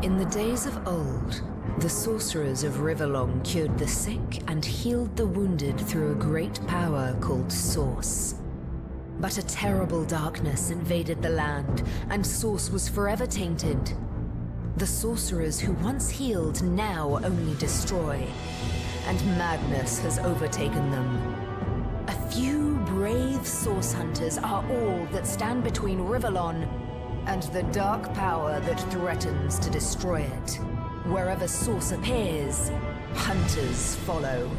In the days of old, the sorcerers of Riverlong cured the sick and healed the wounded through a great power called Source. But a terrible darkness invaded the land, and Source was forever tainted. The sorcerers who once healed now only destroy, and madness has overtaken them. A few brave Source hunters are all that stand between Riverlon and the dark power that threatens to destroy it. Wherever Source appears, hunters follow.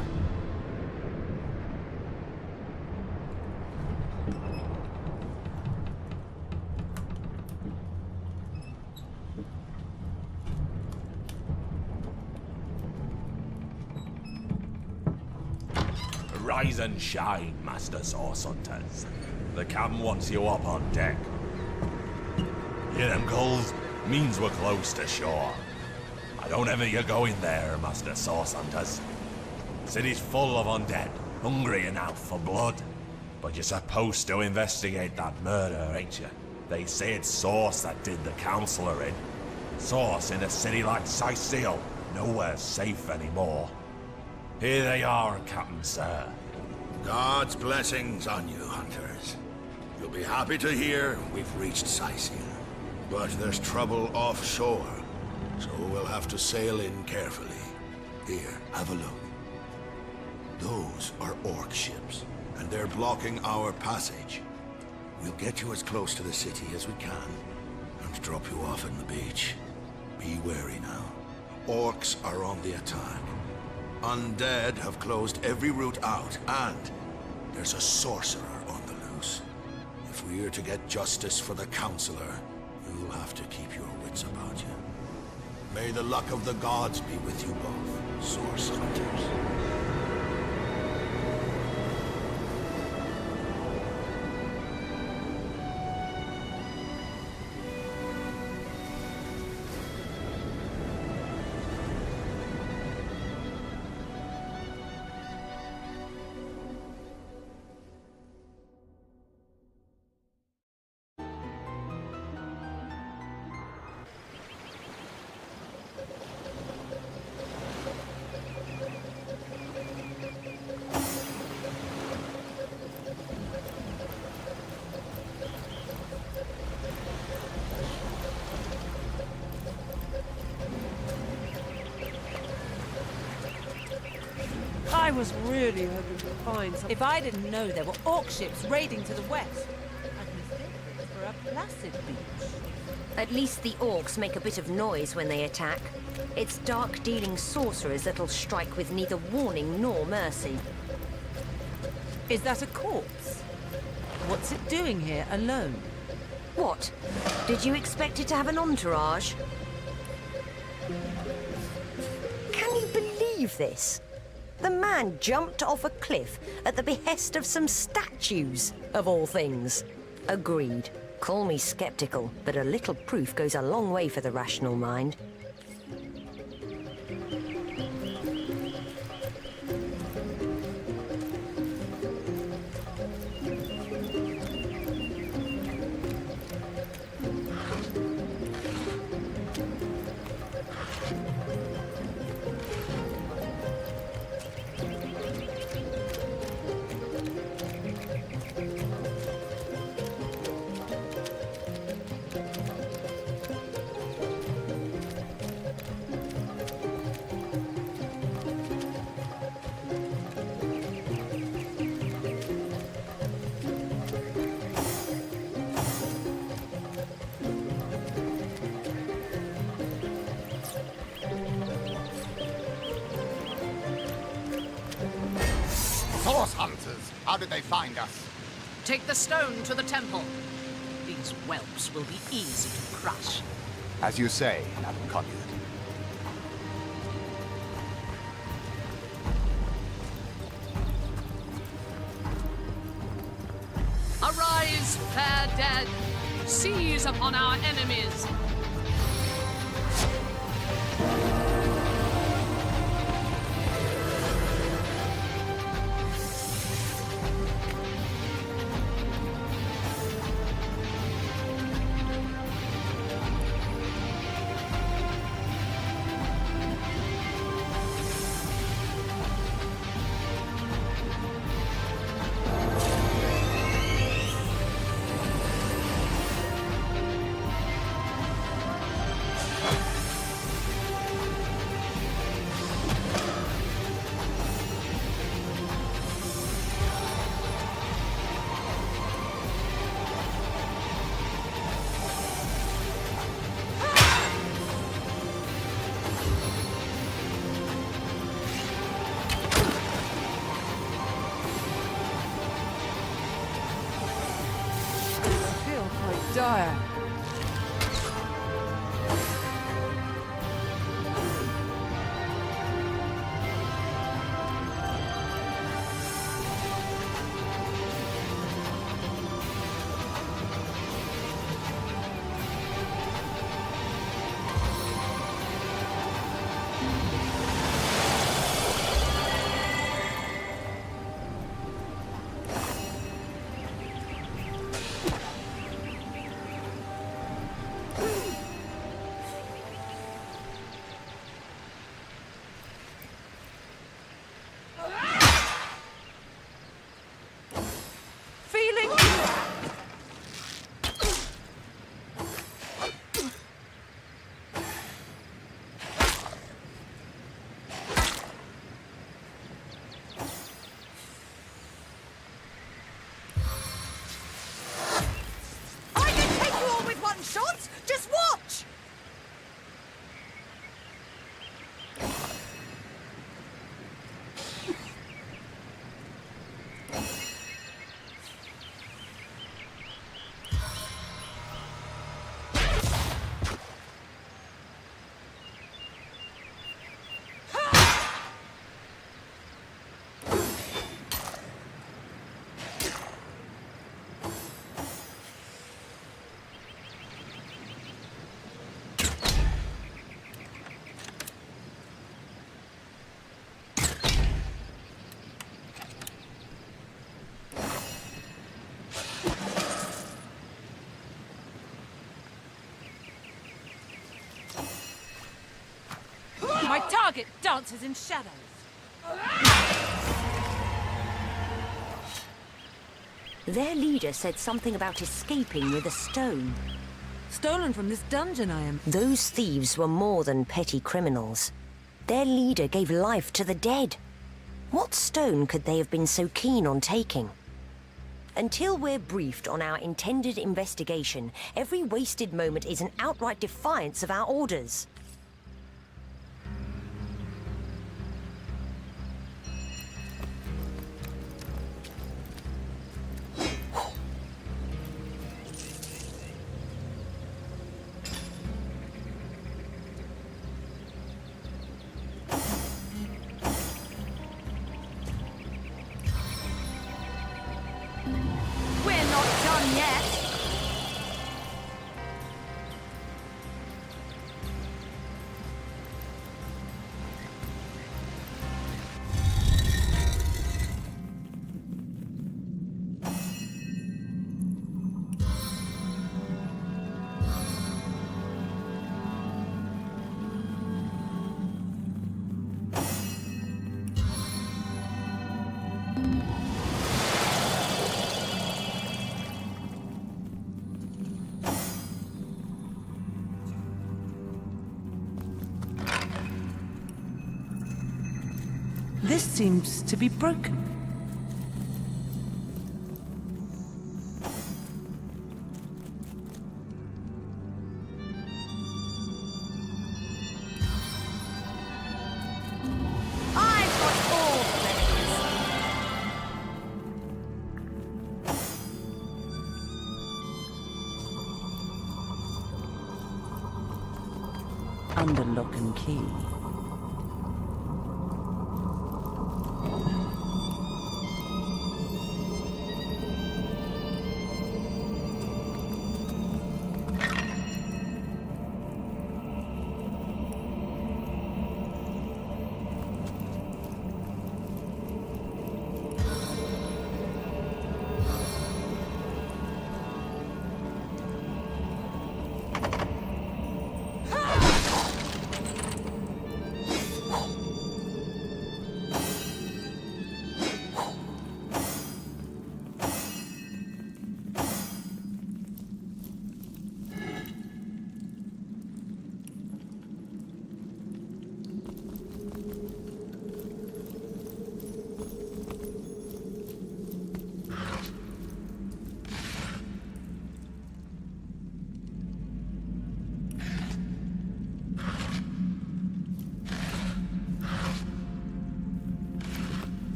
Rise and shine, Master Source Hunters. The captain wants you up on deck. Hear them gulls? Means we're close to shore. I don't ever you go in there, Master Source Hunters. City's full of undead, hungry enough for blood. But you're supposed to investigate that murder, ain't you? They say it's Source that did the Counselor in. Source in a city like Syceal, nowhere safe anymore. Here they are, Captain Sir. God's blessings on you, hunters. You'll be happy to hear we've reached Syceal. But there's trouble offshore, so we'll have to sail in carefully. Here, have a look. Those are orc ships, and they're blocking our passage. We'll get you as close to the city as we can, and drop you off on the beach. Be wary now. Orcs are on the attack. Undead have closed every route out, and there's a sorcerer on the loose. If we're to get justice for the Counselor, you'll have to keep your wits about you. May the luck of the gods be with you both, Source Hunters. I was really hoping to find some... If I didn't know there were orc ships raiding to the west, I'd mistake it for a placid beach. At least the orcs make a bit of noise when they attack. It's dark-dealing sorcerers that'll strike with neither warning nor mercy. Is that a corpse? What's it doing here alone? What? Did you expect it to have an entourage? Can you believe this? The man jumped off a cliff at the behest of some statues, of all things. Agreed. Call me skeptical, but a little proof goes a long way for the rational mind. Source Hunters, how did they find us? Take the stone to the temple. These whelps will be easy to crush. As you say, Madam Conduit. Arise, fair dead! Seize upon our enemies! Sire. Feeling I can take you all with one shot! Just watch! My target dances in shadows. Their leader said something about escaping with a stone. Stolen from this dungeon, I am. Those thieves were more than petty criminals. Their leader gave life to the dead. What stone could they have been so keen on taking? Until we're briefed on our intended investigation, every wasted moment is an outright defiance of our orders. We're not done yet. this seems to be broken. I've got all the remedies. Under lock and key.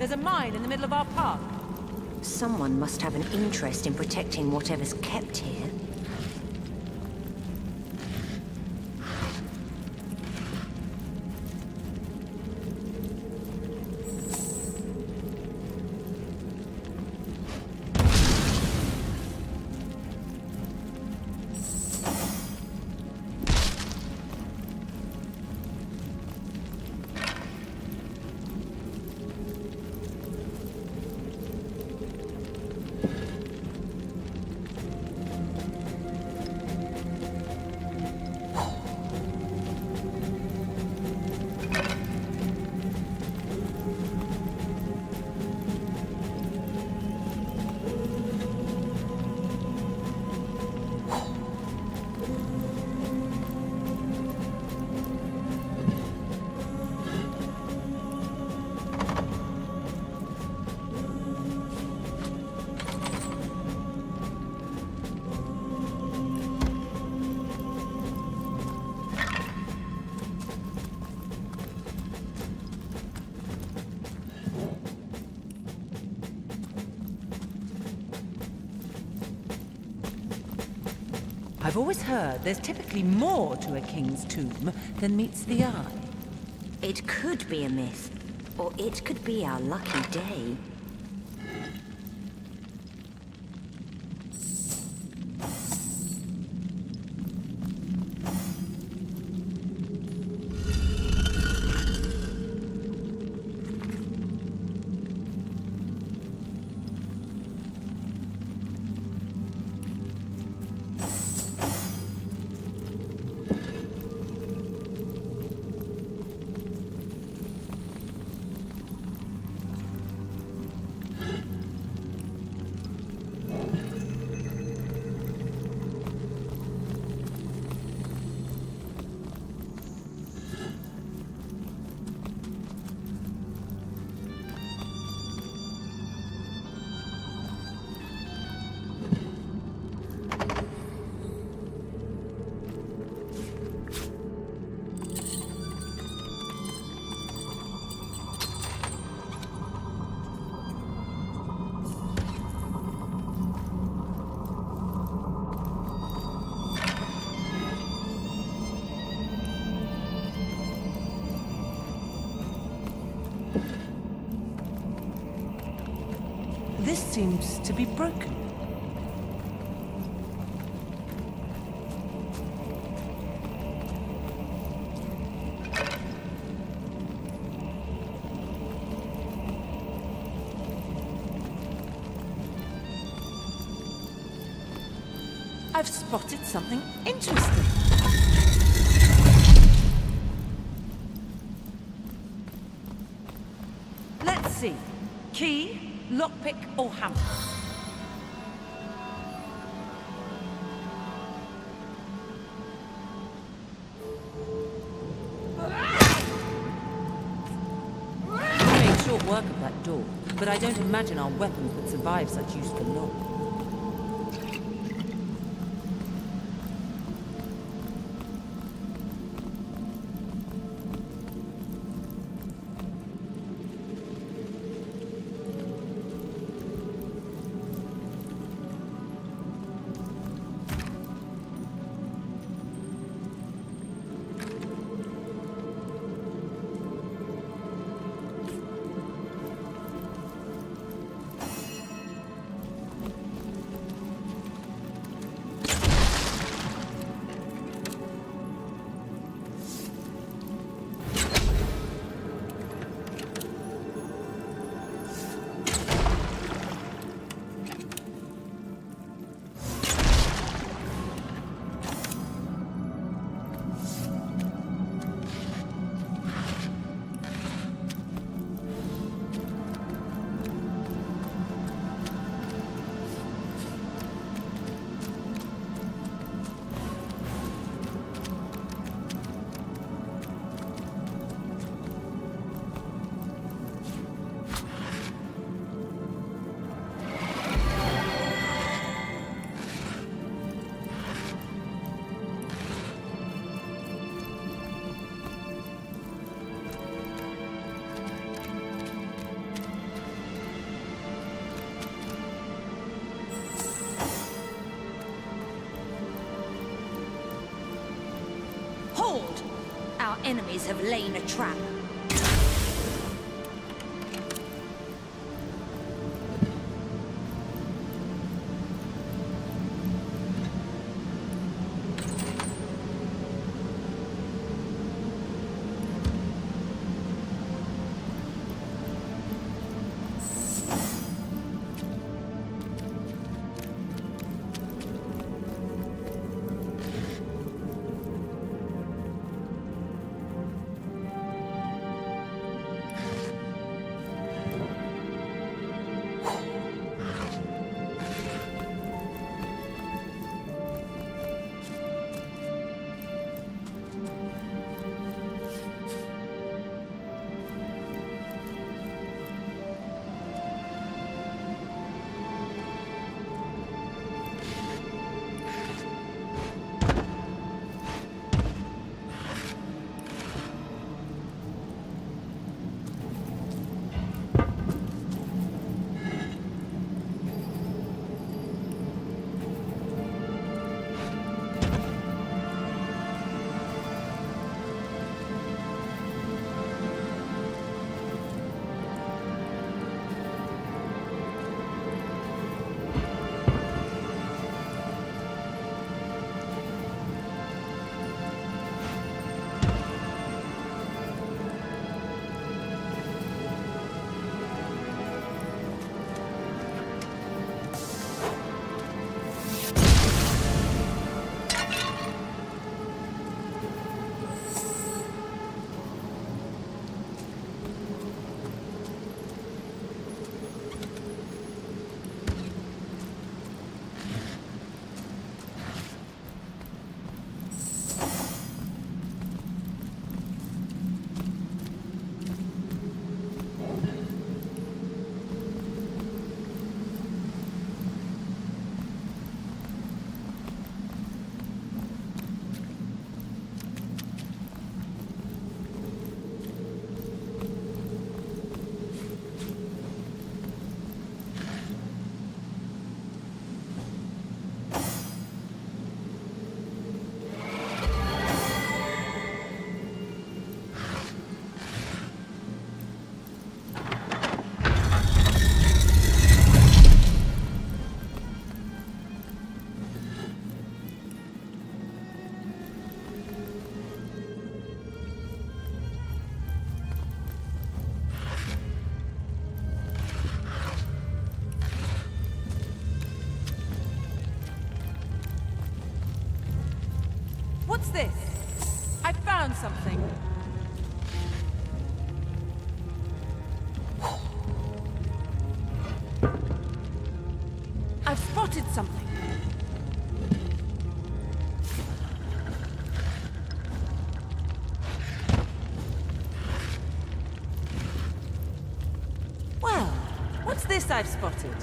There's a mine in the middle of our park. Someone must have an interest in protecting whatever's kept here. I've always heard there's typically more to a king's tomb than meets the eye. It could be a myth, or it could be our lucky day. This seems to be broken. I've spotted something interesting. Let's see. Key, lockpick, or hammer? We made short work of that door, but I don't imagine our weapons would survive such use for long. enemies have laid a trap. What's this? I found something. I've spotted something. Well, what's this I've spotted?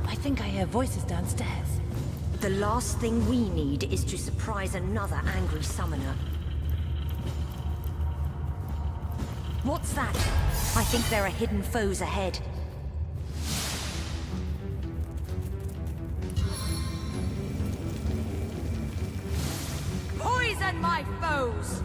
I think I hear voices downstairs. The last thing we need is to surprise another angry summoner. What's that? I think there are hidden foes ahead. Poison my foes!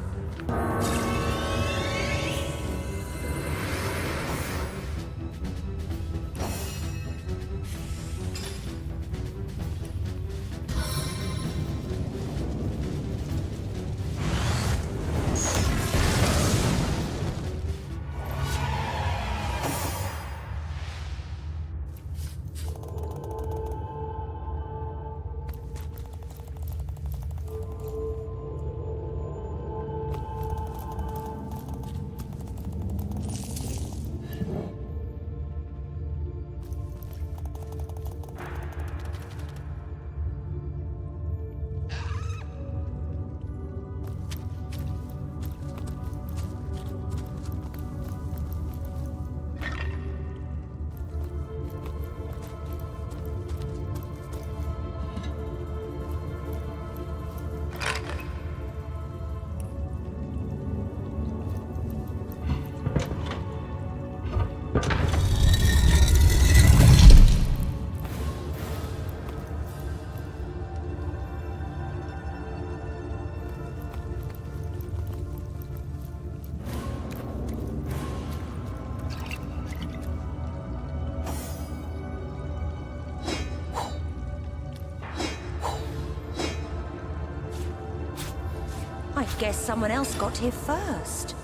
Guess someone else got here first.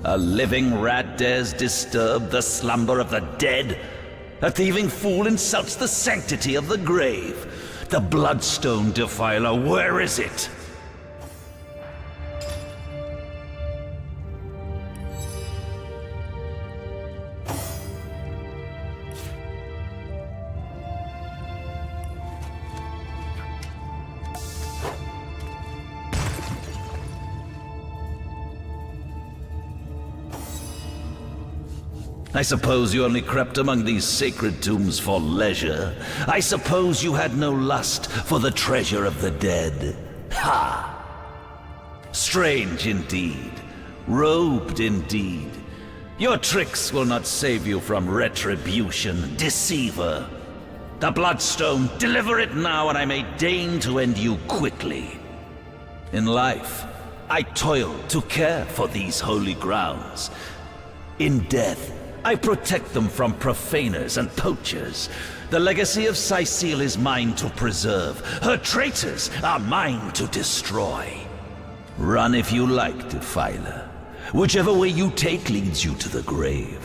A living rat dares disturb the slumber of the dead? A thieving fool insults the sanctity of the grave. The bloodstone defiler, where is it? I suppose you only crept among these sacred tombs for leisure. I suppose you had no lust for the treasure of the dead. Ha! Strange indeed. Robed indeed. Your tricks will not save you from retribution, deceiver. The Bloodstone, deliver it now and I may deign to end you quickly. In life, I toiled to care for these holy grounds. In death, I protect them from profaners and poachers. The legacy of Cecile is mine to preserve. Her traitors are mine to destroy. Run if you like, defiler. Whichever way you take leads you to the grave.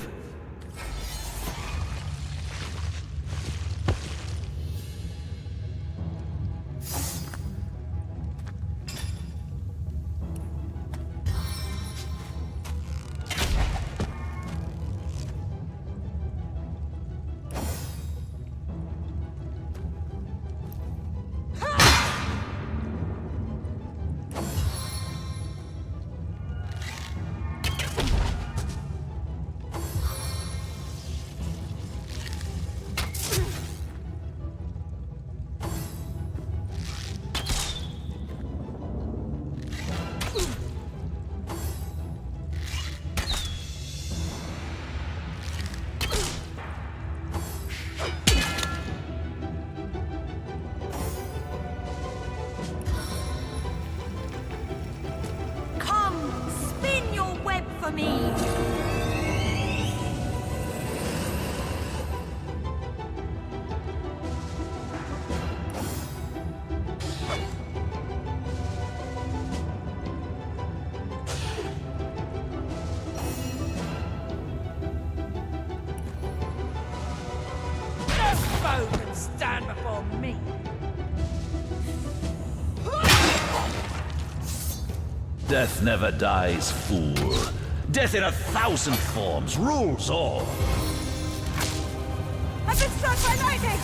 Stand before me. Death never dies, fool. Death in 1,000 forms rules all. I've been struck by lightning!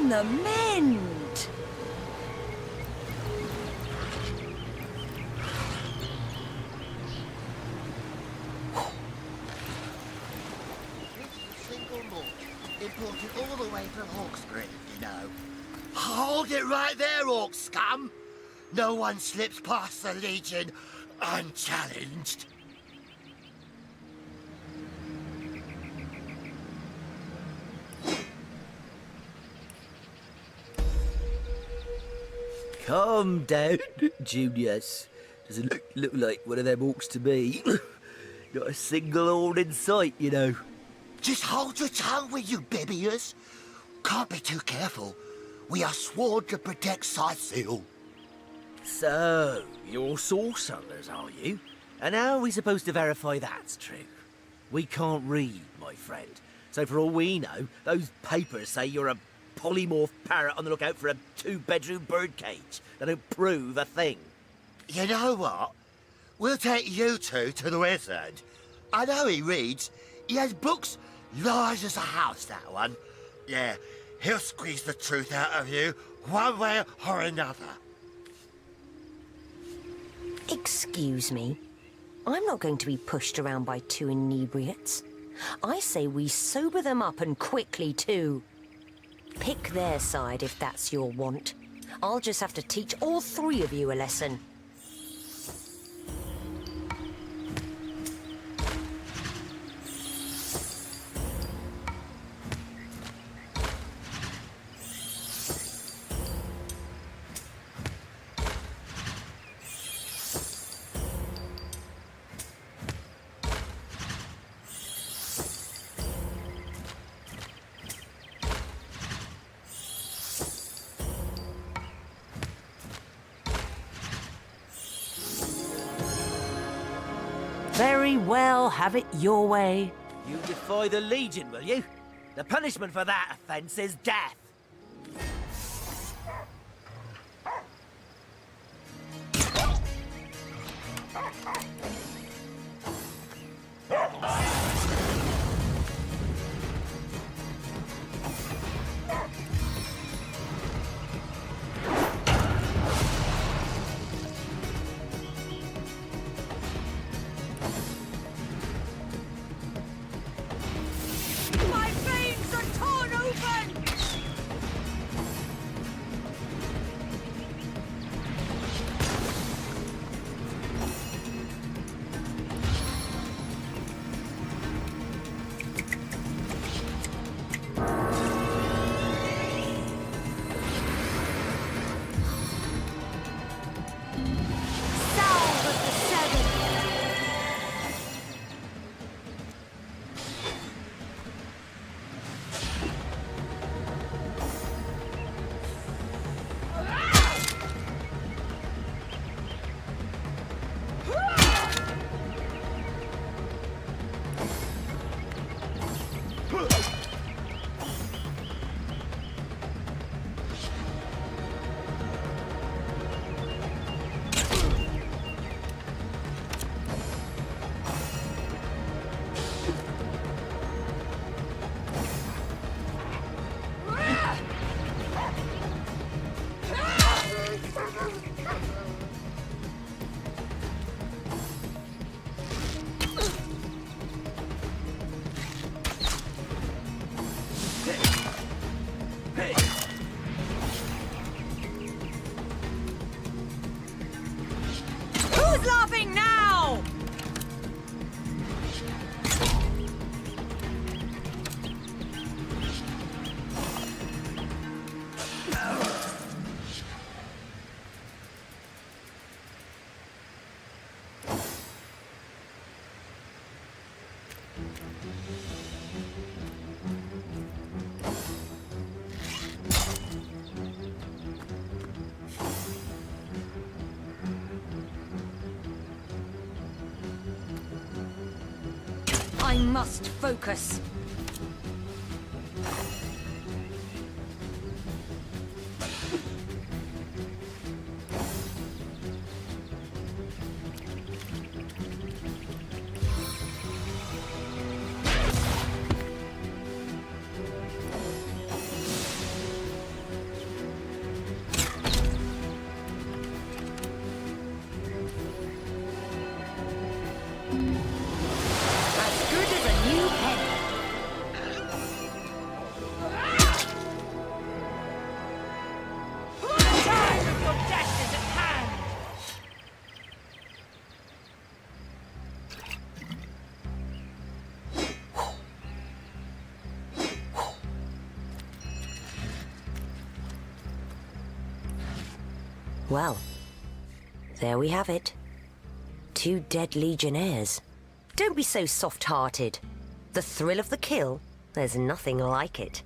on the mend. Single malt, imported all the way from Hawksbury, you know. Hold it right there, Orc scum! No one slips past the Legion unchallenged. Calm down, Junius. Doesn't look like one of them orcs to me. Not a single horn in sight, you know. Just hold your tongue, will you, Bibius? Can't be too careful. We are sworn to protect Scythiel. So, you're source hunters, are you? And how are we supposed to verify that's true? We can't read, my friend. So for all we know, those papers say you're a polymorph parrot on the lookout for a 2-bedroom birdcage. They don't prove a thing. You know what? We'll take you two to the wizard. I know he reads. He has books large as a house, that one. Yeah, he'll squeeze the truth out of you, one way or another. Excuse me. I'm not going to be pushed around by two inebriates. I say we sober them up, and quickly too. Pick their side if that's your want. I'll just have to teach all three of you a lesson. Very well, have it your way. You defy the Legion, will you? The punishment for that offence is death. My veins are torn open! Salve of the Seven! Who's laughing now? I must focus. Well, there we have it. 2 dead legionnaires. Don't be so soft-hearted. The thrill of the kill, there's nothing like it.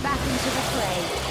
Back into the fray.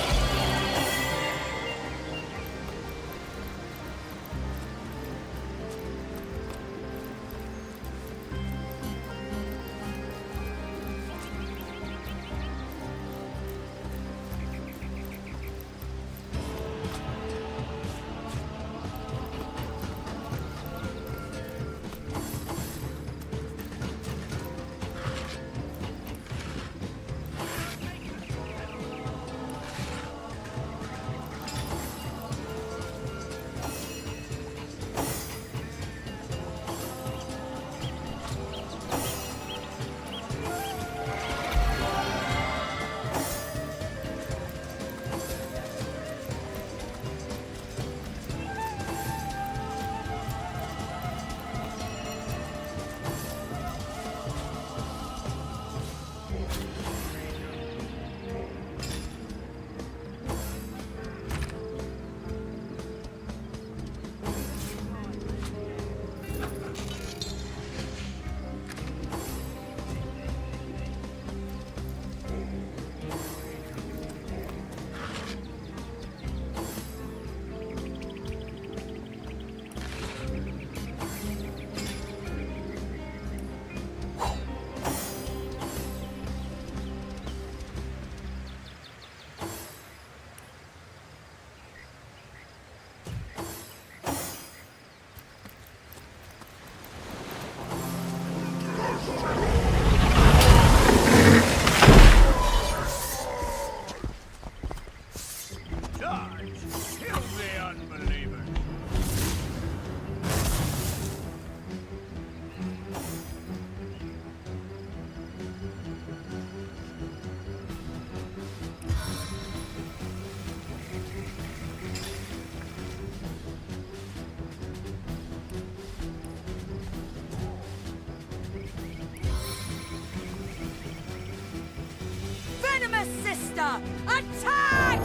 Sister! Attack!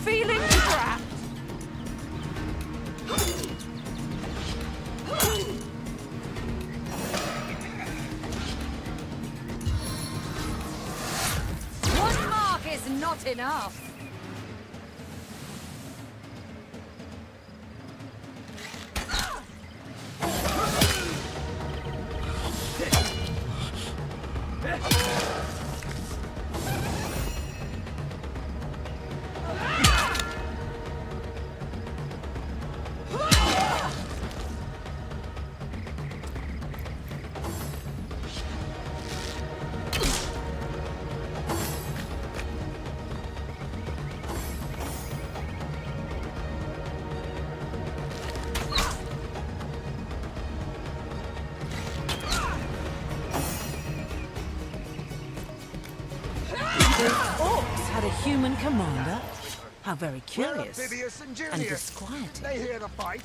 Feeling trapped? One mark is not enough. Orcs had a human commander? How very curious. And disquieting. They hear the fight.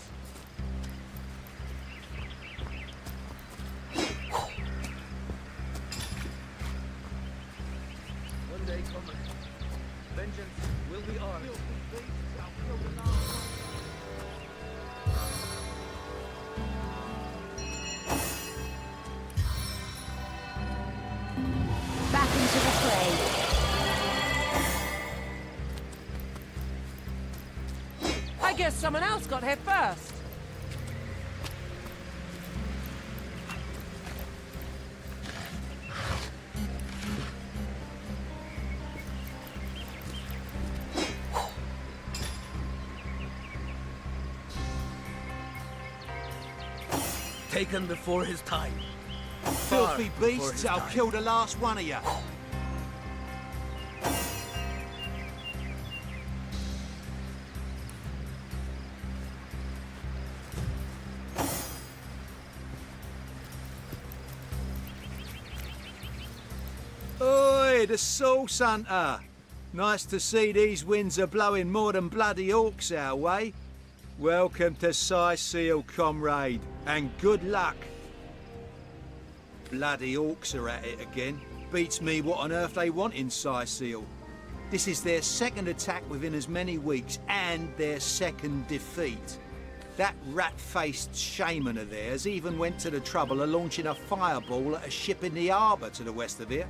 One day coming. Vengeance will be ours. Back into the fray. I guess someone else got here first. Taken before his time. Filthy beasts, I'll kill the last one of you. Oi, the Source Hunter. Nice to see these winds are blowing more than bloody orcs our way. Welcome to Seal, comrade, and good luck. Bloody orcs are at it again. Beats me what on earth they want in Seal. This is their second attack within as many weeks, and their second defeat. That rat-faced shaman of theirs even went to the trouble of launching a fireball at a ship in the harbour to the west of here.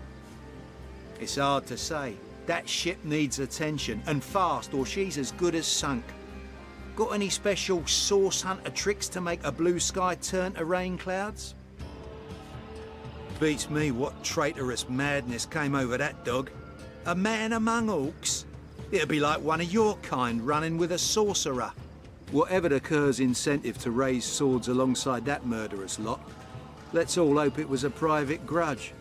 It's hard to say. That ship needs attention, and fast, or she's as good as sunk. Got any special Source Hunter tricks to make a blue sky turn to rain clouds? Beats me what traitorous madness came over that dog. A man among orcs? It'd be like one of your kind running with a sorcerer. Whatever the Kerr's incentive to raise swords alongside that murderous lot, let's all hope it was a private grudge.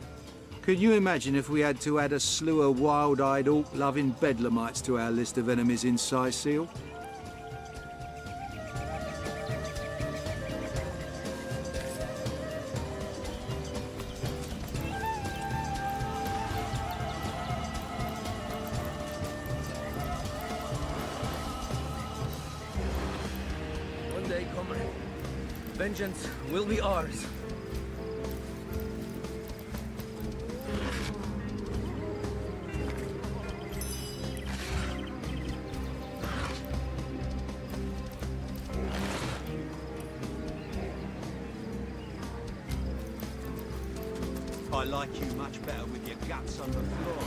Can you imagine if we had to add a slew of wild-eyed orc-loving bedlamites to our list of enemies in Seal? One day coming. Vengeance will be ours. I like you much better with your guts on the floor.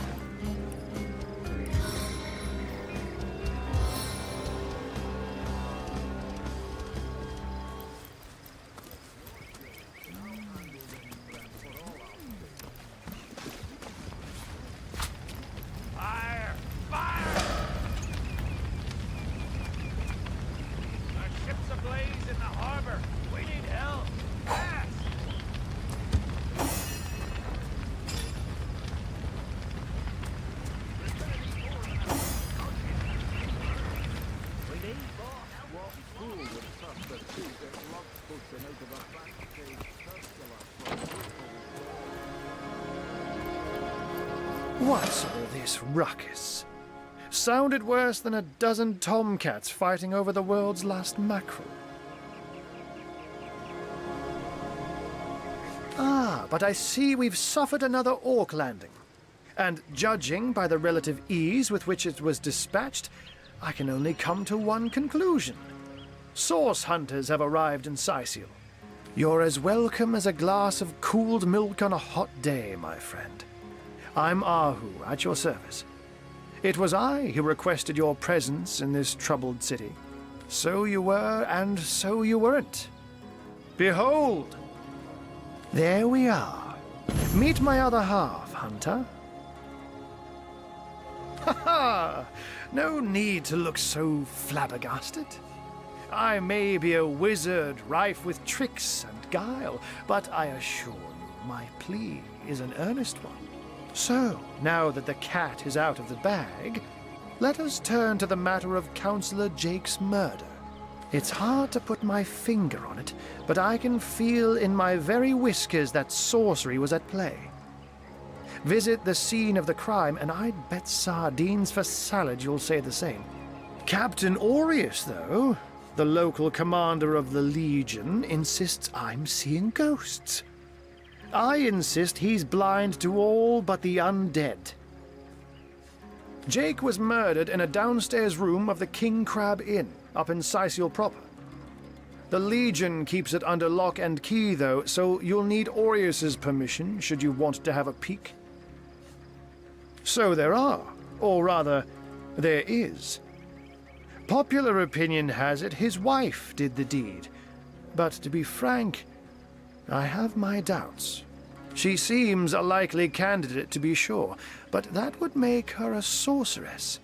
Fire! Fire! Our ship's ablaze in the harbor. We need help. Fast! What's all this ruckus? Sounded worse than a dozen tomcats fighting over the world's last mackerel. Ah, but I see we've suffered another orc landing. And judging by the relative ease with which it was dispatched, I can only come to one conclusion. Source hunters have arrived in Sicil. You're as welcome as a glass of cooled milk on a hot day, my friend. I'm Ahu, at your service. It was I who requested your presence in this troubled city. So you were, and so you weren't. Behold! There we are. Meet my other half, hunter. Ha ha! No need to look so flabbergasted. I may be a wizard rife with tricks and guile, but I assure you my plea is an earnest one. So, now that the cat is out of the bag, let us turn to the matter of Councillor Jake's murder. It's hard to put my finger on it, but I can feel in my very whiskers that sorcery was at play. Visit the scene of the crime, and I'd bet sardines for salad you'll say the same. Captain Aureus, though, the local commander of the Legion, insists I'm seeing ghosts. I insist he's blind to all but the undead. Jake was murdered in a downstairs room of the King Crab Inn, up in Sicil proper. The Legion keeps it under lock and key, though, so you'll need Aureus's permission should you want to have a peek. So there are, or rather, there is. Popular opinion has it his wife did the deed, but to be frank, I have my doubts. She seems a likely candidate, to be sure, but that would make her a sorceress.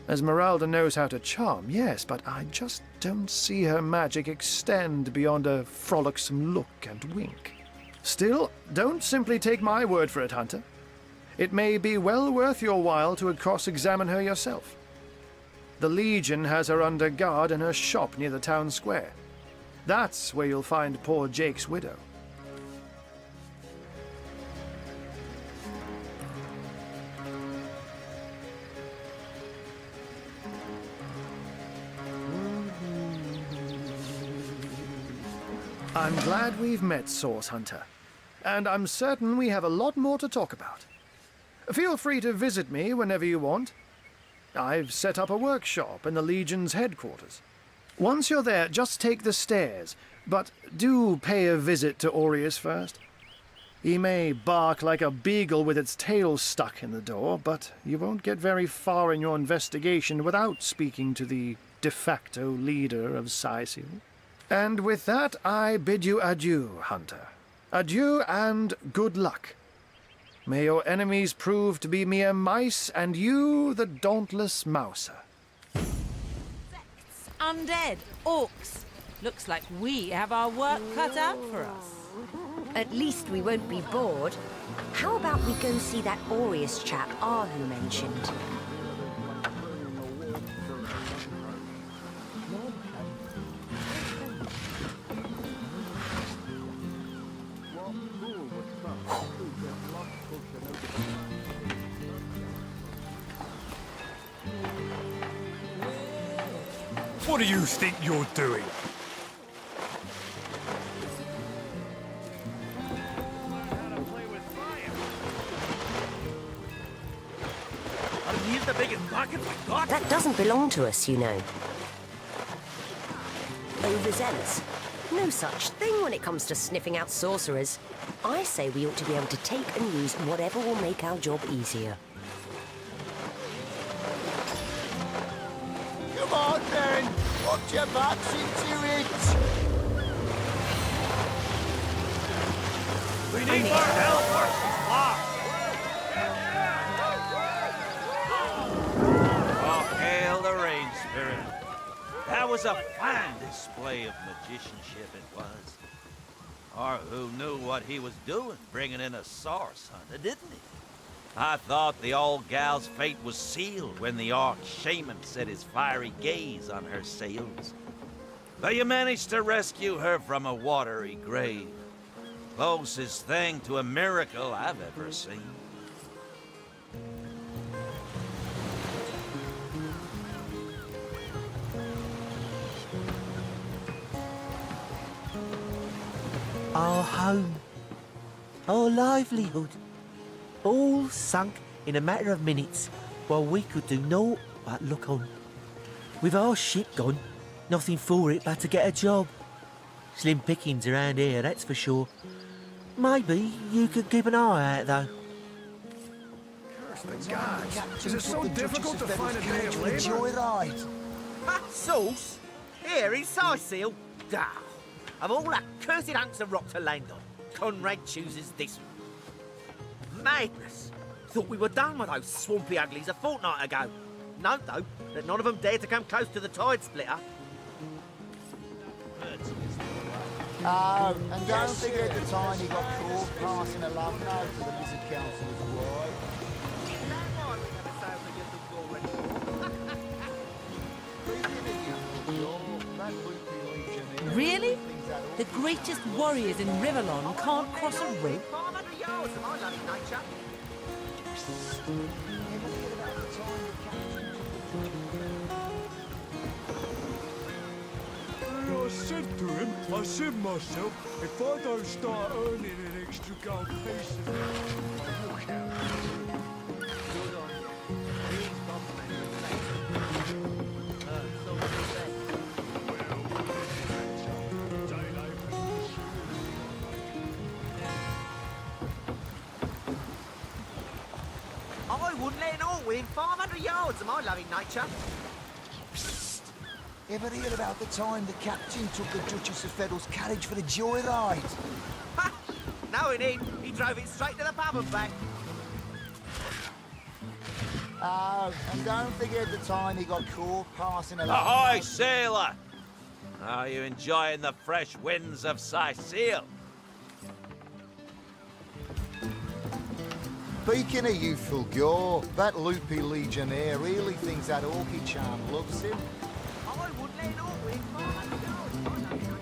Esmeralda knows how to charm, yes, but I just don't see her magic extend beyond a frolicsome look and wink. Still, don't simply take my word for it, Hunter. It may be well worth your while to cross-examine her yourself. The Legion has her under guard in her shop near the town square. That's where you'll find poor Jake's widow. I'm glad we've met, Source Hunter. And I'm certain we have a lot more to talk about. Feel free to visit me whenever you want. I've set up a workshop in the Legion's headquarters. Once you're there, just take the stairs, but do pay a visit to Aureus first. He may bark like a beagle with its tail stuck in the door, but you won't get very far in your investigation without speaking to the de facto leader of Sicil. And with that, I bid you adieu, Hunter. Adieu and good luck. May your enemies prove to be mere mice, and you the dauntless mouser. Undead, orcs. Looks like we have our work cut out for us. At least we won't be bored. How about we go see that Aureus chap Ahu mentioned? What do you think you're doing? Here's the biggest bucket we got. That doesn't belong to us, you know. Overzealous. No such thing when it comes to sniffing out sorcerers. I say we ought to be able to take and use whatever will make our job easier. Come on, then! Put your backs into it! We need more help for she's lost. Oh, hail the rain spirit. That was a fine display of magicianship it was. Ahu knew what he was doing, bringing in a source hunter, didn't he? I thought the old gal's fate was sealed when the orc shaman set his fiery gaze on her sails. But you managed to rescue her from a watery grave. Closest thing to a miracle I've ever seen. Our home, our livelihood, all sunk in a matter of minutes while we could do naught but look on. With our ship gone, nothing for it but to get a job. Slim pickings around here, that's for sure. Maybe you could keep an eye out, though. Curse the gods. Is it so difficult to find a day of labor? Joyride. Sauce? Here in Siceal? Ah, of all that cursed hunks of rock to land on, Conrad chooses this one. Madness. Thought we were done with those swampy uglies a fortnight ago. Note, though, that none of them dared to come close to the tide splitter. Oh, and don't forget the time he got caught passing a love note to the Lizard Council's wife. Really? The greatest warriors in Rivellon can't cross a rope? 500 yards of my lovely nature. I said to him, I said myself, if I don't start earning an extra gold piece of I'll walk out. Good on you. He's got I wouldn't let it all within 500 yards of my loving nature. Ever hear about the time the captain took the Duchess of Feddle's carriage for the joyride? Ha! Knowing him, he drove it straight to the pub and back. Oh, and don't forget the time he got caught passing a love Ahoy, note. sailor! Are you enjoying the fresh winds of Siceal? Speaking of youthful gore, that loopy legionnaire really thinks that orchid charm loves him. I wouldn't let it all within 500 yards of my loving nature.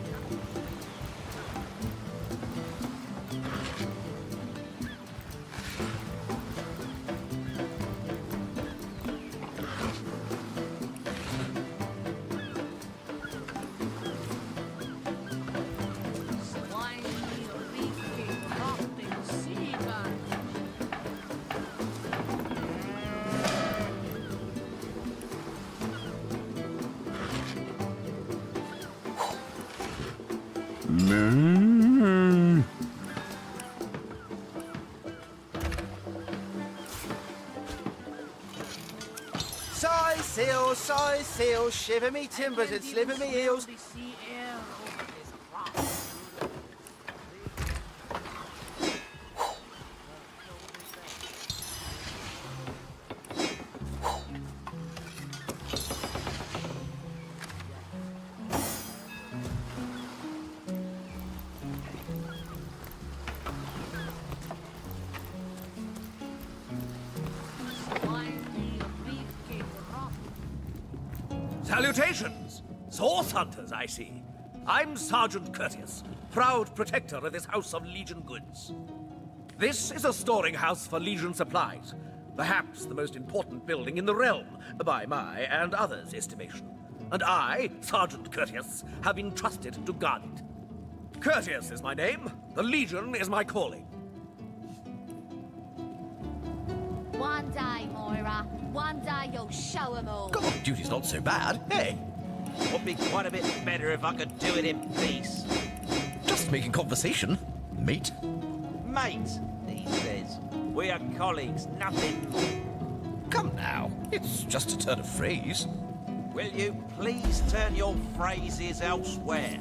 Siceal, shiver me timbers and sliver me heels. Salutations! Source hunters, I see. I'm Sergeant Curtius, proud protector of this house of Legion goods. This is a storing house for Legion supplies, perhaps the most important building in the realm, by my and others' estimation. And I, Sergeant Curtius, have been trusted to guard it. Curtius is my name, the Legion is my calling. One day, Moira. One day you'll show 'em all. God, duty's not so bad, hey? Would be quite a bit better if I could do it in peace. Just making conversation, mate. Mate, he says. We are colleagues, nothing more. Come now, it's just a turn of phrase. Will you please turn your phrases elsewhere?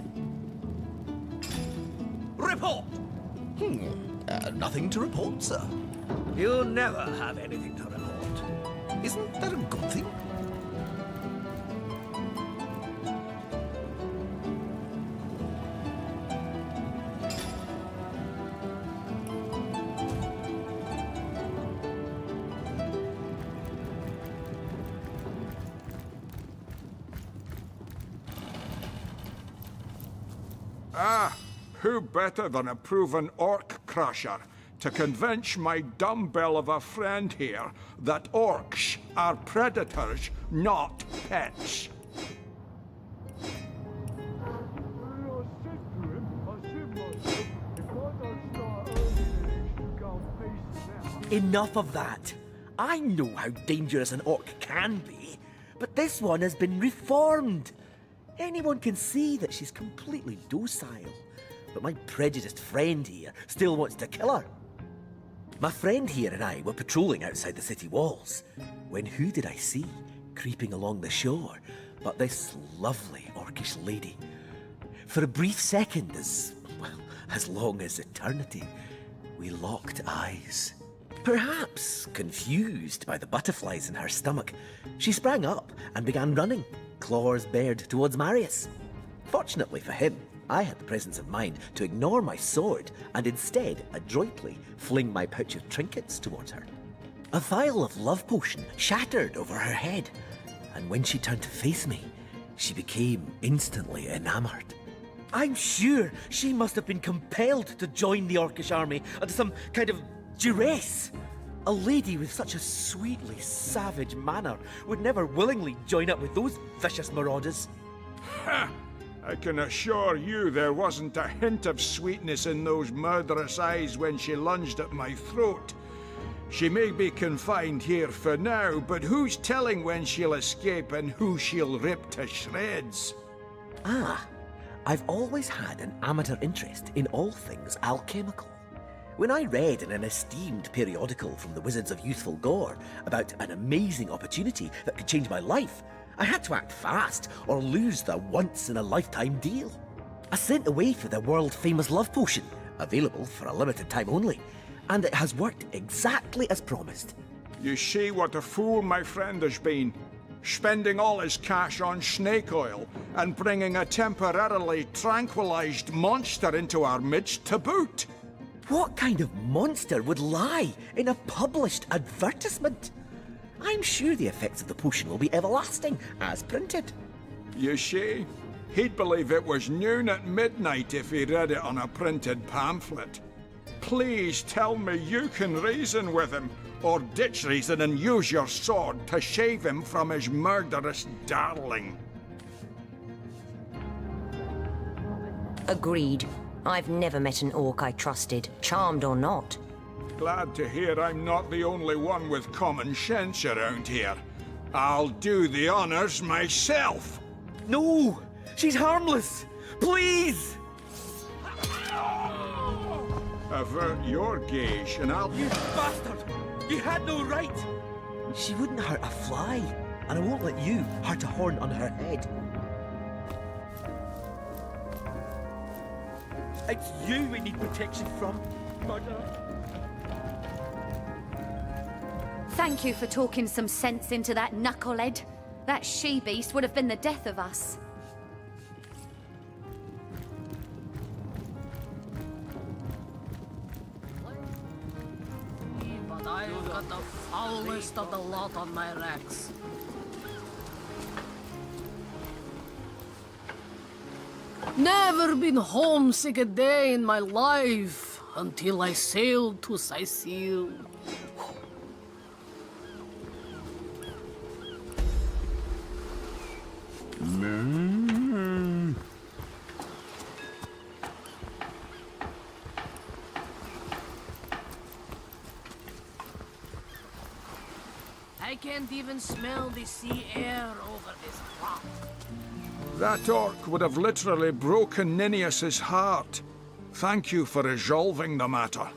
Report! Nothing to report, sir. You never have anything to report. Isn't that a good thing? Ah, who better than a proven orc crusher to convince my dumbbell of a friend here that orcs are predators, not pets? Enough of that. I know how dangerous an orc can be, But this one has been reformed. Anyone can see that she's completely docile. But my prejudiced friend here still wants to kill her. My friend here and I were patrolling outside the city walls, when who did I see creeping along the shore but this lovely orcish lady? For a brief second, as long as eternity, we locked eyes. Perhaps confused by the butterflies in her stomach, she sprang up and began running, claws bared towards Marius. Fortunately for him, I had the presence of mind to ignore my sword and instead adroitly fling my pouch of trinkets towards her. A vial of love potion shattered over her head, and when she turned to face me, she became instantly enamored. I'm sure she must have been compelled to join the Orcish army under some kind of duress. A lady with such a sweetly savage manner would never willingly join up with those vicious marauders. Ha! I can assure you there wasn't a hint of sweetness in those murderous eyes when she lunged at my throat. She may be confined here for now, but who's telling when she'll escape and who she'll rip to shreds? Ah, I've always had an amateur interest in all things alchemical. When I read in an esteemed periodical from the Wizards of Youthful Gore about an amazing opportunity that could change my life, I had to act fast or lose the once-in-a-lifetime deal. I sent away for the world-famous love potion, available for a limited time only, and it has worked exactly as promised. You see what a fool my friend has been, spending all his cash on snake oil and bringing a temporarily tranquilized monster into our midst to boot. What kind of monster would lie in a published advertisement? I'm sure the effects of the potion will be everlasting, as printed. You see, he'd believe it was noon at midnight if he read it on a printed pamphlet. Please tell me you can reason with him, or ditch reason and use your sword to shave him from his murderous darling. Agreed. I've never met an orc I trusted, charmed or not. Glad to hear I'm not the only one with common sense around here. I'll do the honors myself. No! She's harmless! Please! Avert your gaze and I'll... You bastard! You had no right! She wouldn't hurt a fly, and I won't let you hurt a horn on her head. It's you we need protection from, murderer. Thank you for talking some sense into that knucklehead. That she-beast would have been the death of us. But I've got the foulest of the lot on my racks. Never been homesick a day in my life until I sailed to Sicile. I can't even smell the sea air over this plot. That orc would have literally broken Ninius's heart. Thank you for resolving the matter.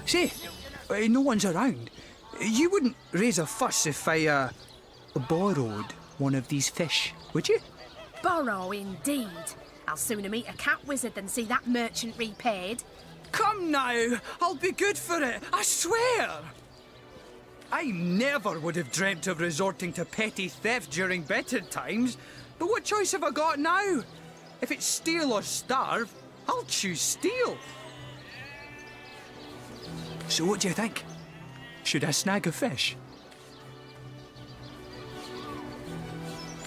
Say, no one's around. You wouldn't raise a fuss if I, borrowed one of these fish, would you? Borrow, indeed. I'll sooner meet a cat wizard than see that merchant repaid. Come now, I'll be good for it, I swear! I never would have dreamt of resorting to petty theft during better times, but what choice have I got now? If it's steal or starve, I'll choose steal. So what do you think? Should I snag a fish?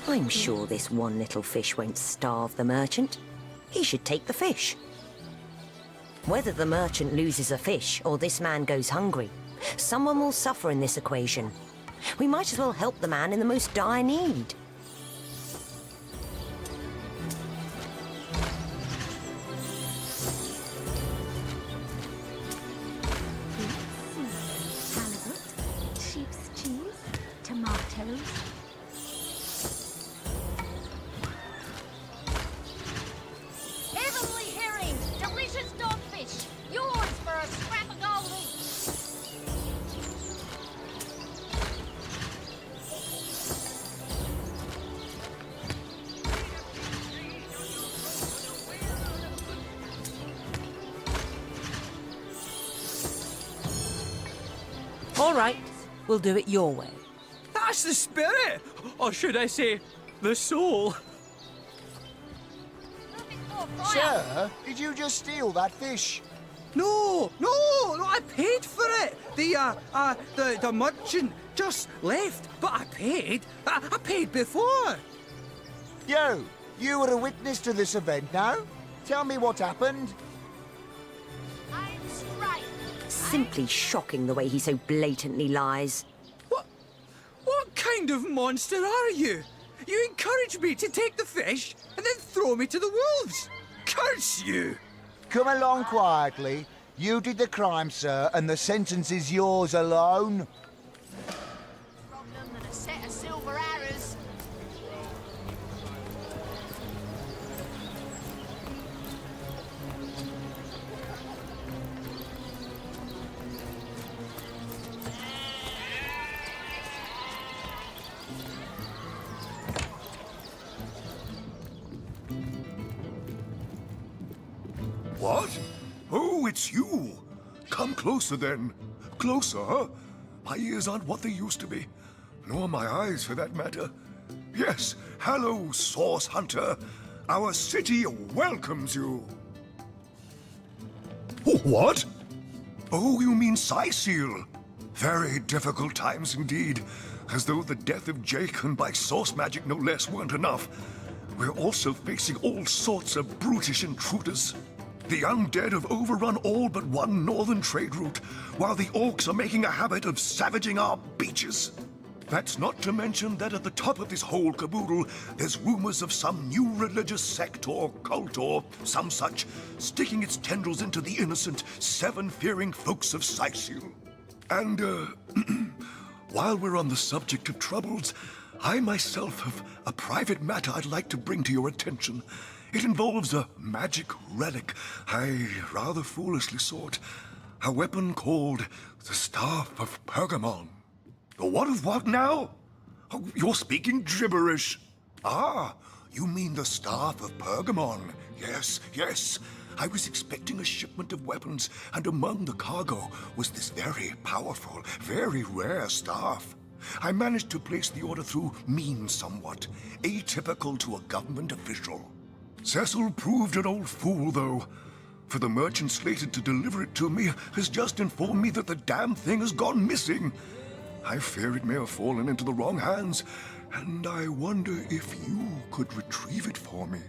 I'm sure this one little fish won't starve the merchant. He should take the fish. Whether the merchant loses a fish or this man goes hungry, someone will suffer in this equation. We might as well help the man in the most dire need. Halibut, sheep's cheese, tomatoes. Heavenly herring, delicious dogfish, yours for a scrap of gold each. All right, we'll do it your way. That's the spirit! Or should I say, the soul? Sir, did you just steal that fish? No, I paid for it. The merchant just left, but I paid. I paid before. You were a witness to this event now? Tell me what happened. I'm straight. Simply shocking the way he so blatantly lies. What kind of monster are you? You encouraged me to take the fish and then throw me to the wolves. Curse you! Come along quietly. You did the crime, sir, and the sentence is yours alone. Problem than a set of silver arrows. What? Oh, it's you. Come closer, then. Closer, huh? My ears aren't what they used to be. Nor my eyes, for that matter. Yes, hello, Source Hunter. Our city welcomes you. Oh, what? Oh, you mean Cyseal. Very difficult times indeed. As though the death of Jake, and by source magic no less, weren't enough. We're also facing all sorts of brutish intruders. The undead have overrun all but one northern trade route, while the orcs are making a habit of savaging our beaches. That's not to mention that at the top of this whole caboodle, there's rumors of some new religious sect or cult or some such sticking its tendrils into the innocent, seven-fearing folks of Cyseal. And, while we're on the subject of troubles, I myself have a private matter I'd like to bring to your attention. It involves a magic relic I rather foolishly sought. A weapon called the Staff of Pergamon. What of what now? Oh, you're speaking gibberish. Ah, you mean the Staff of Pergamon. Yes. I was expecting a shipment of weapons, and among the cargo was this very powerful, very rare staff. I managed to place the order through means somewhat, atypical to a government official. Cecil proved an old fool, though, for the merchant slated to deliver it to me has just informed me that the damn thing has gone missing. I fear it may have fallen into the wrong hands, and I wonder if you could retrieve it for me.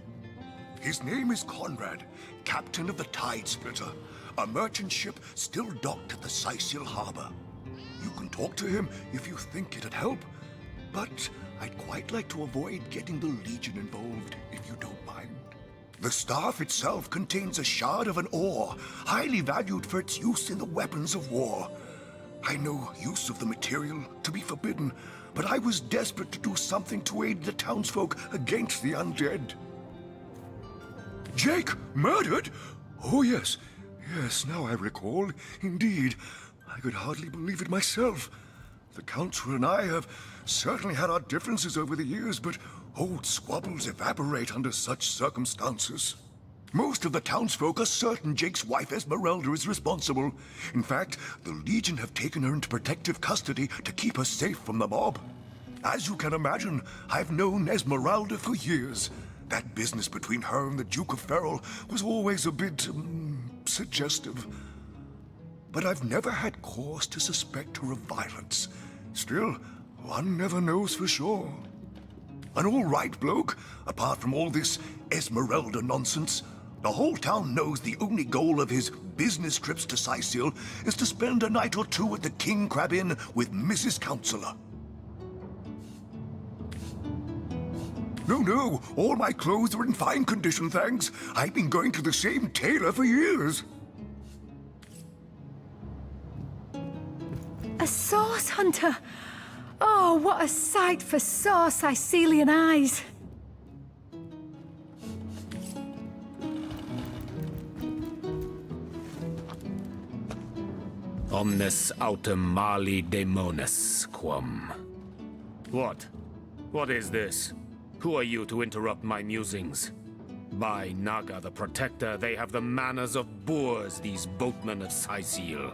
His name is Conrad, captain of the Tide Splitter, a merchant ship still docked at the Cyseal harbor. You can talk to him if you think it'd help, but I'd quite like to avoid getting the Legion involved, if you don't mind. The staff itself contains a shard of an ore, highly valued for its use in the weapons of war. I know use of the material to be forbidden, but I was desperate to do something to aid the townsfolk against the undead. Jake, murdered? Oh yes, Yes, now I recall. Indeed, I could hardly believe it myself. The Council and I have certainly had our differences over the years, but old squabbles evaporate under such circumstances. Most of the townsfolk are certain Jake's wife Esmeralda is responsible. In fact, the Legion have taken her into protective custody to keep her safe from the mob. As you can imagine, I've known Esmeralda for years. That business between her and the Duke of Ferrol was always a bit, suggestive. But I've never had cause to suspect her of violence. Still, one never knows for sure. An all-right bloke, apart from all this Esmeralda nonsense. The whole town knows the only goal of his business trips to Sicil is to spend a night or two at the King Crab Inn with Mrs. Counselor. No, all my clothes are in fine condition, thanks. I've been going to the same tailor for years. A sauce hunter! Oh, what a sight for sore Sicilian eyes! Omnes autem mali demonis quam. What? What is this? Who are you to interrupt my musings? By Naga the Protector, they have the manners of boors, these boatmen of Sicil.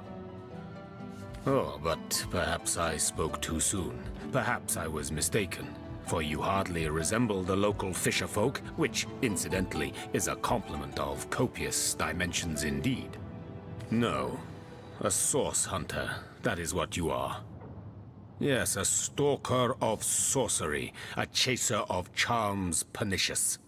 Oh, but perhaps I spoke too soon. Perhaps I was mistaken, for you hardly resemble the local fisherfolk, which, incidentally, is a compliment of copious dimensions indeed. No, a source hunter, that is what you are. Yes, a stalker of sorcery, a chaser of charms pernicious.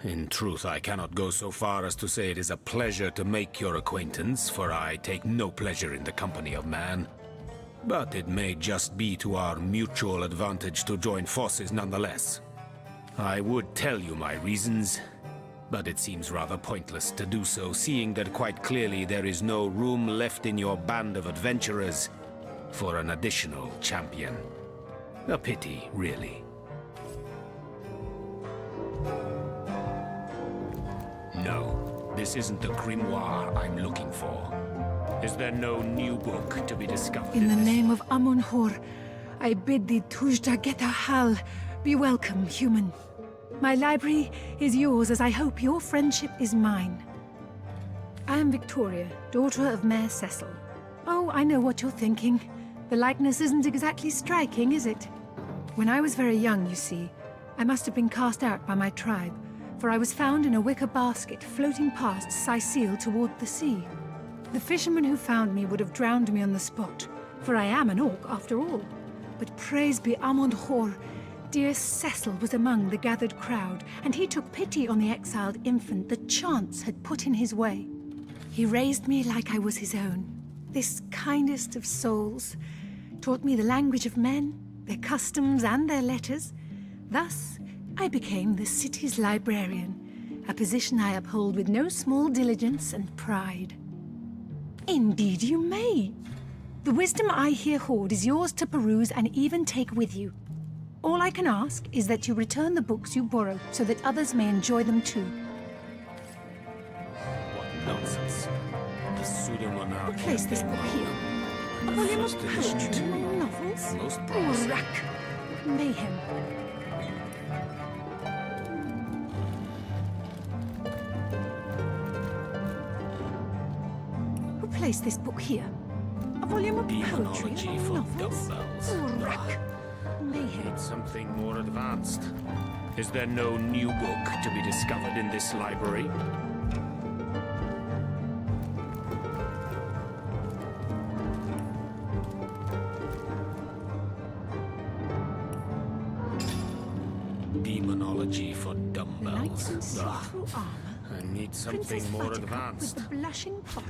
In truth, I cannot go so far as to say it is a pleasure to make your acquaintance, for I take no pleasure in the company of man. But it may just be to our mutual advantage to join forces nonetheless. I would tell you my reasons, but it seems rather pointless to do so, seeing that quite clearly there is no room left in your band of adventurers for an additional champion. A pity, really. No, this isn't the grimoire I'm looking for. Is there no new book to be discovered? In the name of Amun-Hor, I bid thee Tujda Getahal, be welcome, human. My library is yours, as I hope your friendship is mine. I am Victoria, daughter of Mayor Cecil. Oh, I know what you're thinking. The likeness isn't exactly striking, is it? When I was very young, you see, I must have been cast out by my tribe, for I was found in a wicker basket floating past Sicil toward the sea. The fisherman who found me would have drowned me on the spot, for I am an orc after all. But praise be Amun-Hor, dear Cecil was among the gathered crowd, and he took pity on the exiled infant that chance had put in his way. He raised me like I was his own, this kindest of souls, taught me the language of men, their customs and their letters. Thus, I became the city's librarian, a position I uphold with no small diligence and pride. Indeed you may. The wisdom I here hoard is yours to peruse and even take with you. All I can ask is that you return the books you borrow so that others may enjoy them too. What nonsense. The pseudo-monarchy. We'll place this book here. A volume of poetry or novels? Most Or promising. rack. Mayhem. We'll place this book here. A volume of poetry Demonology or for novels? dumbbells. Or rack. Mayhem. Need something more advanced. Is there no new book to be discovered in this library? Demonology for dumbbells. Ugh. I need something more advanced. The blushing pot.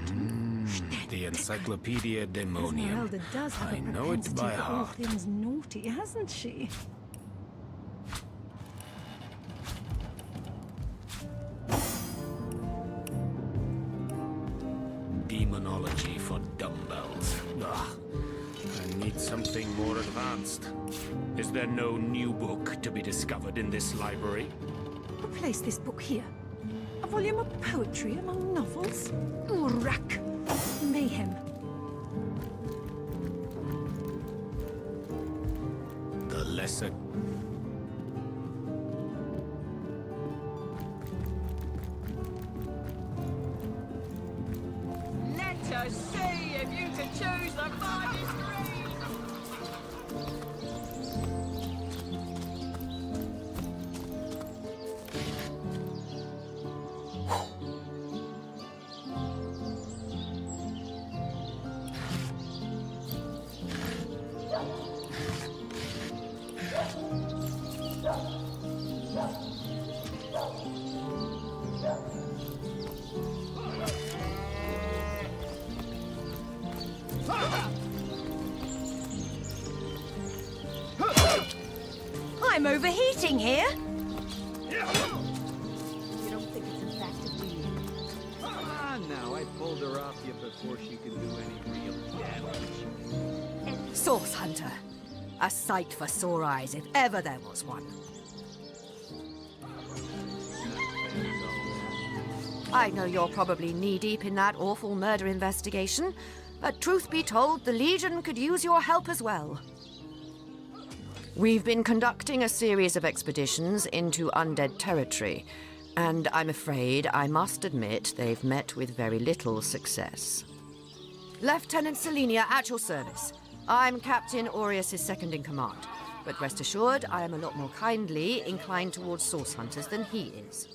The Encyclopedia Demonium. Esmeralda does have I a know it propensity by for all heart. things naughty, hasn't she? Demonology for dumbbells. Ugh. I need something more advanced. Is there no new book to be discovered in this library? We'll place this book here. A A volume of poetry among novels? Urak. Mayhem. The lesson. Let us see if you can choose the finest green. I'm overheating here. You don't think it's effective, do you? Come on now, I pulled her off you before she could do any real damage. Source Hunter. A sight for sore eyes if ever there was one. I know you're probably knee-deep in that awful murder investigation, but truth be told, the Legion could use your help as well. We've been conducting a series of expeditions into undead territory, and I'm afraid I must admit they've met with very little success. Lieutenant Selenia, at your service. I'm Captain Aureus' second-in-command, but rest assured I am a lot more kindly inclined towards source hunters than he is.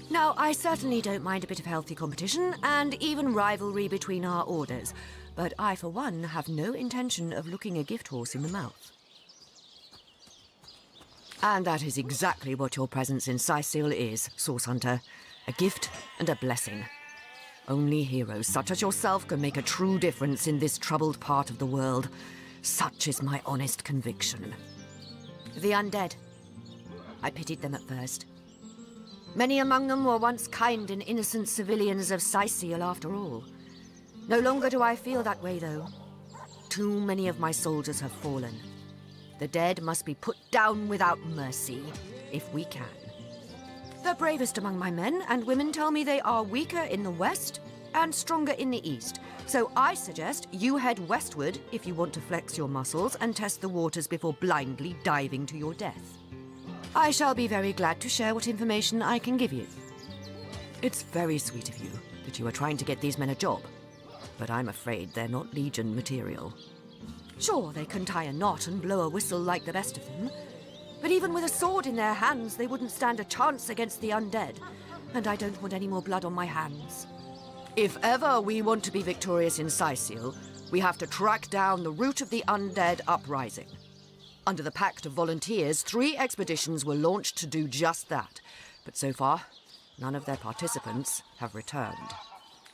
Now, I certainly don't mind a bit of healthy competition, and even rivalry between our orders, but I, for one, have no intention of looking a gift horse in the mouth. And that is exactly what your presence in Sicil is, Source Hunter. A gift and a blessing. Only heroes such as yourself can make a true difference in this troubled part of the world. Such is my honest conviction. The undead. I pitied them at first. Many among them were once kind and innocent civilians of Sicil, after all. No longer do I feel that way, though. Too many of my soldiers have fallen. The dead must be put down without mercy, if we can. The bravest among my men and women tell me they are weaker in the west and stronger in the east. So I suggest you head westward if you want to flex your muscles and test the waters before blindly diving to your death. I shall be very glad to share what information I can give you. It's very sweet of you that you are trying to get these men a job, but I'm afraid they're not Legion material. Sure, they can tie a knot and blow a whistle like the best of them, but even with a sword in their hands, they wouldn't stand a chance against the undead, and I don't want any more blood on my hands. If ever we want to be victorious in Sicil, we have to track down the root of the undead uprising. Under the Pact of Volunteers, 3 expeditions were launched to do just that, but so far, none of their participants have returned.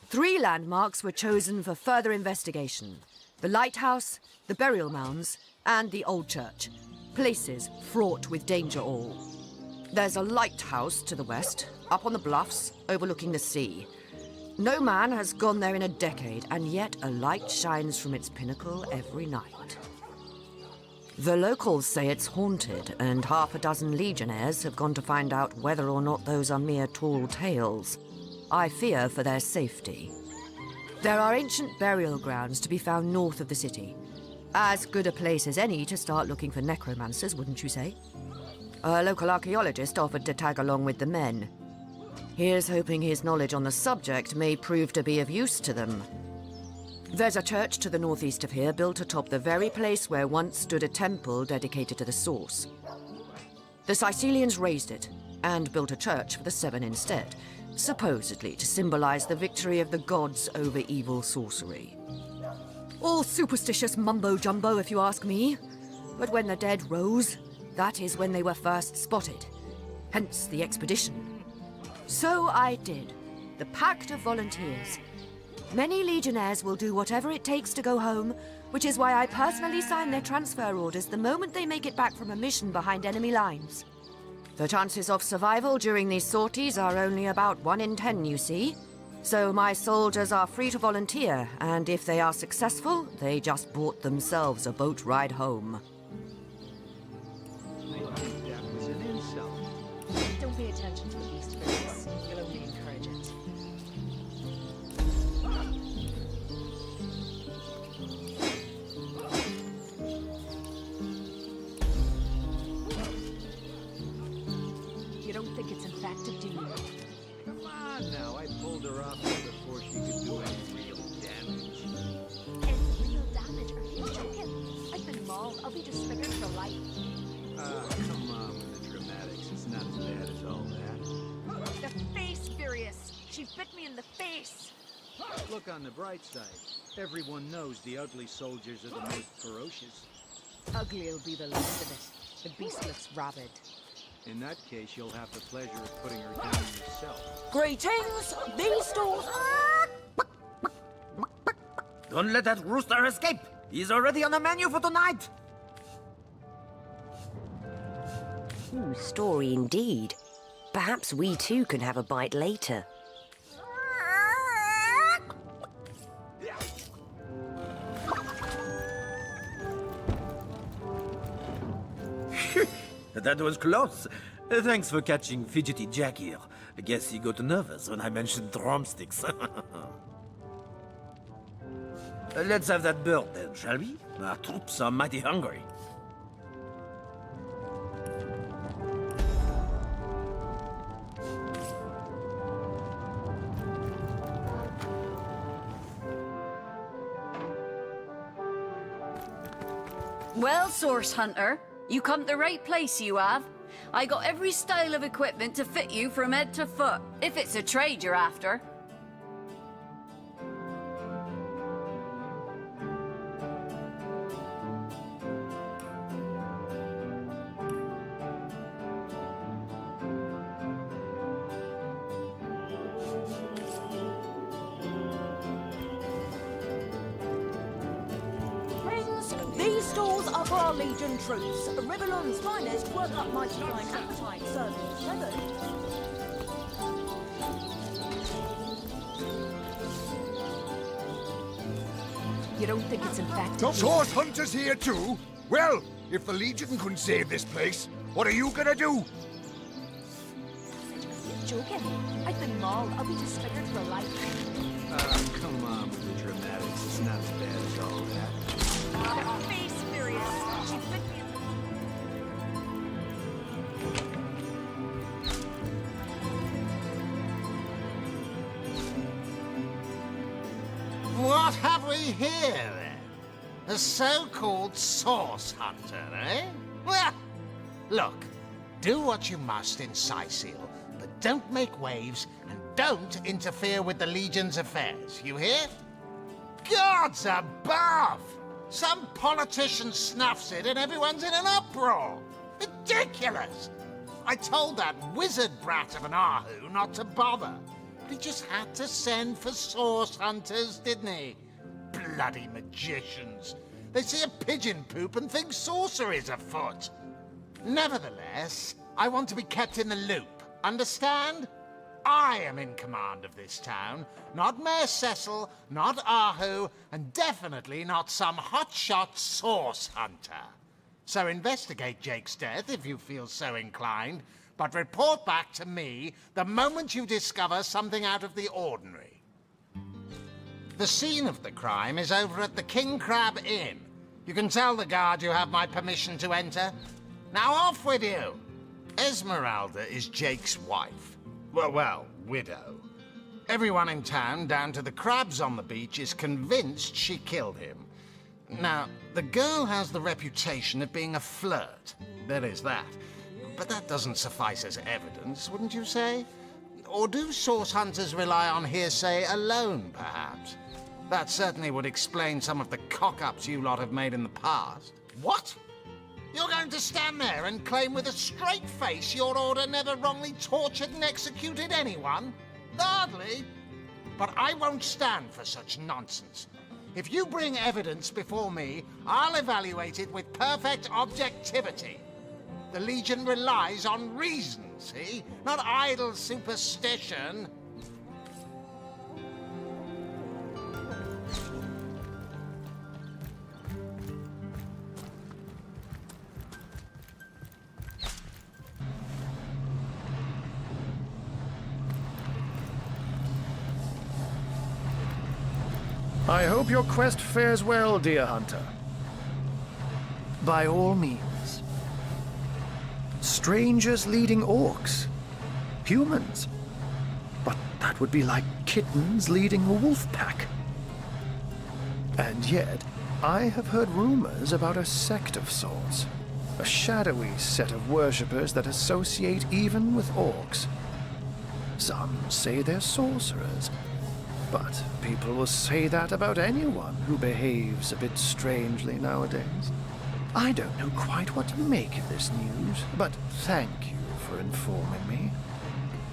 3 landmarks were chosen for further investigation: the lighthouse, the burial mounds, and the old church. Places fraught with danger all. There's a lighthouse to the west, up on the bluffs, overlooking the sea. No man has gone there in a decade, and yet a light shines from its pinnacle every night. The locals say it's haunted, and half a dozen legionnaires have gone to find out whether or not those are mere tall tales. I fear for their safety. There are ancient burial grounds to be found north of the city. As good a place as any to start looking for necromancers, wouldn't you say? A local archaeologist offered to tag along with the men. Here's hoping his knowledge on the subject may prove to be of use to them. There's a church to the northeast of here, built atop the very place where once stood a temple dedicated to the Source. The Sicilians razed it, and built a church for the 7 instead, supposedly to symbolize the victory of the gods over evil sorcery. All superstitious mumbo-jumbo, if you ask me. But when the dead rose, that is when they were first spotted. Hence the expedition. So I did. The Pact of Volunteers. Many legionnaires will do whatever it takes to go home, which is why I personally sign their transfer orders the moment they make it back from a mission behind enemy lines. The chances of survival during these sorties are only about 1 in 10, you see. So my soldiers are free to volunteer, and if they are successful, they just bought themselves a boat ride home. I think that was an insult. Don't pay attention to the beast, Fergus. She bit me in the face. Look on the bright side. Everyone knows the ugly soldiers are the most ferocious. Ugly'll be the least of it. The beast looks rabid. In that case, you'll have the pleasure of putting her down yourself. Greetings! These stores... Don't let that rooster escape! He's already on the menu for tonight! Story indeed. Perhaps we too can have a bite later. That was close. Thanks for catching Fidgety Jack here. I guess he got nervous when I mentioned drumsticks. Let's have that bird then, shall we? Our troops are mighty hungry. Well, Source Hunter, you come to the right place, you have. I got every style of equipment to fit you from head to foot, if it's a trade you're after. These stores are for our Legion troops. Rivellon's finest work up mighty fine appetite, serving feathered. You don't think it's infected? The Source Hunters here too? Well, if the Legion couldn't save this place, what are you gonna do? Joking. I've been mauled. I'll be disfigured for life. Come on with the dramatics. It's not as bad as all that. Face furious. She bit me in What have we here, then? A so-called Source Hunter, eh? Well, look, do what you must in Scythial, but don't make waves and don't interfere with the Legion's affairs, you hear? Gods above! Some politician snuffs it and everyone's in an uproar. Ridiculous! I told that wizard brat of an Ahu not to bother. But he just had to send for Source Hunters, didn't he? Bloody magicians. They see a pigeon poop and think sorcery's afoot. Nevertheless, I want to be kept in the loop. Understand? I am in command of this town, not Mayor Cecil, not Ahu, and definitely not some hotshot Source Hunter. So investigate Jake's death if you feel so inclined, but report back to me the moment you discover something out of the ordinary. The scene of the crime is over at the King Crab Inn. You can tell the guard you have my permission to enter. Now off with you! Esmeralda is Jake's wife. Well, widow. Everyone in town, down to the crabs on the beach, is convinced she killed him. Now, the girl has the reputation of being a flirt. There is that. But that doesn't suffice as evidence, wouldn't you say? Or do Source Hunters rely on hearsay alone, perhaps? That certainly would explain some of the cock-ups you lot have made in the past. What? You're going to stand there and claim with a straight face your order never wrongly tortured and executed anyone? Hardly. But I won't stand for such nonsense. If you bring evidence before me, I'll evaluate it with perfect objectivity. The Legion relies on reason, see? Not idle superstition. I hope your quest fares well, dear hunter. By all means. Strangers leading orcs. Humans. But that would be like kittens leading a wolf pack. And yet, I have heard rumors about a sect of sorts. A shadowy set of worshippers that associate even with orcs. Some say they're sorcerers. But people will say that about anyone who behaves a bit strangely nowadays. I don't know quite what to make of this news, but thank you for informing me.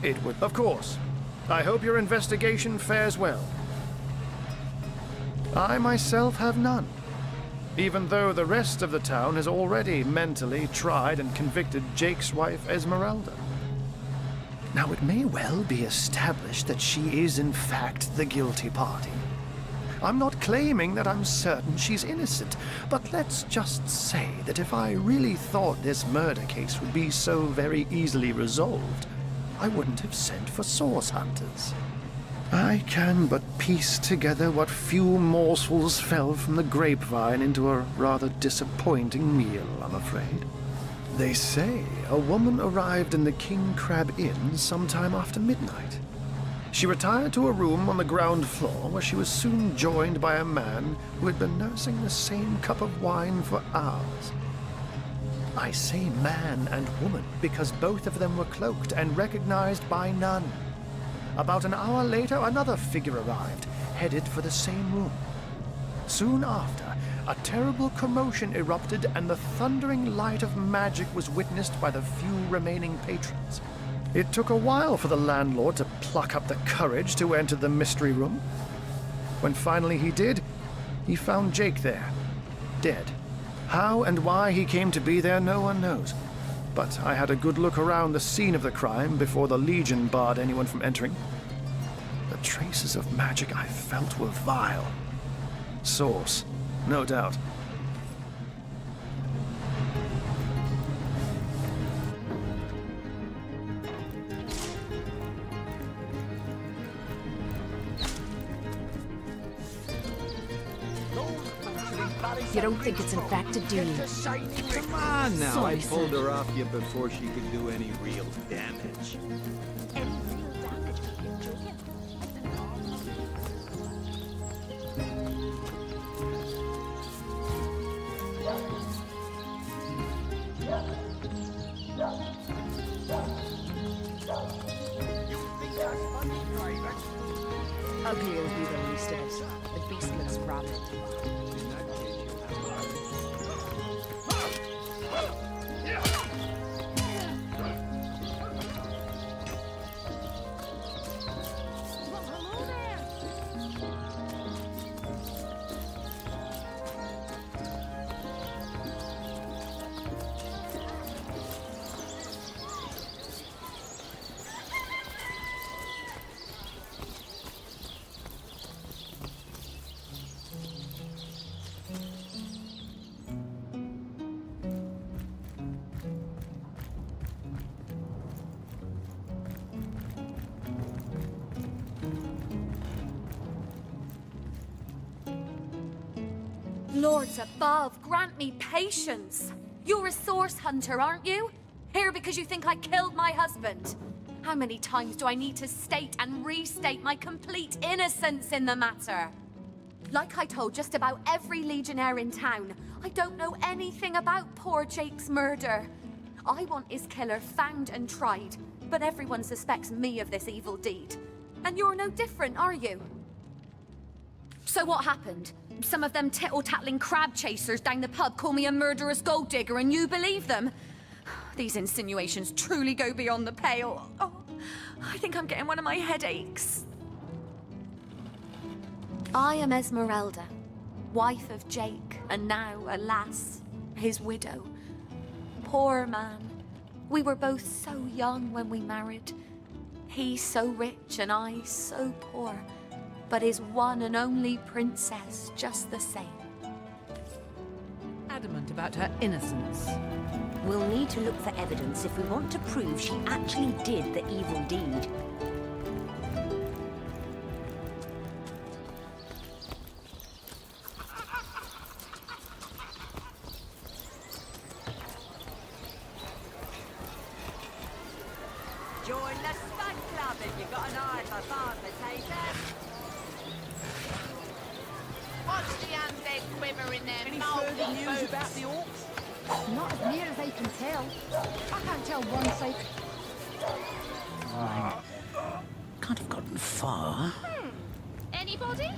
It would... Of course. I hope your investigation fares well. I myself have none, even though the rest of the town has already mentally tried and convicted Jake's wife, Esmeralda. Now, it may well be established that she is, in fact, the guilty party. I'm not claiming that I'm certain she's innocent, but let's just say that if I really thought this murder case would be so very easily resolved, I wouldn't have sent for source hunters. I can but piece together what few morsels fell from the grapevine into a rather disappointing meal, I'm afraid. They say a woman arrived in the King Crab Inn sometime after midnight. She retired to a room on the ground floor where she was soon joined by a man who had been nursing the same cup of wine for hours. I say man and woman because both of them were cloaked and recognized by none. About an hour later, another figure arrived, headed for the same room. Soon after, a terrible commotion erupted and the thundering light of magic was witnessed by the few remaining patrons. It took a while for the landlord to pluck up the courage to enter the mystery room. When finally he did, he found Jake there, dead. How and why he came to be there, no one knows. But I had a good look around the scene of the crime before the Legion barred anyone from entering. The traces of magic I felt were vile. Source, no doubt. You don't think it's infected, do you? Come on now, Sorry, I pulled sir. her off you before she could do any real damage. Ugly will be the least of it. The beast looks rabid. Lords above, grant me patience. You're a source hunter, aren't you? Here because you think I killed my husband. How many times do I need to state and restate my complete innocence in the matter? Like I told just about every legionnaire in town, I don't know anything about poor Jake's murder. I want his killer found and tried, but everyone suspects me of this evil deed. And you're no different, are you? So what happened? Some of them tittle-tattling crab chasers down the pub call me a murderous gold digger and you believe them? These insinuations truly go beyond the pale. Oh, I think I'm getting one of my headaches. I am Esmeralda, wife of Jake, and now, alas, his widow. Poor man. We were both so young when we married. He so rich and I so poor. But his one and only princess just the same. Adamant about her innocence. We'll need to look for evidence if we want to prove she actually did the evil deed. Join the Spud Club if you've got an eye for farm potatoes. Watch the undead quiver in their Any mouldy further news boots. about the orcs? Not as near as I can tell. I can't tell one side. can't have gotten far. Anybody?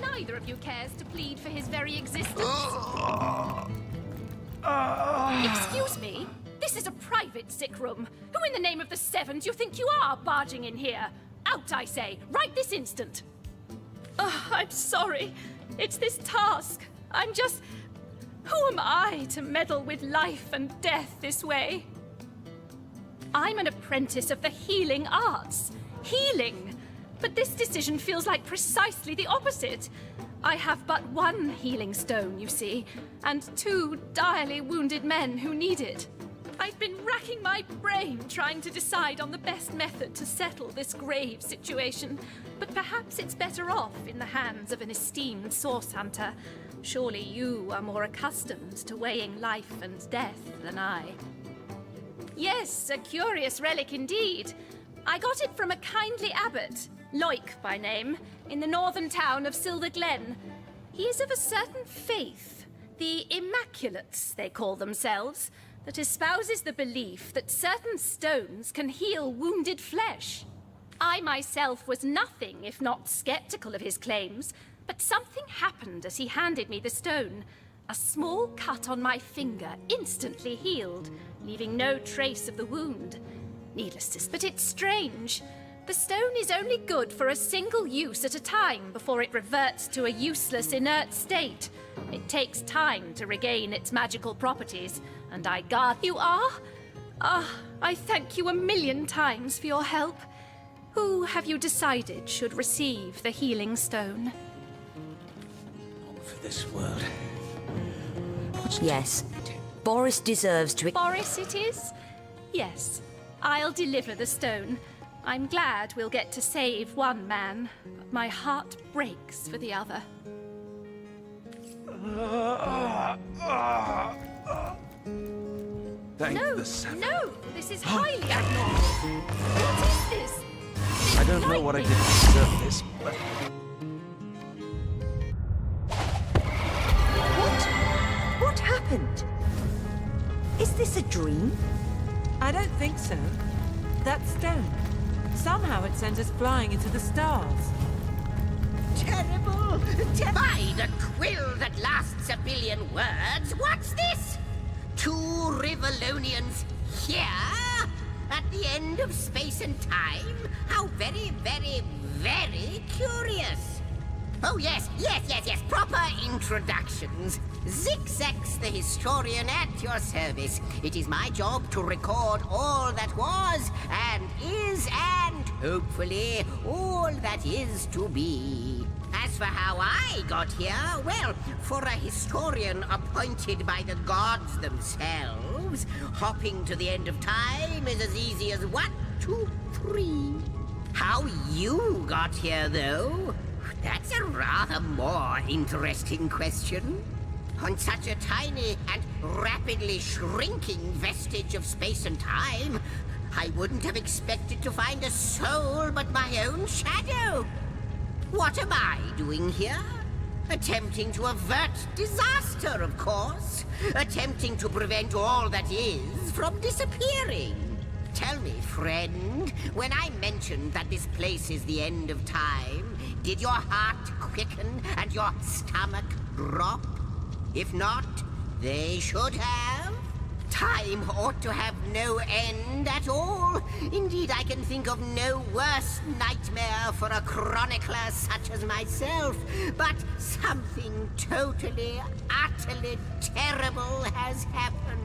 Neither of you cares to plead for his very existence. Excuse me? This is a private sick room. Who in the name of the Sevens you think you are barging in here? Out, I say, right this instant. I'm sorry. It's this task. I'm just... Who am I to meddle with life and death this way? I'm an apprentice of the healing arts. Healing! But this decision feels like precisely the opposite. I have but one healing stone, you see, and 2 direly wounded men who need it. I've been racking my brain trying to decide on the best method to settle this grave situation, but perhaps it's better off in the hands of an esteemed source hunter. Surely you are more accustomed to weighing life and death than I. Yes, a curious relic indeed. I got it from a kindly abbot, Loic by name, in the northern town of Silver Glen. He is of a certain faith, the Immaculates they call themselves, that espouses the belief that certain stones can heal wounded flesh. I myself was nothing if not skeptical of his claims, but something happened as he handed me the stone. A small cut on my finger instantly healed, leaving no trace of the wound. Needless to say, but it's strange. The stone is only good for a single use at a time before it reverts to a useless, inert state. It takes time to regain its magical properties, and I guard you are? I thank you 1,000,000 times for your help. Who have you decided should receive the healing stone? Not for this world. Yes. Boris deserves to... Boris it is? Yes. I'll deliver the stone. I'm glad we'll get to save one man, but my heart breaks for the other. Thank the Seven. No, this is highly abnormal. What is this? I don't know what I did to deserve this, but... What happened? Is this a dream? I don't think so. That stone. Somehow it sends us flying into the stars. Terrible! By the quill that lasts 1,000,000,000 words, what's this? 2 Rivalonians here? At the end of space and time? How very, very, very curious! Oh yes, proper introductions. Zigzags the historian at your service. It is my job to record all that was, and is, and hopefully all that is to be. As for how I got here, well, for a historian appointed by the gods themselves, hopping to the end of time is as easy as 1, 2, 3. How you got here, though? That's a rather more interesting question. On such a tiny and rapidly shrinking vestige of space and time, I wouldn't have expected to find a soul but my own shadow. What am I doing here? Attempting to avert disaster, of course. Attempting to prevent all that is from disappearing. Tell me, friend, when I mentioned that this place is the end of time, did your heart quicken and your stomach drop? If not, they should have. Time ought to have no end at all. Indeed, I can think of no worse nightmare for a chronicler such as myself. But something totally, utterly terrible has happened.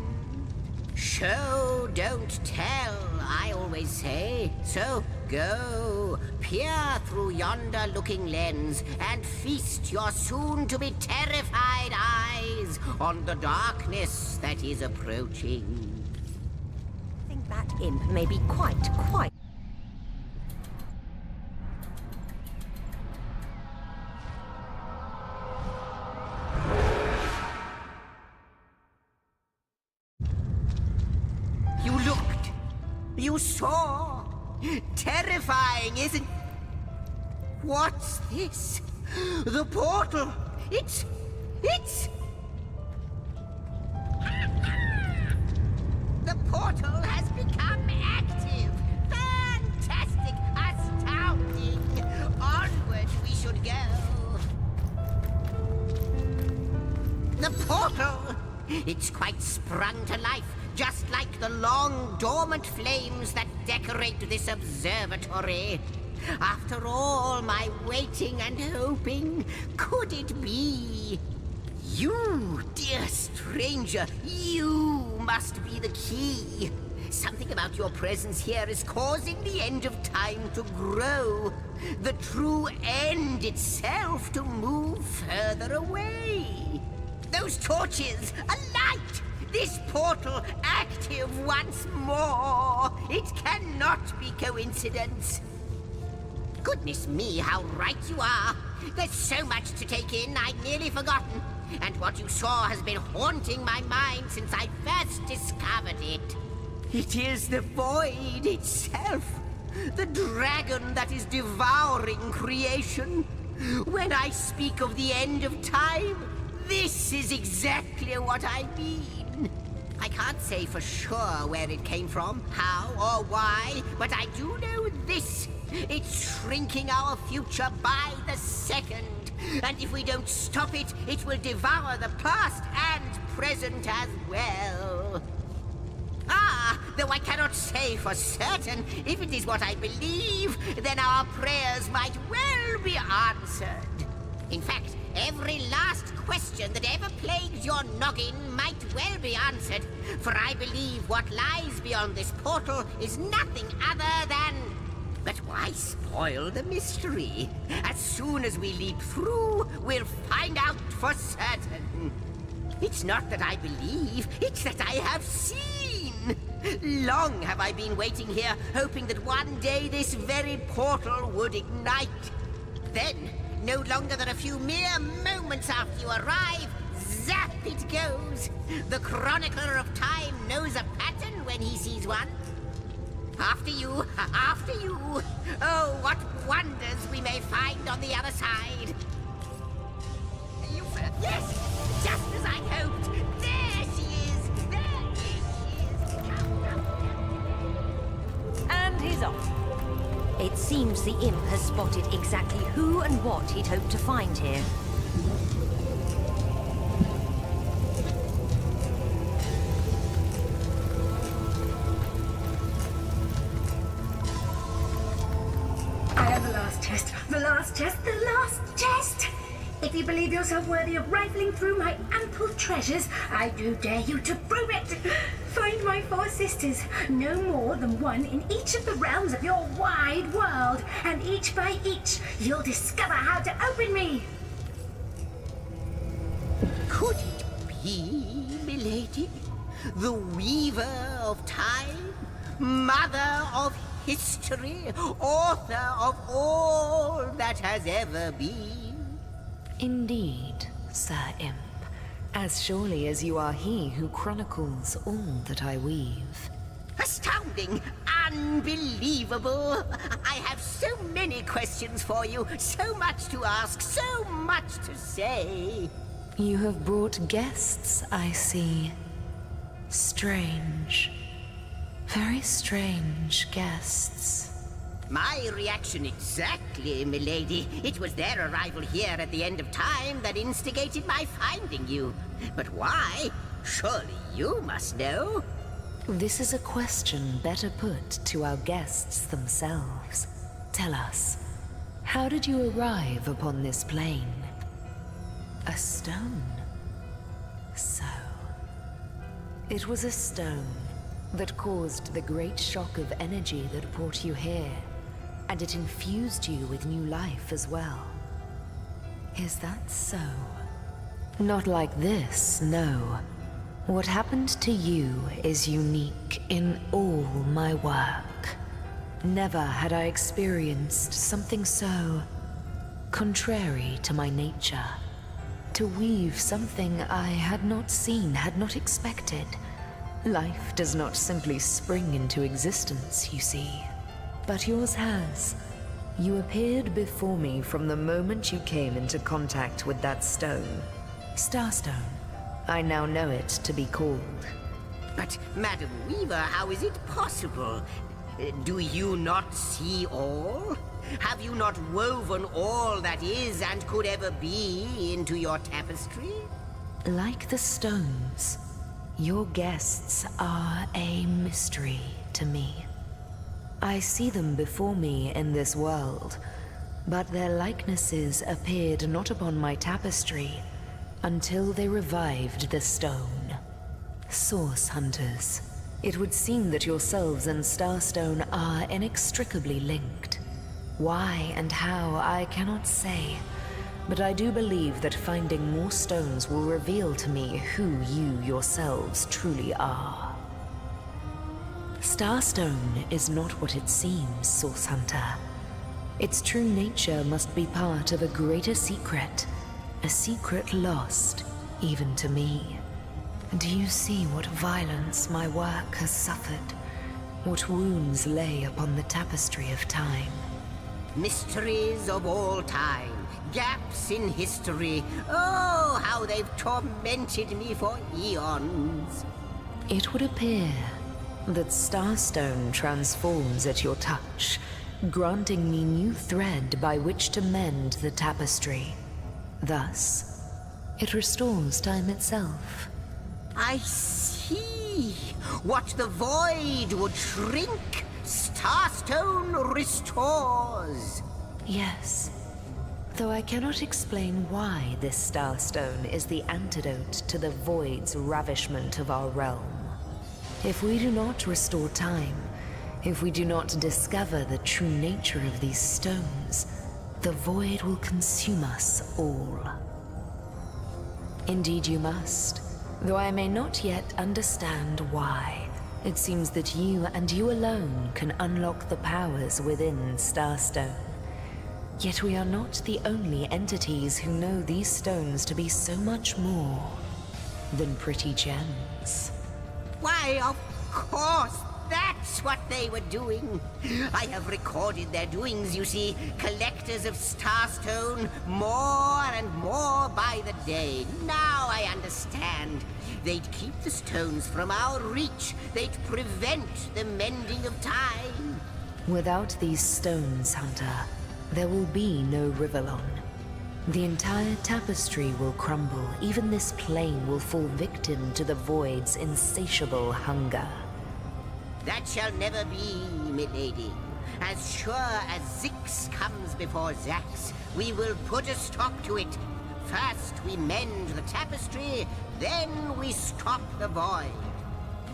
Show, don't tell, I always say. So go, peer through yonder looking lens and feast your soon-to-be terrified eyes on the darkness that is approaching. I think that imp may be quite... You looked. You saw. Terrifying, isn't... What's this? The portal. It's... The portal has become active. Fantastic. Astounding. portal. It's quite sprung to life, just like the long dormant flames that decorate this observatory. After all my waiting and hoping, could it be? You, dear stranger, you must be the key. Something about your presence here is causing the end of time to grow. The true end itself to move further away. Those torches, alight! This portal active once more. It cannot be coincidence. Goodness me, how right you are. There's so much to take in, I'd nearly forgotten. And what you saw has been haunting my mind since I first discovered it. It is the void itself. The dragon that is devouring creation. When I speak of the end of time, this is exactly what I mean. I can't say for sure where it came from, how or why, but I do know this. It's shrinking our future by the second. And if we don't stop it, it will devour the past and present as well. Ah, though I cannot say for certain, if it is what I believe, then our prayers might well be answered. In fact, every last question that ever plagued your noggin might well be answered, for I believe what lies beyond this portal is nothing other than... But why spoil the mystery? As soon as we leap through, we'll find out for certain. It's not that I believe, it's that I have seen. Long have I been waiting here, hoping that one day this very portal would ignite. Then, no longer than a few mere moments after you arrive, zap it goes. The chronicler of time knows a pattern when he sees one. After you, after you. Oh, what wonders we may find on the other side. Yes, just as I hoped. There she is. There she is. And he's off. It seems the imp has spotted exactly who and what he'd hoped to find here. I have the last test. The last test. The last test! If you believe yourself worthy of rifling through my ample treasures, I do dare you to prove it! Find my 4 sisters, no more than one in each of the realms of your wide world, and each by each, you'll discover how to open me! Could it be, milady? The weaver of time? Mother of history? Author of all that has ever been? Indeed, Sir Imp. As surely as you are he who chronicles all that I weave. Astounding! Unbelievable! I have so many questions for you, so much to ask, so much to say. You have brought guests, I see. Strange. Very strange guests. My reaction exactly, milady. It was their arrival here at the end of time that instigated my finding you. But why? Surely you must know. This is a question better put to our guests themselves. Tell us, how did you arrive upon this plane? A stone. So. It was a stone that caused the great shock of energy that brought you here. And it infused you with new life as well. Is that so? Not like this, no. What happened to you is unique in all my work. Never had I experienced something so contrary to my nature. To weave something I had not seen, had not expected. Life does not simply spring into existence, you see. But yours has. You appeared before me from the moment you came into contact with that stone. Starstone. I now know it to be called. But, Madam Weaver, how is it possible? Do you not see all? Have you not woven all that is and could ever be into your tapestry? Like the stones, your guests are a mystery to me. I see them before me in this world, but their likenesses appeared not upon my tapestry until they revived the stone. Source hunters, it would seem that yourselves and Starstone are inextricably linked. Why and how, I cannot say, but I do believe that finding more stones will reveal to me who you yourselves truly are. Starstone is not what it seems, Source Hunter. Its true nature must be part of a greater secret, a secret lost even to me. Do you see what violence my work has suffered? What wounds lay upon the tapestry of time? Mysteries of all time. Gaps in history. Oh, how they've tormented me for eons. It would appear that Starstone transforms at your touch, granting me new thread by which to mend the tapestry. Thus, it restores time itself. I see. What the void would shrink, Starstone restores. Yes. Though I cannot explain why this Starstone is the antidote to the void's ravishment of our realm. If we do not restore time, if we do not discover the true nature of these stones, the void will consume us all. Indeed you must, though I may not yet understand why. It seems that you and you alone can unlock the powers within Starstone. Yet we are not the only entities who know these stones to be so much more than pretty gems. Why, of course, that's what they were doing. I have recorded their doings, you see. Collectors of Starstone, more and more by the day. Now I understand. They'd keep the stones from our reach. They'd prevent the mending of time. Without these stones, Hunter, there will be no Rivellon. The entire tapestry will crumble. Even this plane will fall victim to the void's insatiable hunger. That shall never be, milady. As sure as Zix comes before Zax, we will put a stop to it. First we mend the tapestry, then we stop the void.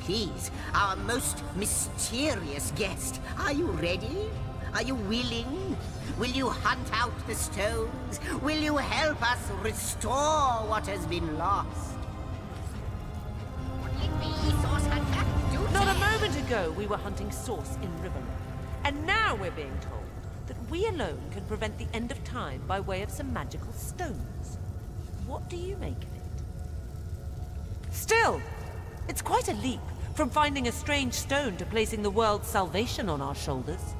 Please, our most mysterious guest, are you ready? Are you willing? Will you hunt out the stones? Will you help us restore what has been lost? What'll it be, Source Hunter? Not a moment ago we were hunting Source in Rivellon, and now we're being told that we alone can prevent the end of time by way of some magical stones. What do you make of it? Still, it's quite a leap from finding a strange stone to placing the world's salvation on our shoulders.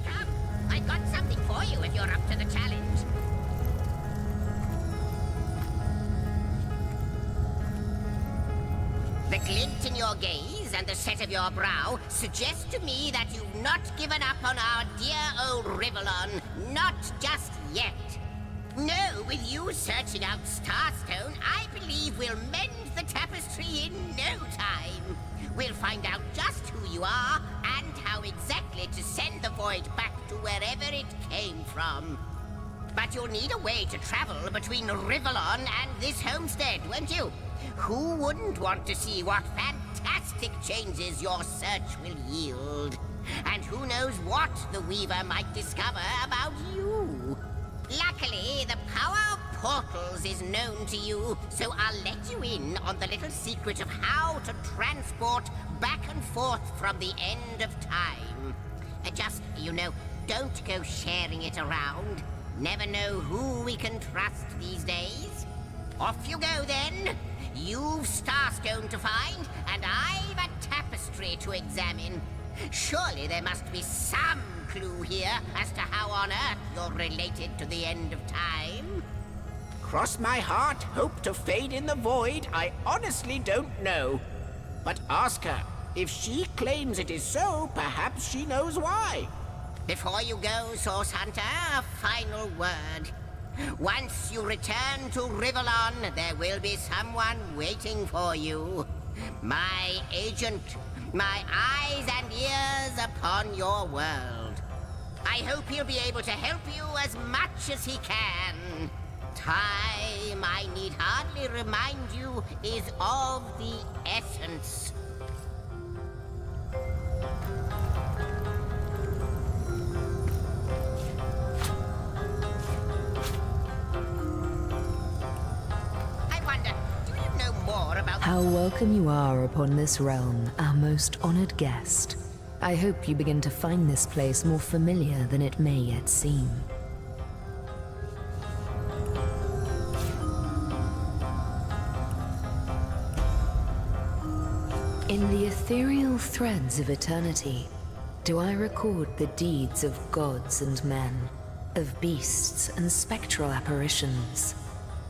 Come, I've got something for you if you're up to the challenge. The glint in your gaze and the set of your brow suggest to me that you've not given up on our dear old Rivellon. Not just yet. No, with you searching out Starstone, I believe we'll mend the tapestry in no time. We'll find out just who you are and how exactly to send the void back to wherever it came from. But you'll need a way to travel between Rivellon and this homestead, won't you? Who wouldn't want to see what fantastic changes your search will yield? And who knows what the Weaver might discover about you? Luckily, the power of portals is known to you, so I'll let you in on the little secret of how to transport back and forth from the end of time. Just, don't go sharing it around. Never know who we can trust these days. Off you go, then. You've Starstone to find, and I've a tapestry to examine. Surely there must be some clue here as to how on earth you're related to the end of time. Cross my heart, hope to fade in the void, I honestly don't know. But ask her. If she claims it is so, perhaps she knows why. Before you go, Source Hunter, a final word. Once you return to Rivellon, there will be someone waiting for you. My agent, my eyes and ears upon your world. I hope he'll be able to help you as much as he can. Time, I need hardly remind you, is of the essence. How welcome you are upon this realm, our most honored guest. I hope you begin to find this place more familiar than it may yet seem. In the ethereal threads of eternity, do I record the deeds of gods and men, of beasts and spectral apparitions,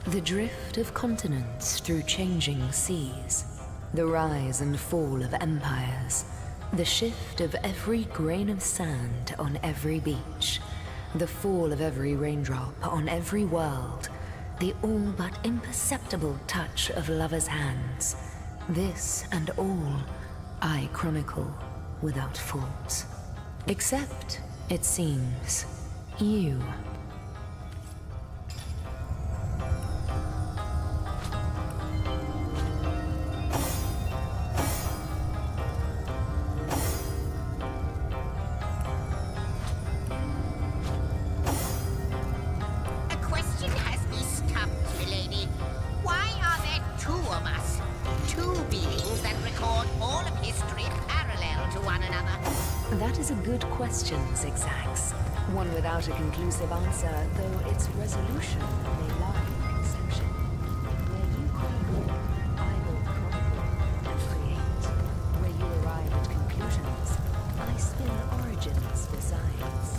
the drift of continents through changing seas, the rise and fall of empires, the shift of every grain of sand on every beach, the fall of every raindrop on every world, the all but imperceptible touch of lovers' hands. This and all I chronicle without fault. Except, it seems, you. One without a conclusive answer, though its resolution may lie in conception. Where you chronicle, I will chronicle and create. Where you arrive at conclusions, I spin origins besides.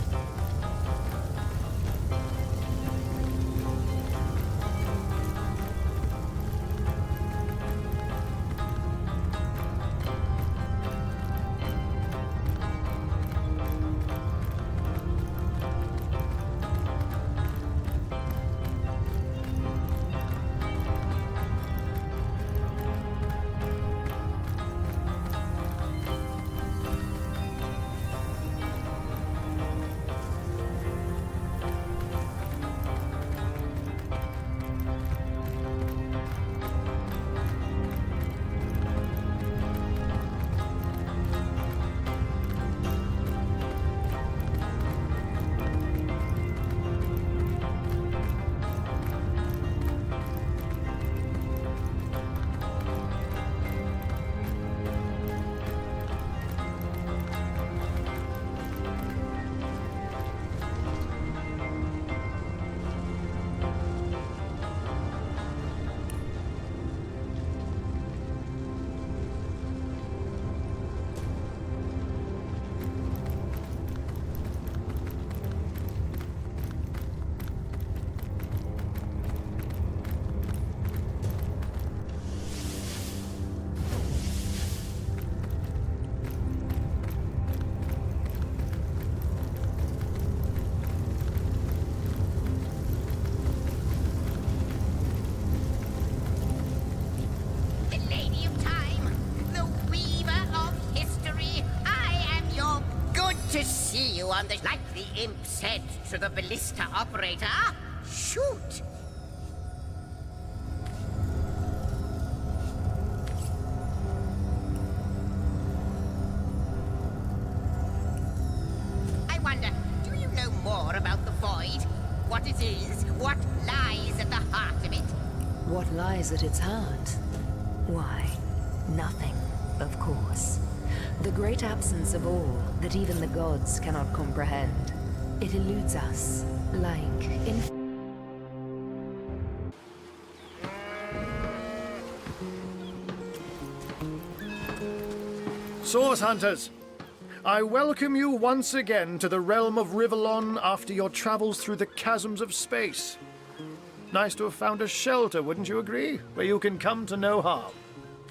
On the like the imp said to the ballista operator, shoot! I wonder, do you know more about the void? What it is? What lies at the heart of it? What lies at its heart? Why, nothing, of course. The great absence of all that even the gods cannot comprehend. It eludes us, like in... Source Hunters, I welcome you once again to the realm of Rivellon after your travels through the chasms of space. Nice to have found a shelter, wouldn't you agree? Where you can come to no harm.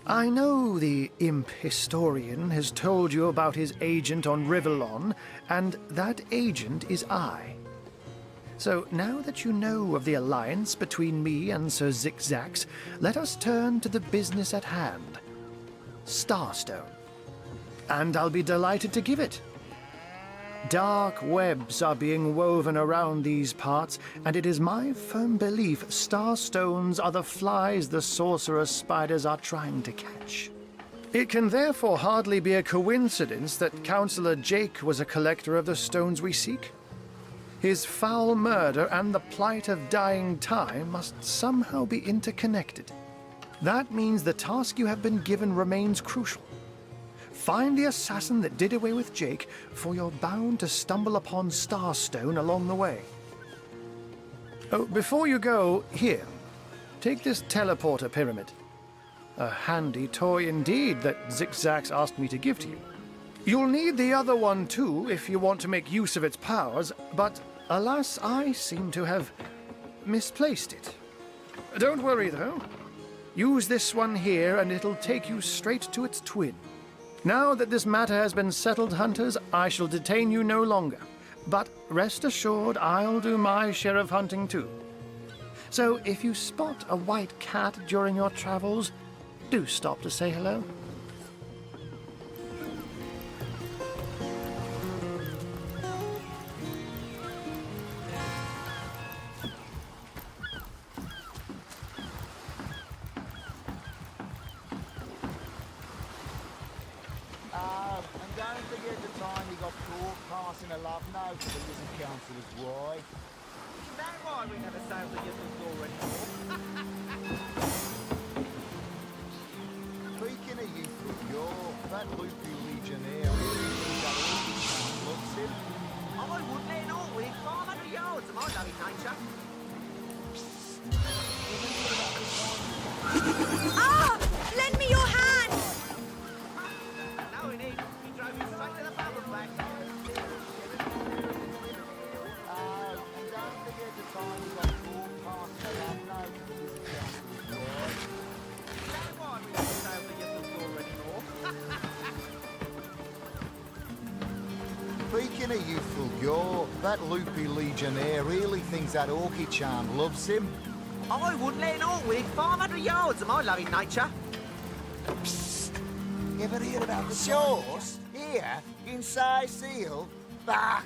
I know the imp historian has told you about his agent on Rivellon, and that agent is I. So now that you know of the alliance between me and Sir Zigzags, let us turn to the business at hand. Starstone. And I'll be delighted to give it. Dark webs are being woven around these parts, and it is my firm belief starstones are the flies the sorcerer's spiders are trying to catch. It can therefore hardly be a coincidence that Councillor Jake was a collector of the stones we seek. His foul murder and the plight of dying time must somehow be interconnected. That means the task you have been given remains crucial. Find the assassin that did away with Jake, for you're bound to stumble upon Starstone along the way. Oh, before you go, here, take this teleporter pyramid. A handy toy indeed that Zigzags asked me to give to you. You'll need the other one too if you want to make use of its powers, but alas, I seem to have misplaced it. Don't worry though. Use this one here and it'll take you straight to its twin. Now that this matter has been settled, hunters, I shall detain you no longer. But rest assured, I'll do my share of hunting too. So if you spot a white cat during your travels, do stop to say hello. And don't forget the time you got caught passing a love note to the Lizard Councillor's wife. Is that why we never sailed the Yuthl's door anymore? Speaking of youthful yore, that loopy legionnaire really got all the time looks him. I wouldn't let it all within 500 yards of my loving nature. Ah! Lend me your hand! No, he did. He drove you straight to the bubble back. And don't forget the time you got caught passing a love note to the Lizard Councillor's wife. Is that why we never sailed the Yuthl's door anymore? Speaking of youthful gore, that loopy legionnaire really thinks that orchid charm loves him. I wouldn't let it all within 500 yards of my loving nature. Psst! Ever hear about the source? Here, in Seal? Bah!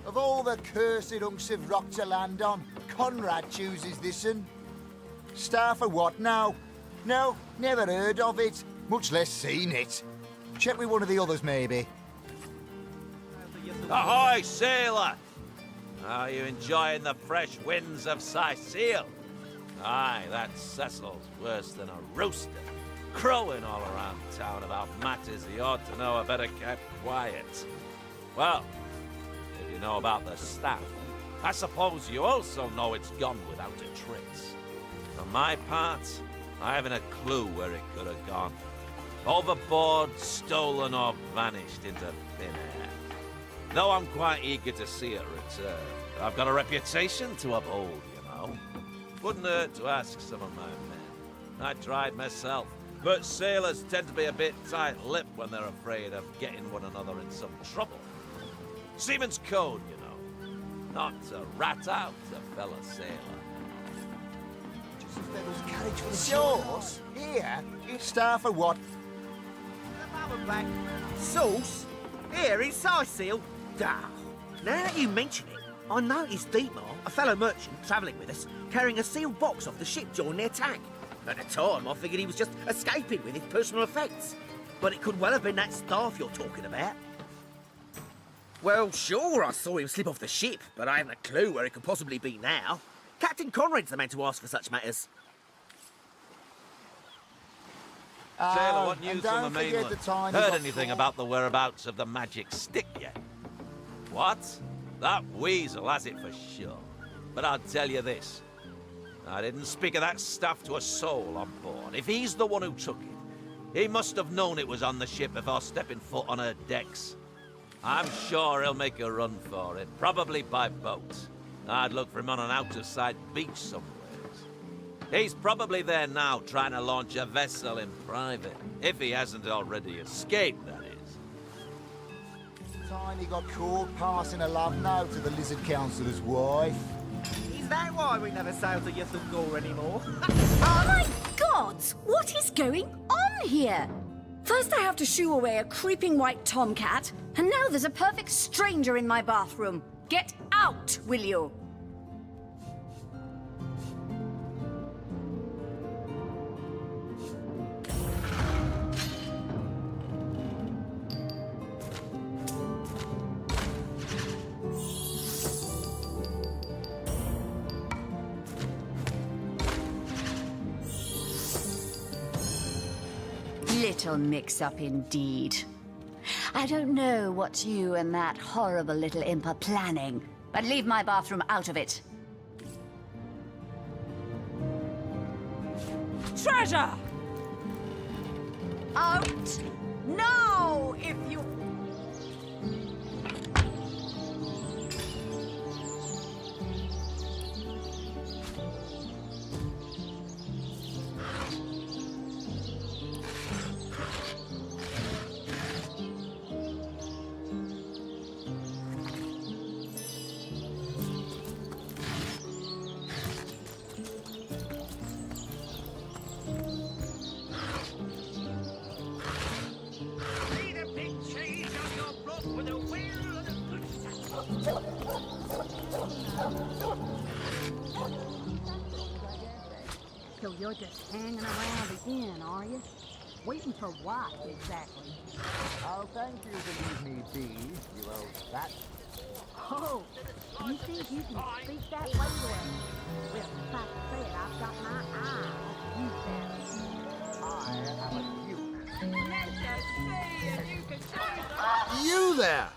Of all the cursed hunks of rock to land on, Conrad chooses this one. Star for what now? No, never heard of it, much less seen it. Check with one of the others, maybe. Ahoy, sailor! Are you enjoying the fresh winds of Seal? Aye, that Cecil's worse than a rooster, crowing all around town about matters he ought to know are better kept quiet. Well, if you know about the staff, I suppose you also know it's gone without a trace. For my part, I haven't a clue where it could have gone. Overboard, stolen, or vanished into thin air. Though I'm quite eager to see it return. I've got a reputation to uphold, you know. Wouldn't hurt to ask some of my men. I tried myself, but sailors tend to be a bit tight-lipped when they're afraid of getting one another in some trouble. Seaman's code, you know. Not to rat out a fellow sailor. Devil's carriage for the sauce? Here, it's Star for what? Sauce? Here in Seal? Now that you mention it, I noticed Dietmar, a fellow merchant travelling with us, carrying a sealed box off the ship during their attack. At the time, I figured he was just escaping with his personal effects. But it could well have been that staff you're talking about. Well, sure, I saw him slip off the ship, but I haven't a clue where it could possibly be now. Captain Conrad's the man to ask for such matters. Sailor, what and news don't from the forget mainland? the time you Heard got anything caught. about the whereabouts of the magic stick yet? What? That weasel has it for sure. But I'll tell you this. I didn't speak of that stuff to a soul on board. If he's the one who took it, he must have known it was on the ship before stepping foot on her decks. I'm sure he'll make a run for it, probably by boat. I'd look for him on an out-of-sight beach somewhere. He's probably there now, trying to launch a vessel in private. If he hasn't already escaped, that is. Time he got caught passing a love note to the Lizard Councillor's wife. Is that why we never sail to Yuthungor anymore? Oh my gods! What is going on here? First I have to shoo away a creeping white tomcat, and now there's a perfect stranger in my bathroom. Get out, will you? Little mix-up indeed. I don't know what you and that horrible little imp are planning, but leave my bathroom out of it. Treasure! Out! No! If you... So you're just hanging around again, are you? Waiting for what, exactly? Oh, thank you to leave me be, you old bat. Oh, you think you can speak that way to him? Well, like I said, I've got my eye on you, Sam. I am a You there!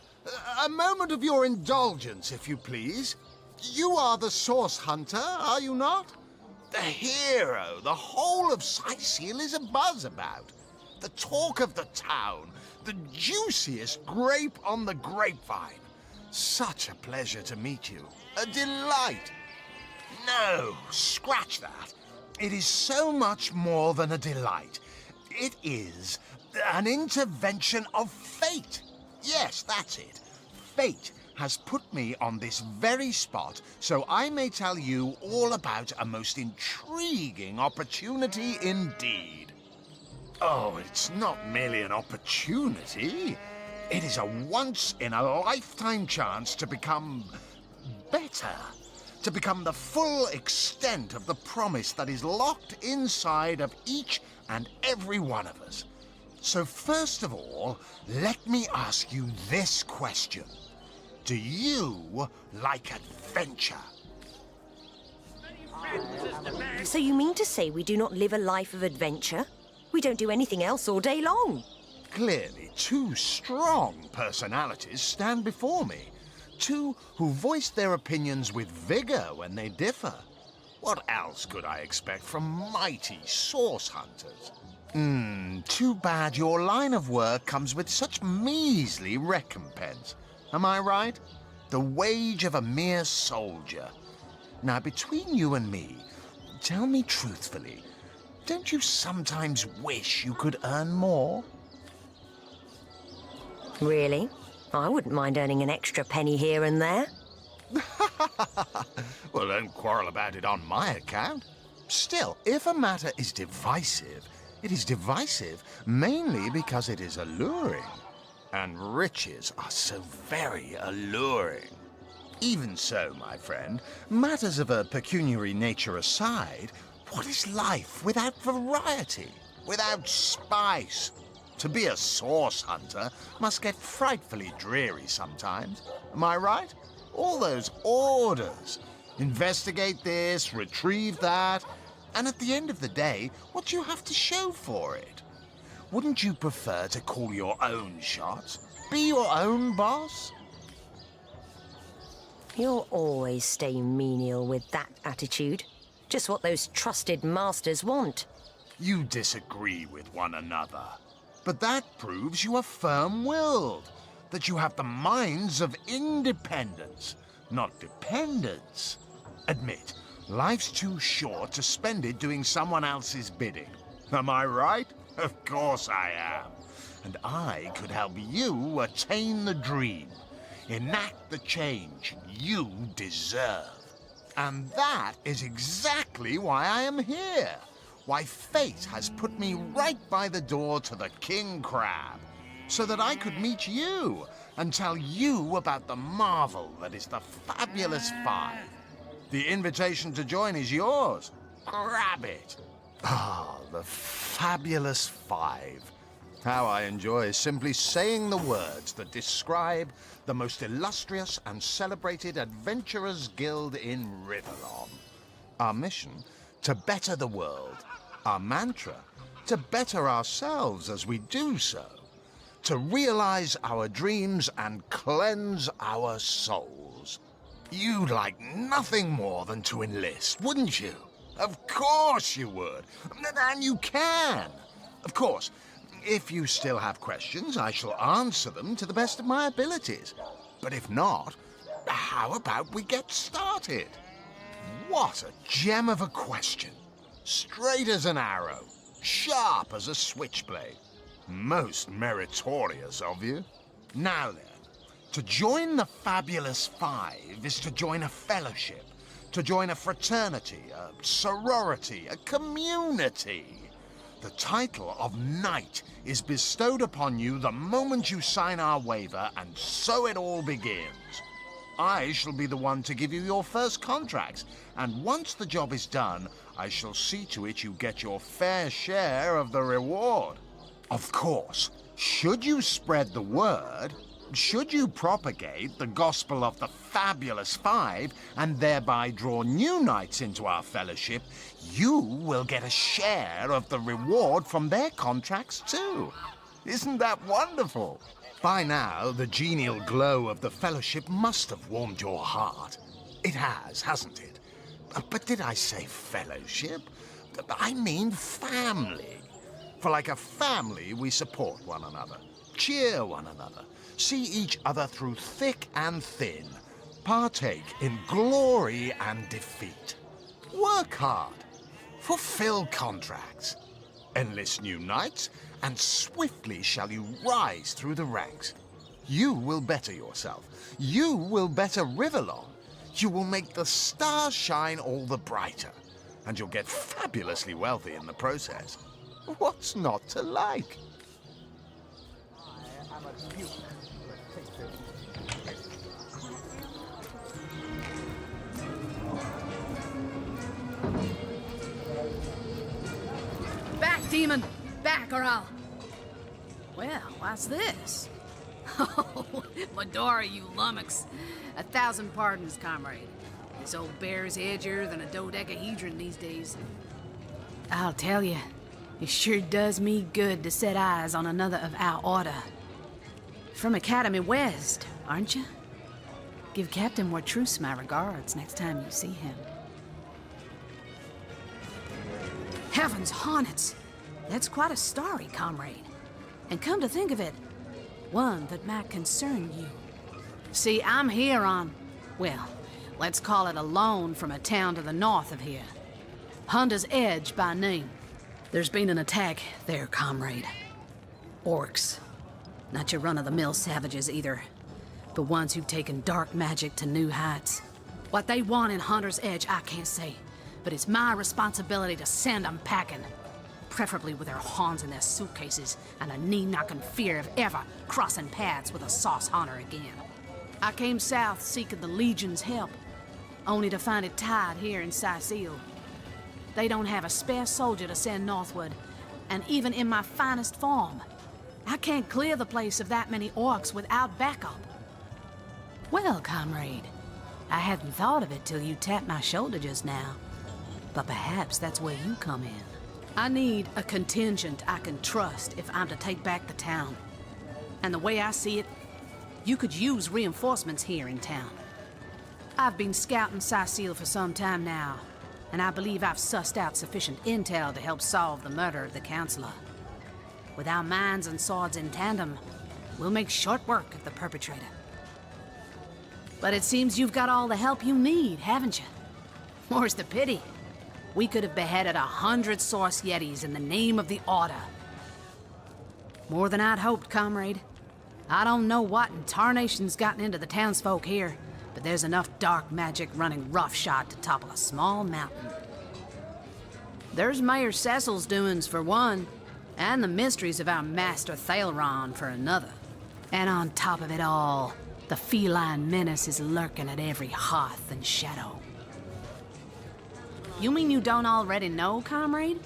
A moment of your indulgence, if you please. You are the Source Hunter, are you not? The hero the whole of Sightseal is abuzz about. The talk of the town. The juiciest grape on the grapevine. Such a pleasure to meet you. A delight. No, scratch that. It is so much more than a delight. It is an intervention of fate. Yes, that's it. Fate has put me on this very spot so I may tell you all about a most intriguing opportunity indeed. Oh, it's not merely an opportunity. It is a once-in-a-lifetime chance to become better. To become the full extent of the promise that is locked inside of each and every one of us. So first of all, let me ask you this question. Do you like adventure? So you mean to say we do not live a life of adventure? We don't do anything else all day long. Clearly, two strong personalities stand before me. Two who voice their opinions with vigor when they differ. What else could I expect from mighty source hunters? Too bad your line of work comes with such measly recompense. Am I right? The wage of a mere soldier. Now, between you and me, tell me truthfully, don't you sometimes wish you could earn more? Really? I wouldn't mind earning an extra penny here and there. Well, don't quarrel about it on my account. Still, if a matter is divisive, it is divisive mainly because it is alluring. And riches are so very alluring. Even so, my friend, matters of a pecuniary nature aside, what is life without variety, without spice? To be a source hunter must get frightfully dreary sometimes. Am I right? All those orders. Investigate this, retrieve that, and at the end of the day, what do you have to show for it? Wouldn't you prefer to call your own shots? Be your own boss? You'll always stay menial with that attitude. Just what those trusted masters want. You disagree with one another. But that proves you are firm-willed, that you have the minds of independence, not dependence. Admit, life's too short to spend it doing someone else's bidding. Am I right? Of course I am. And I could help you attain the dream, enact the change you deserve. And that is exactly why I am here. Why fate has put me right by the door to the King Crab, so that I could meet you and tell you about the marvel that is the Fabulous Five. The invitation to join is yours. Grab it. Ah, the Fabulous Five. How I enjoy simply saying the words that describe the most illustrious and celebrated adventurers' guild in Riverlon. Our mission, to better the world. Our mantra, to better ourselves as we do so. To realize our dreams and cleanse our souls. You'd like nothing more than to enlist, wouldn't you? Of course you would. And you can. Of course, if you still have questions, I shall answer them to the best of my abilities. But if not, how about we get started? What a gem of a question. Straight as an arrow, sharp as a switchblade. Most meritorious of you. Now then, to join the Fabulous Five is to join a fellowship, to join a fraternity, a sorority, a community. The title of Knight is bestowed upon you the moment you sign our waiver, and so it all begins. I shall be the one to give you your first contracts, and once the job is done, I shall see to it you get your fair share of the reward. Of course, should you spread the word, should you propagate the gospel of the Fabulous Five, and thereby draw new knights into our fellowship, you will get a share of the reward from their contracts too. Isn't that wonderful? By now, the genial glow of the fellowship must have warmed your heart. It has, hasn't it? But did I say fellowship? I mean family. For like a family, we support one another, cheer one another, see each other through thick and thin, partake in glory and defeat. Work hard, fulfill contracts, enlist new knights, and swiftly shall you rise through the ranks. You will better yourself. You will better Riverlon. You will make the stars shine all the brighter, and you'll get fabulously wealthy in the process. What's not to like? Back, demon! Back, or I'll... Well, what's this? Oh, Medora, you lummox. 1,000 pardons, comrade. This old bear's edgier than a dodecahedron these days. I'll tell you, it sure does me good to set eyes on another of our order. From Academy West, aren't you? Give Captain Wartruce my regards next time you see him. Heavens hornets! That's quite a story, comrade. And come to think of it, one that might concern you. See, I'm here on, well, let's call it a loan from a town to the north of here. Hunter's Edge by name. There's been an attack there, comrade. Orcs. Not your run-of-the-mill savages either, but ones who've taken dark magic to new heights. What they want in Hunter's Edge, I can't say, but it's my responsibility to send them packing. Preferably with their horns in their suitcases and a knee-knocking fear of ever crossing paths with a sauce hunter again. I came south seeking the Legion's help, only to find it tied here in Sicil. They don't have a spare soldier to send northward, and even in my finest form, I can't clear the place of that many orcs without backup. Well, comrade, I hadn't thought of it till you tapped my shoulder just now, but perhaps that's where you come in. I need a contingent I can trust if I'm to take back the town. And the way I see it, you could use reinforcements here in town. I've been scouting Sicil for some time now, and I believe I've sussed out sufficient intel to help solve the murder of the Counselor. With our minds and swords in tandem, we'll make short work of the perpetrator. But it seems you've got all the help you need, haven't you? More's the pity. We could have beheaded 100 Source Yetis in the name of the Order. More than I'd hoped, comrade. I don't know what in tarnation's gotten into the townsfolk here, but there's enough dark magic running roughshod to topple a small mountain. There's Mayor Cecil's doings for one, and the mysteries of our master Thalron for another. And on top of it all, the feline menace is lurking at every hearth and shadow. You mean you don't already know, comrade?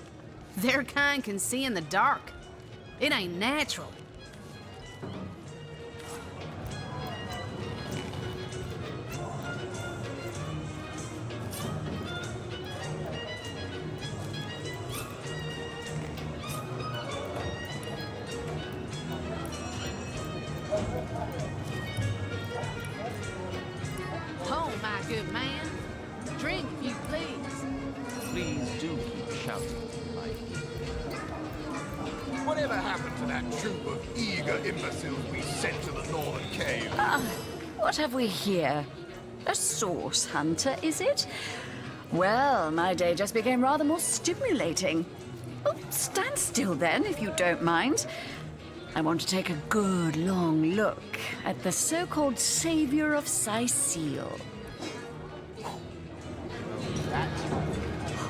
Their kind can see in the dark. It ain't natural. Oh, my good man. Drink if you please. Please do keep shouting, my Whatever happened to that troop of eager imbeciles we sent to the northern cave? What have we here? A source hunter, is it? Well, my day just became rather more stimulating. Oh, stand still then, if you don't mind. I want to take a good long look at the so-called savior of Sicile.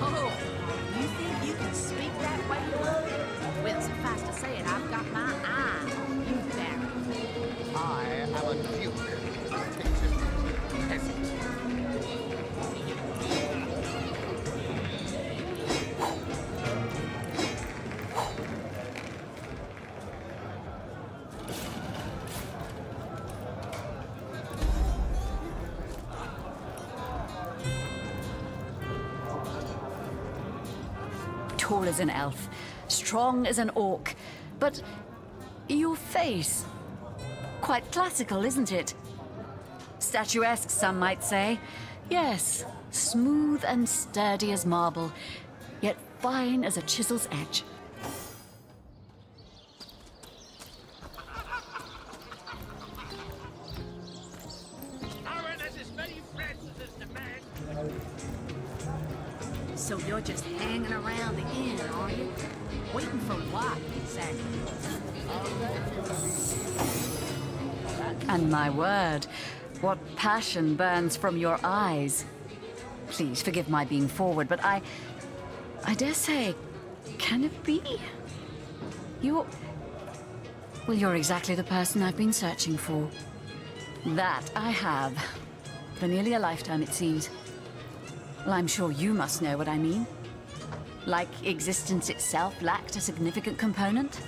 Oh, you think you can speak that way, love? Well, suffice to say it, I've got my eye on you, Baron. I am a duke. Take him, peasant. Tall as an elf, strong as an orc, but your face, quite classical, isn't it? Statuesque, some might say. Yes, smooth and sturdy as marble, yet fine as a chisel's edge. So you're just hanging around the inn, are you? Waiting for what, exactly? And my word, what passion burns from your eyes. Please forgive my being forward, but I dare say, can it be? Well, you're exactly the person I've been searching for. That I have. For nearly a lifetime, it seems. Well, I'm sure you must know what I mean. Like existence itself lacked a significant component?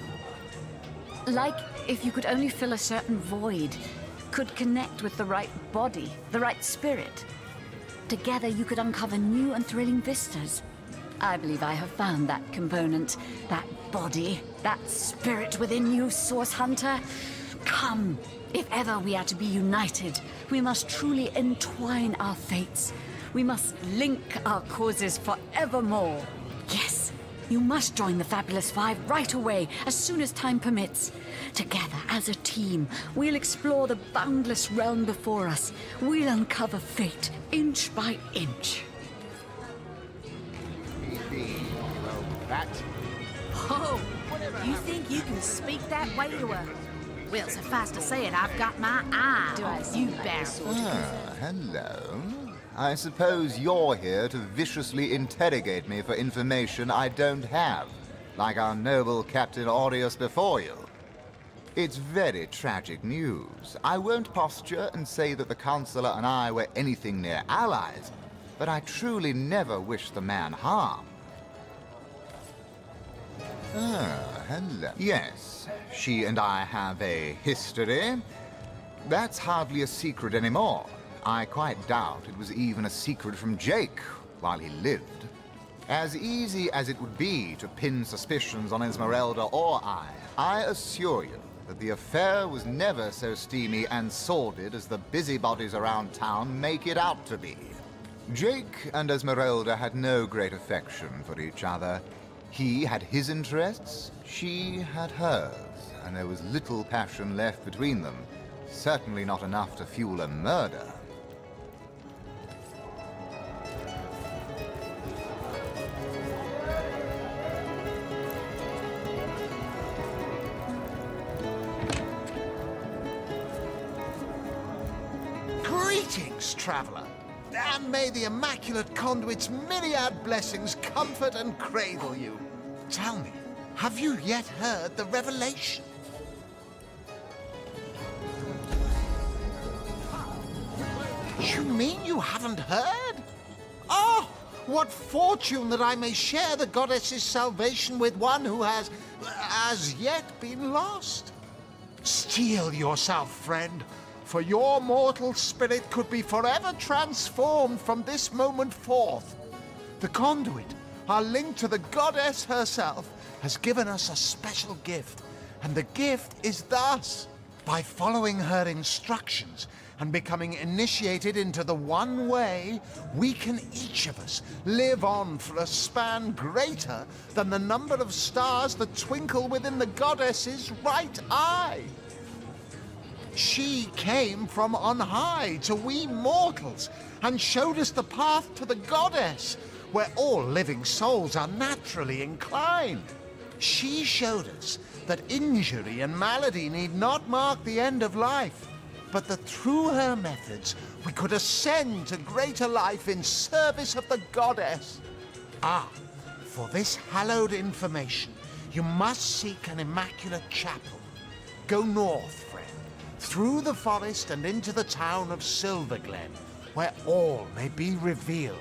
Like if you could only fill a certain void, could connect with the right body, the right spirit. Together you could uncover new and thrilling vistas. I believe I have found that component, that body, that spirit within you, Source Hunter. Come, if ever we are to be united, we must truly entwine our fates. We must link our causes forevermore. Yes, you must join the Fabulous Five right away, as soon as time permits. Together, as a team, we'll explore the boundless realm before us. We'll uncover fate, inch by inch. Oh, you think you can speak that way to her? Well, suffice to say it, I've got my eye on you, Baron. Ah, hello. I suppose you're here to viciously interrogate me for information I don't have, like our noble Captain Aureus before you. It's very tragic news. I won't posture and say that the Counselor and I were anything near allies, but I truly never wish the man harm. Ah, hello. Yes, she and I have a history. That's hardly a secret anymore. I quite doubt it was even a secret from Jake while he lived. As easy as it would be to pin suspicions on Esmeralda or I assure you that the affair was never so steamy and sordid as the busybodies around town make it out to be. Jake and Esmeralda had no great affection for each other. He had his interests, she had hers, and there was little passion left between them. Certainly not enough to fuel a murder. Greetings, traveller. And may the Immaculate Conduit's myriad blessings comfort and cradle you. Tell me, have you yet heard the revelation? You mean you haven't heard? Oh, what fortune that I may share the goddess's salvation with one who has, as yet, been lost. Steel yourself, friend, for your mortal spirit could be forever transformed from this moment forth. The conduit, our link to the goddess herself, has given us a special gift, and the gift is thus. By following her instructions and becoming initiated into the one way, we can each of us live on for a span greater than the number of stars that twinkle within the goddess's right eye. She came from on high to we mortals and showed us the path to the goddess, where all living souls are naturally inclined. She showed us that injury and malady need not mark the end of life, but that through her methods we could ascend to greater life in service of the goddess. Ah, for this hallowed information, you must seek an immaculate chapel. Go north, friend, through the forest and into the town of Silverglen, where all may be revealed.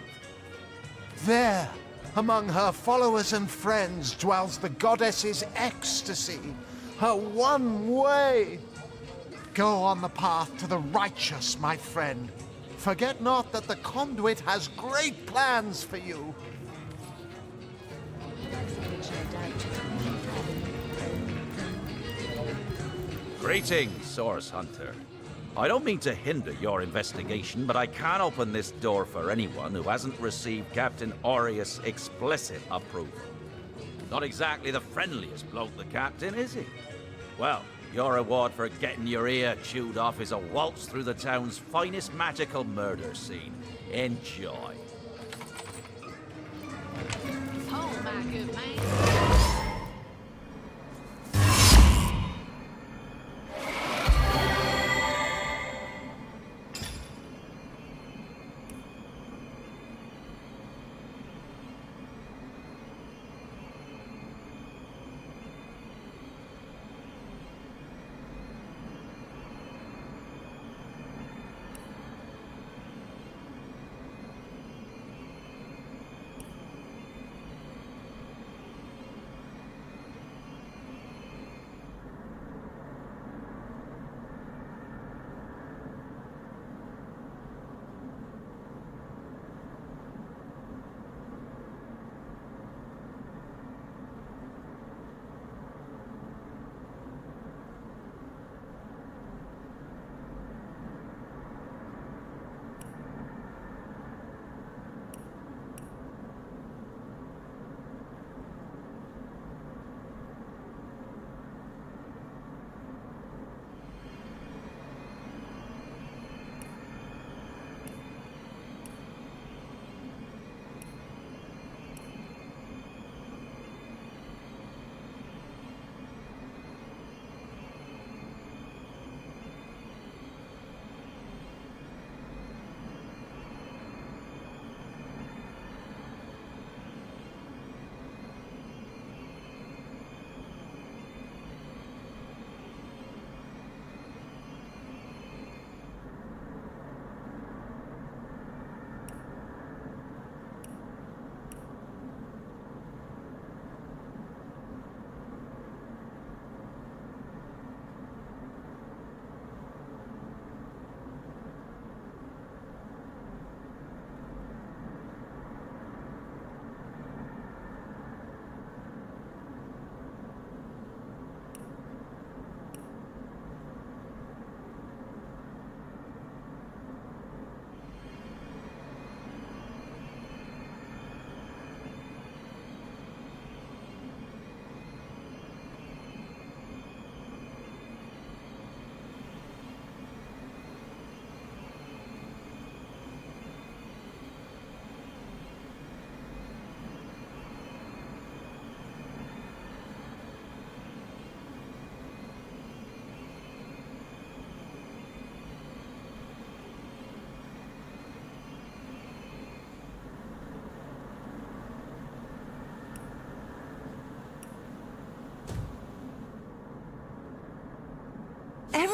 There, among her followers and friends, dwells the goddess's ecstasy, her one way. Go on the path to the righteous, my friend. Forget not that the conduit has great plans for you. Greetings, Source Hunter. I don't mean to hinder your investigation, but I can't open this door for anyone who hasn't received Captain Aureus' explicit approval. Not exactly the friendliest bloke, the Captain, is he? Well, your reward for getting your ear chewed off is a waltz through the town's finest magical murder scene. Enjoy. Oh, my good man.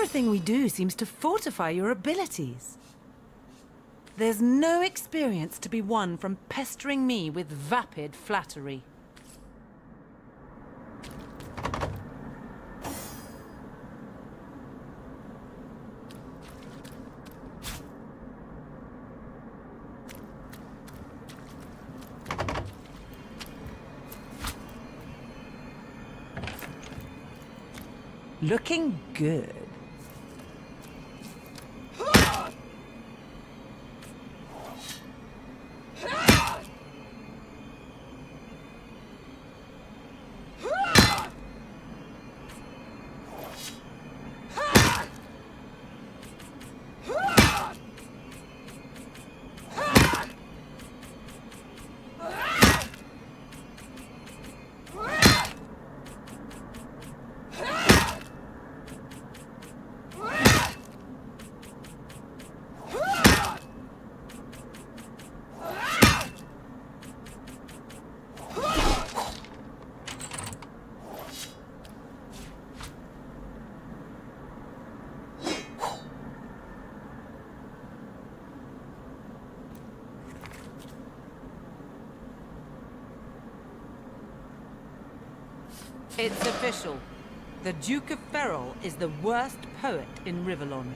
Everything we do seems to fortify your abilities. There's no experience to be won from pestering me with vapid flattery. Looking good. It's official. The Duke of Ferrol is the worst poet in Rivellon.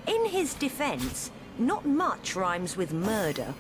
In his defense, not much rhymes with murder.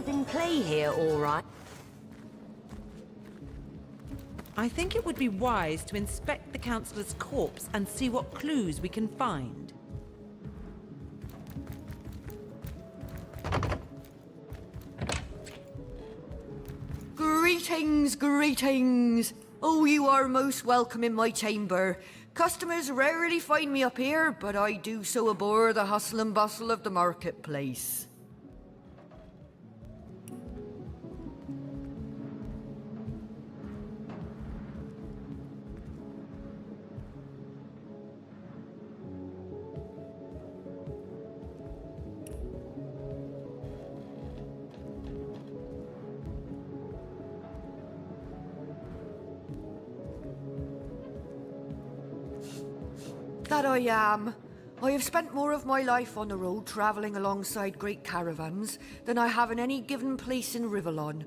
In play here, all right. I think it would be wise to inspect the Councillor's corpse and see what clues we can find. Greetings, greetings! Oh, you are most welcome in my chamber. Customers rarely find me up here, but I do so abhor the hustle and bustle of the marketplace. That I am. I have spent more of my life on the road travelling alongside great caravans than I have in any given place in Rivellon.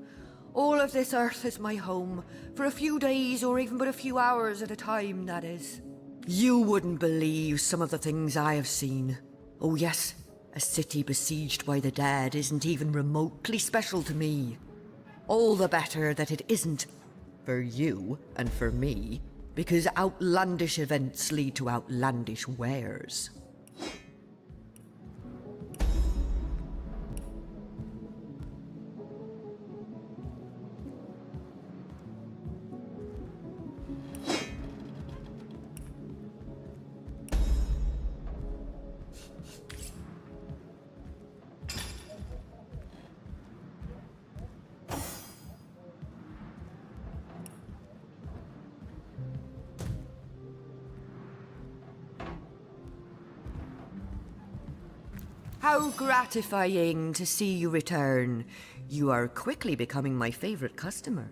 All of this earth is my home, for a few days or even but a few hours at a time, that is. You wouldn't believe some of the things I have seen. Oh yes, a city besieged by the dead isn't even remotely special to me. All the better that it isn't, for you and for me, because outlandish events lead to outlandish wares. How gratifying to see you return. You are quickly becoming my favorite customer.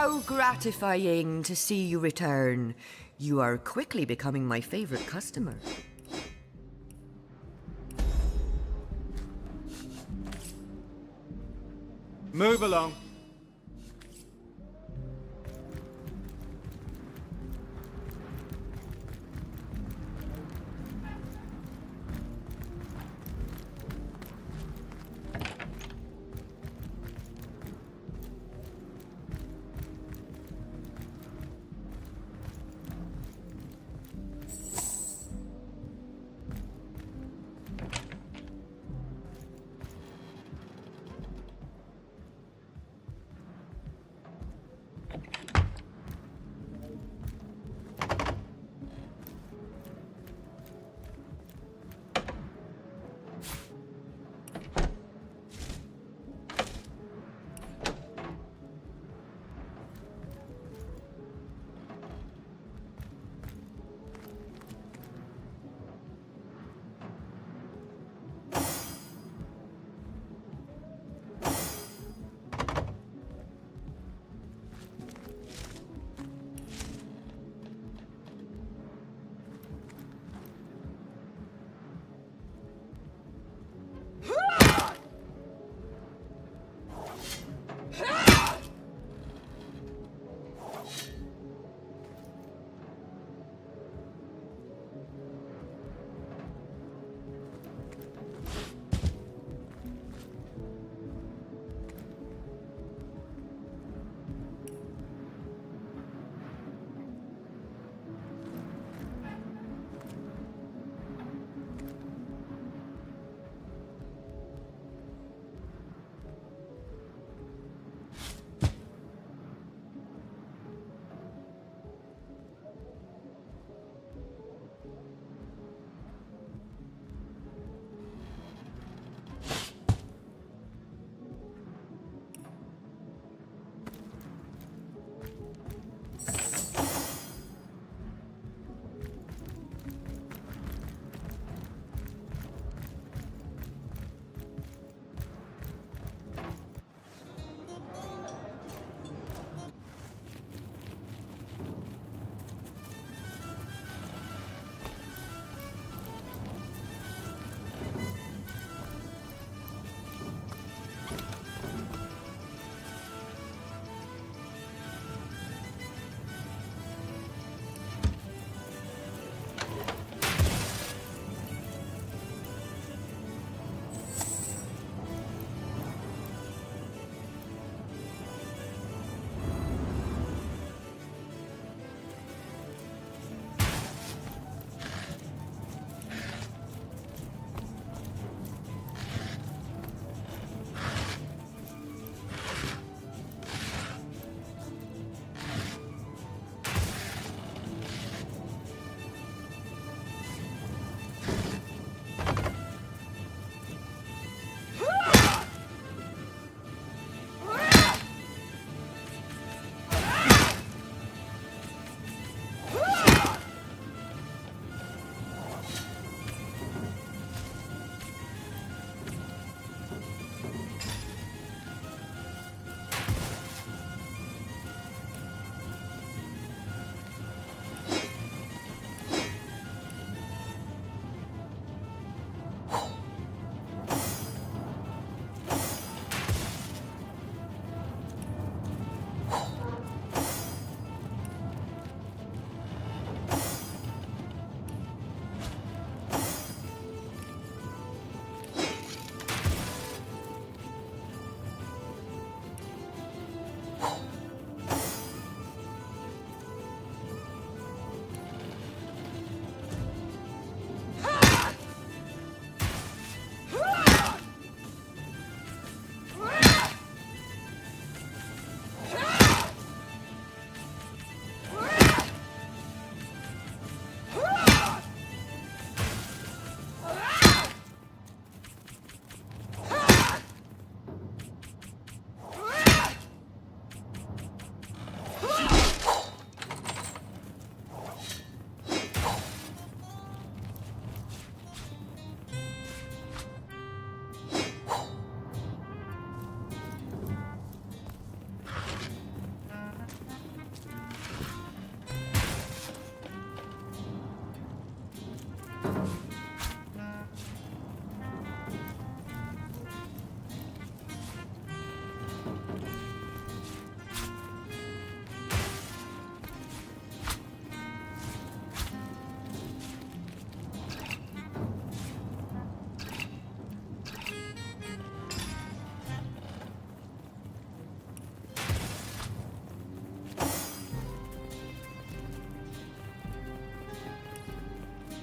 How gratifying to see you return. You are quickly becoming my favorite customer. Move along.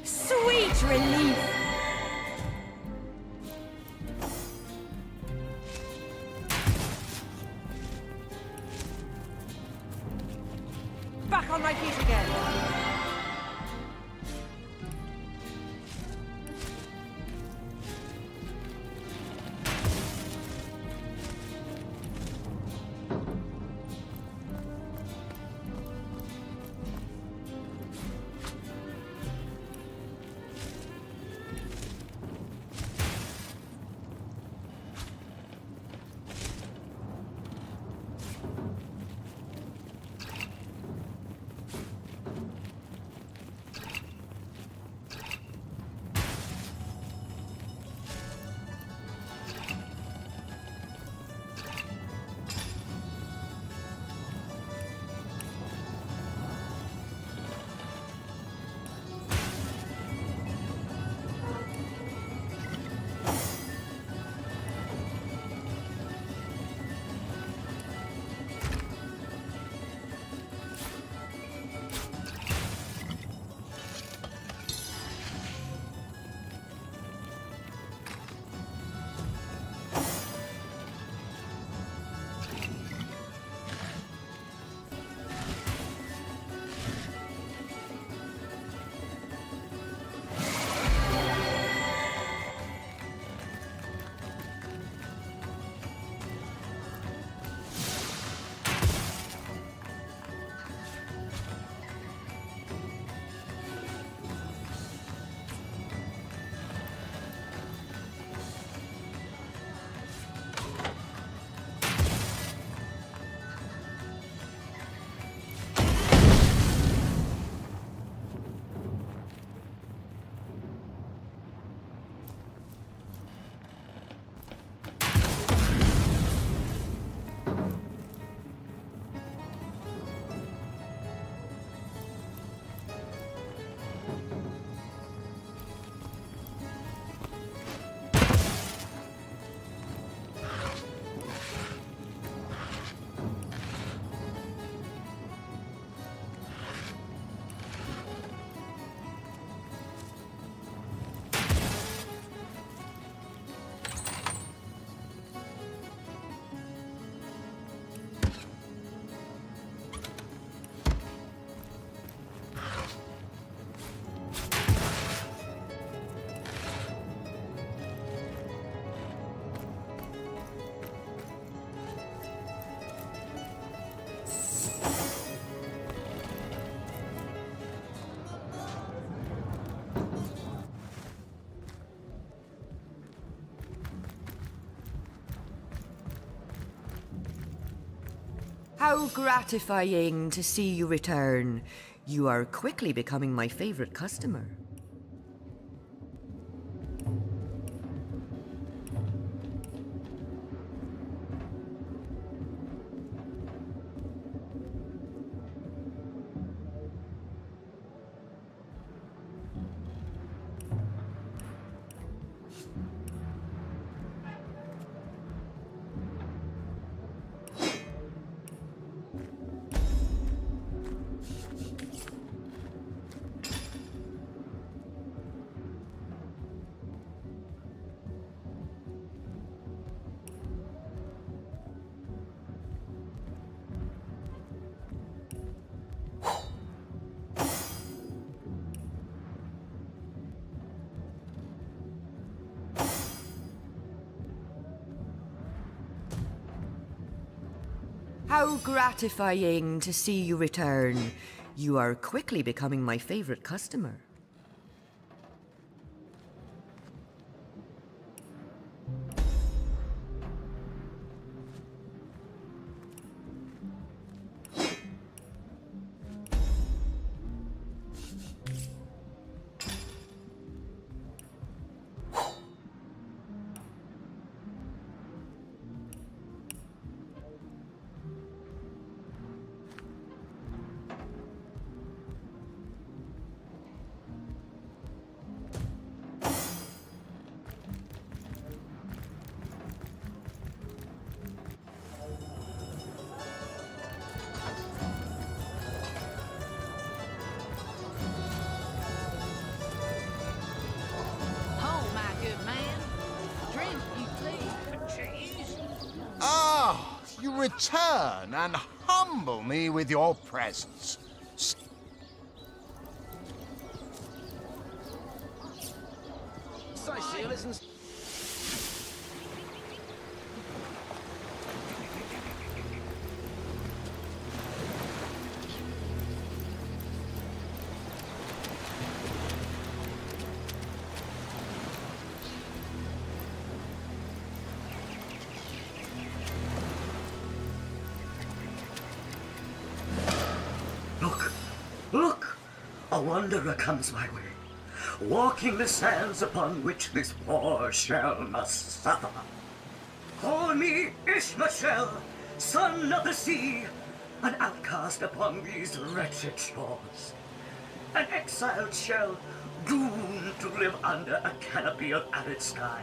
Sweet relief! Back on my feet again. How gratifying to see you return. You are quickly becoming my favorite customer. How gratifying to see you return. You are quickly becoming my favorite customer. return and humble me with your presence. Seal isn't... Look! Look! A wanderer comes my way, walking the sands upon which this poor shell must suffer. Call me Ishmael, son of the sea, an outcast upon these wretched shores. An exiled shell, doomed to live under a canopy of arid sky,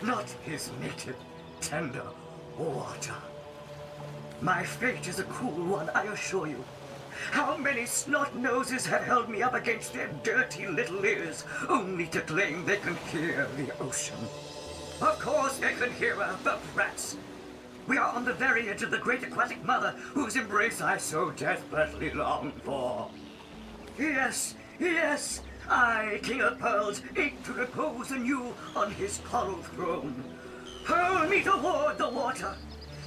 not his native, tender water. My fate is a cruel one, I assure you. How many snot-noses have held me up against their dirty little ears, only to claim they can hear the ocean? Of course they can hear her, the brats. We are on the very edge of the great aquatic mother, whose embrace I so desperately long for. Yes, yes, I, King of Pearls, ache to repose anew on his coral throne. Hurl me toward the water.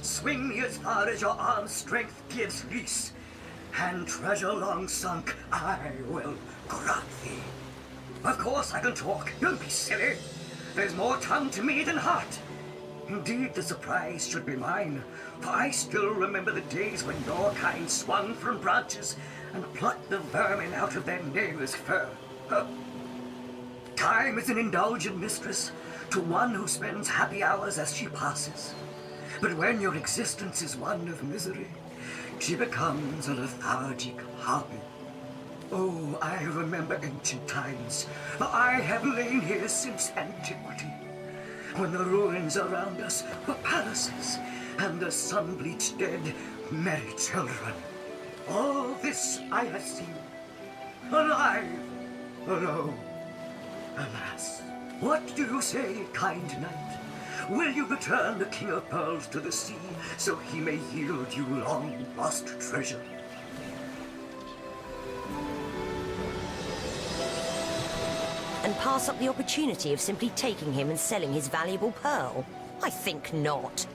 Swing me as far as your arm's strength gives release. And treasure long sunk, I will grant thee. Of course I can talk, don't be silly. There's more tongue to me than heart. Indeed, the surprise should be mine, for I still remember the days when your kind swung from branches and plucked the vermin out of their neighbor's fur. Time is an indulgent mistress to one who spends happy hours as she passes. But when your existence is one of misery, she becomes a lethargic hobby. Oh, I remember ancient times, for I have lain here since antiquity, when the ruins around us were palaces, and the sun-bleached dead merry children. All this I have seen, alive, alone. Alas, what do you say, kind knight? Will you return the King of Pearls to the sea, so he may yield you long-lost treasure? And pass up the opportunity of simply taking him and selling his valuable pearl? I think not.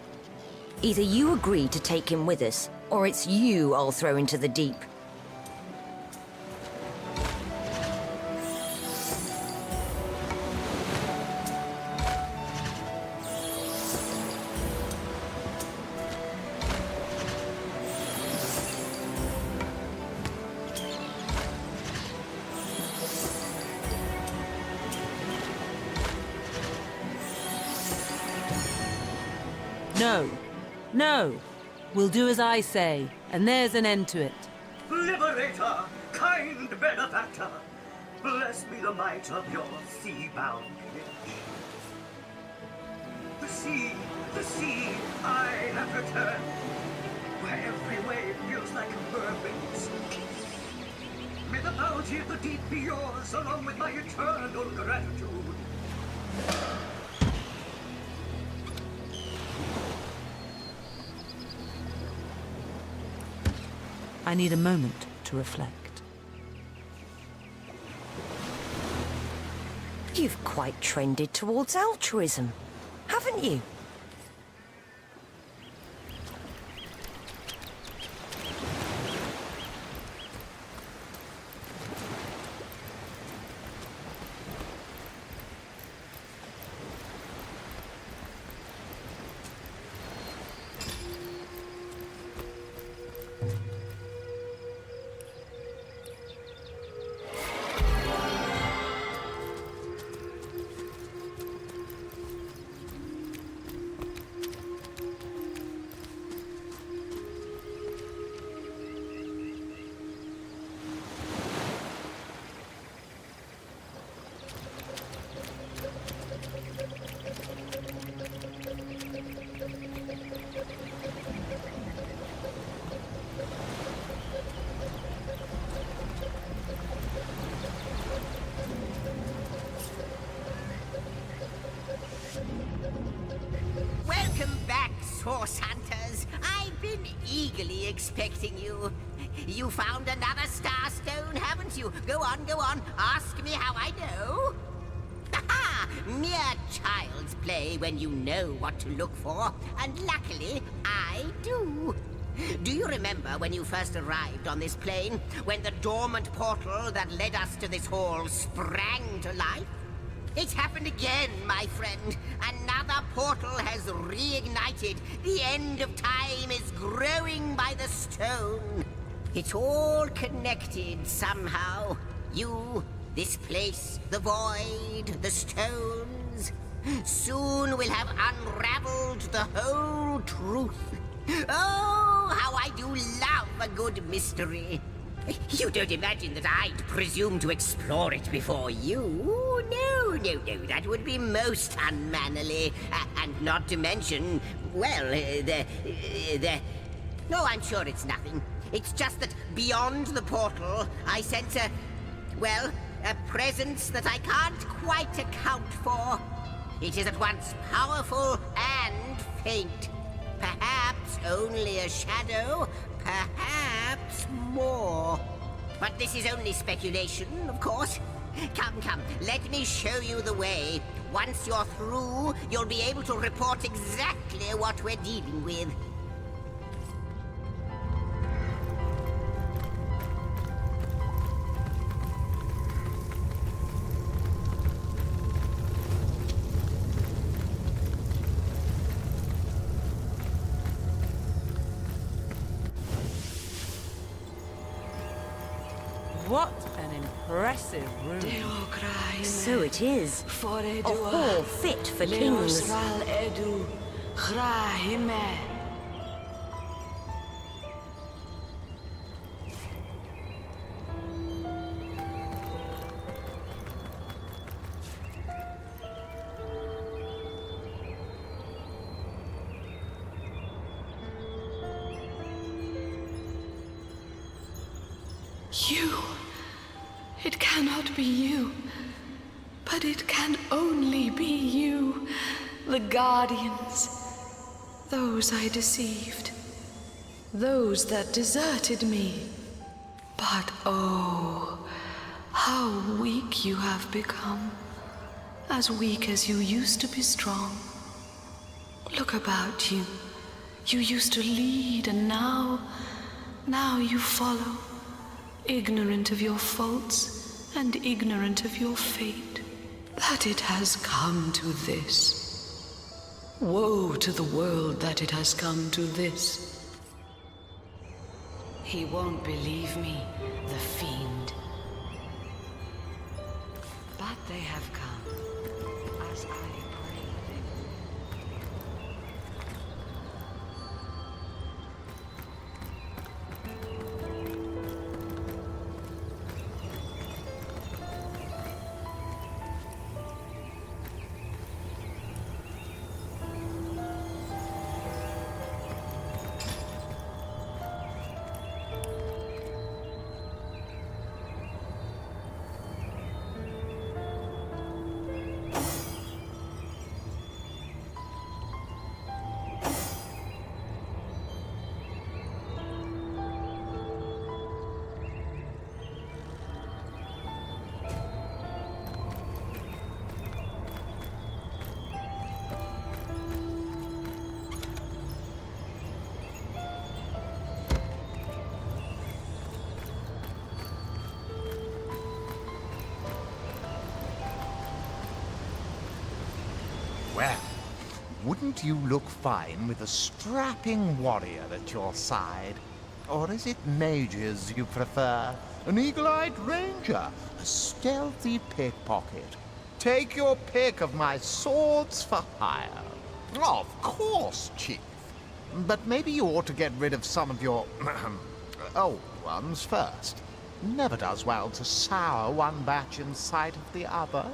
Either you agree to take him with us, or it's you I'll throw into the deep. No. No. We'll do as I say, and there's an end to it. Liberator, kind benefactor, bless me the might of your sea-bound pitch. The sea, I have returned, where every wave feels like a mermaid's kiss. May the bounty of the deep be yours, along with my eternal gratitude. I need a moment to reflect. You've quite trended towards altruism, haven't you? Welcome back, source hunters. I've been eagerly expecting you. You found another starstone, haven't you? Go on, go on. Ask me how I know. Aha! Mere child's play when you know what to look for. And luckily, I do. Do you remember when you first arrived on this plane? When the dormant portal that led us to this hall sprang to life? It's happened again, my friend. Another portal has reignited. The end of time is growing by the stone. It's all connected somehow. You, this place, the void, the stones. Soon we'll have unraveled the whole truth. Oh, how I do love a good mystery. You don't imagine that I'd presume to explore it before you? No, no, no, that would be most unmannerly. And not to mention, well, No, I'm sure it's nothing. It's just that beyond the portal, I sense a presence that I can't quite account for. It is at once powerful and faint. Perhaps only a shadow, perhaps more. But this is only speculation, of course. Come, come, let me show you the way. Once you're through, you'll be able to report exactly what we're dealing with. What an impressive room. So it is. A hall fit for kings. You. It cannot be you. But it can only be you. The Guardians. Those I deceived. Those that deserted me. But oh, how weak you have become. As weak as you used to be strong. Look about you. You used to lead, and now you follow. Ignorant of your faults, and ignorant of your fate, that it has come to this. Woe to the world that it has come to this. He won't believe me, the fiend. But they have come, as I prayed. Well, wouldn't you look fine with a strapping warrior at your side? Or is it mages you prefer? An eagle-eyed ranger? A stealthy pickpocket? Take your pick of my swords for hire. Of course, Chief. But maybe you ought to get rid of some of your old ones first. Never does well to sour one batch in sight of the other.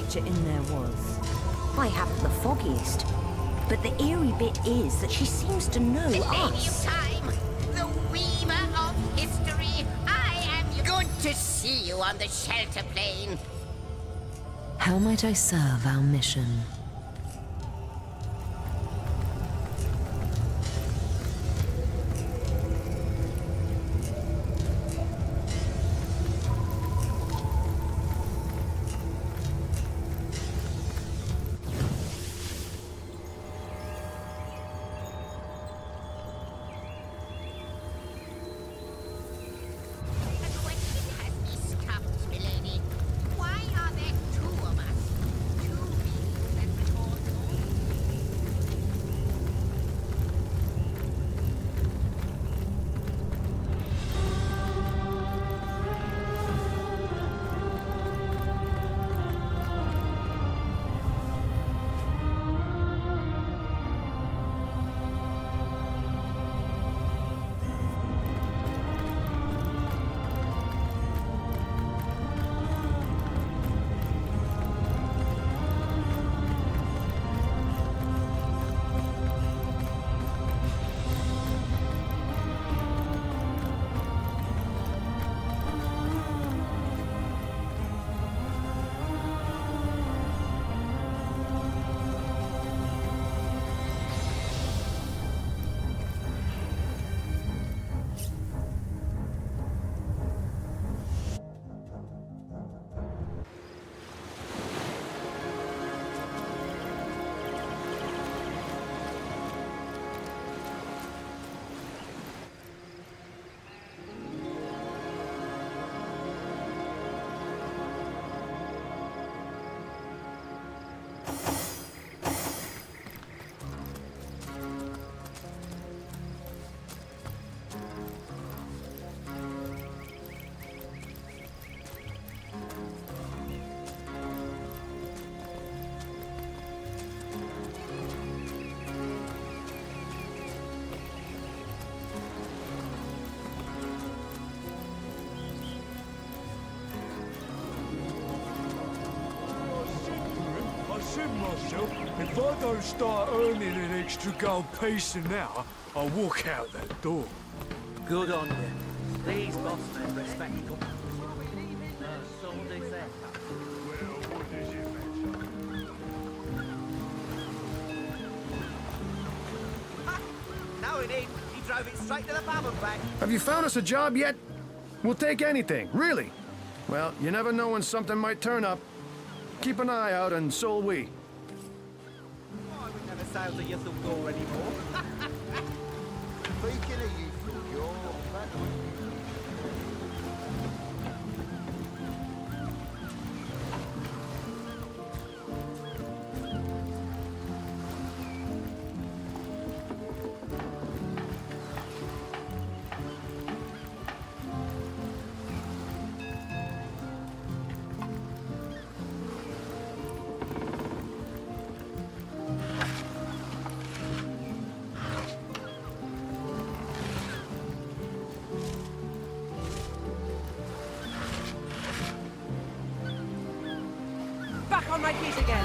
creature in there was? I haven't the foggiest. But the eerie bit is that she seems to know The Lady of us. Time, the Weaver of History. I am good to see you on the shelter plane. How might I serve our mission? A question has me stumped, milady. Why are there two of us? Two beings that record I said to myself, if I don't start earning an extra gold piece an hour, I'll walk out that door. Good on you. These bossmen respect company. So they say. No, he didn't. He drove it straight to the pub and back. Have you found us a job yet? We'll take anything, really. Well, you never know when something might turn up. Keep an eye out, and so'll we. I would never sail to your door anymore. Speaking of you, you're Back on my feet again.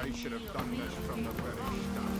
They should have done this from the very start.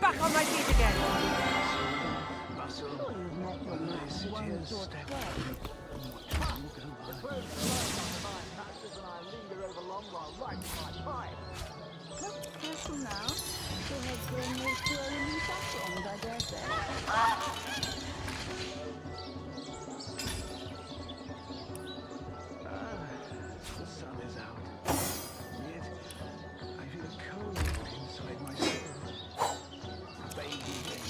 Back on my feet again. Careful now. Your head's growing more squirrely than saffrons, I dare say. The sun is out. Yet I feel cold inside my soul. Baby, yes.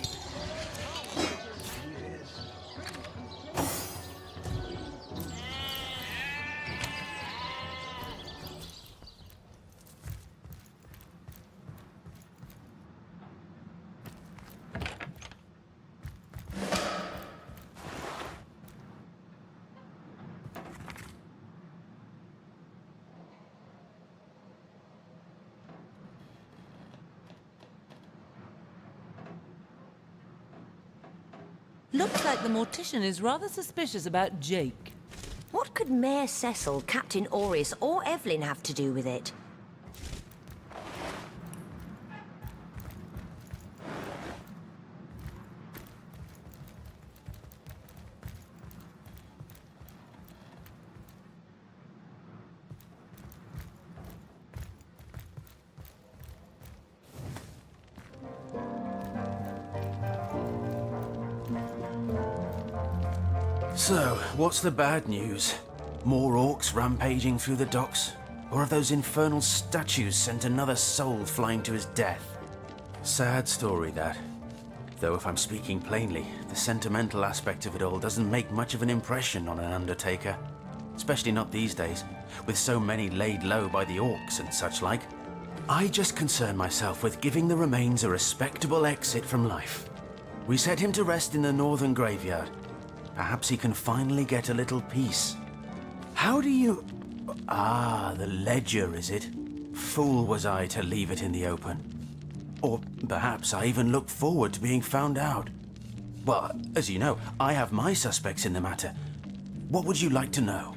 Looks like the mortician is rather suspicious about Jake. What could Mayor Cecil, Captain Aureus, or Evelyn have to do with it? So, what's the bad news? More orcs rampaging through the docks? Or have those infernal statues sent another soul flying to his death? Sad story, that. Though if I'm speaking plainly, the sentimental aspect of it all doesn't make much of an impression on an undertaker. Especially not these days, with so many laid low by the orcs and such like. I just concern myself with giving the remains a respectable exit from life. We set him to rest in the northern graveyard. Perhaps he can finally get a little peace. How do you... Ah, the ledger, is it? Fool was I to leave it in the open. Or perhaps I even looked forward to being found out. Well, as you know, I have my suspects in the matter. What would you like to know?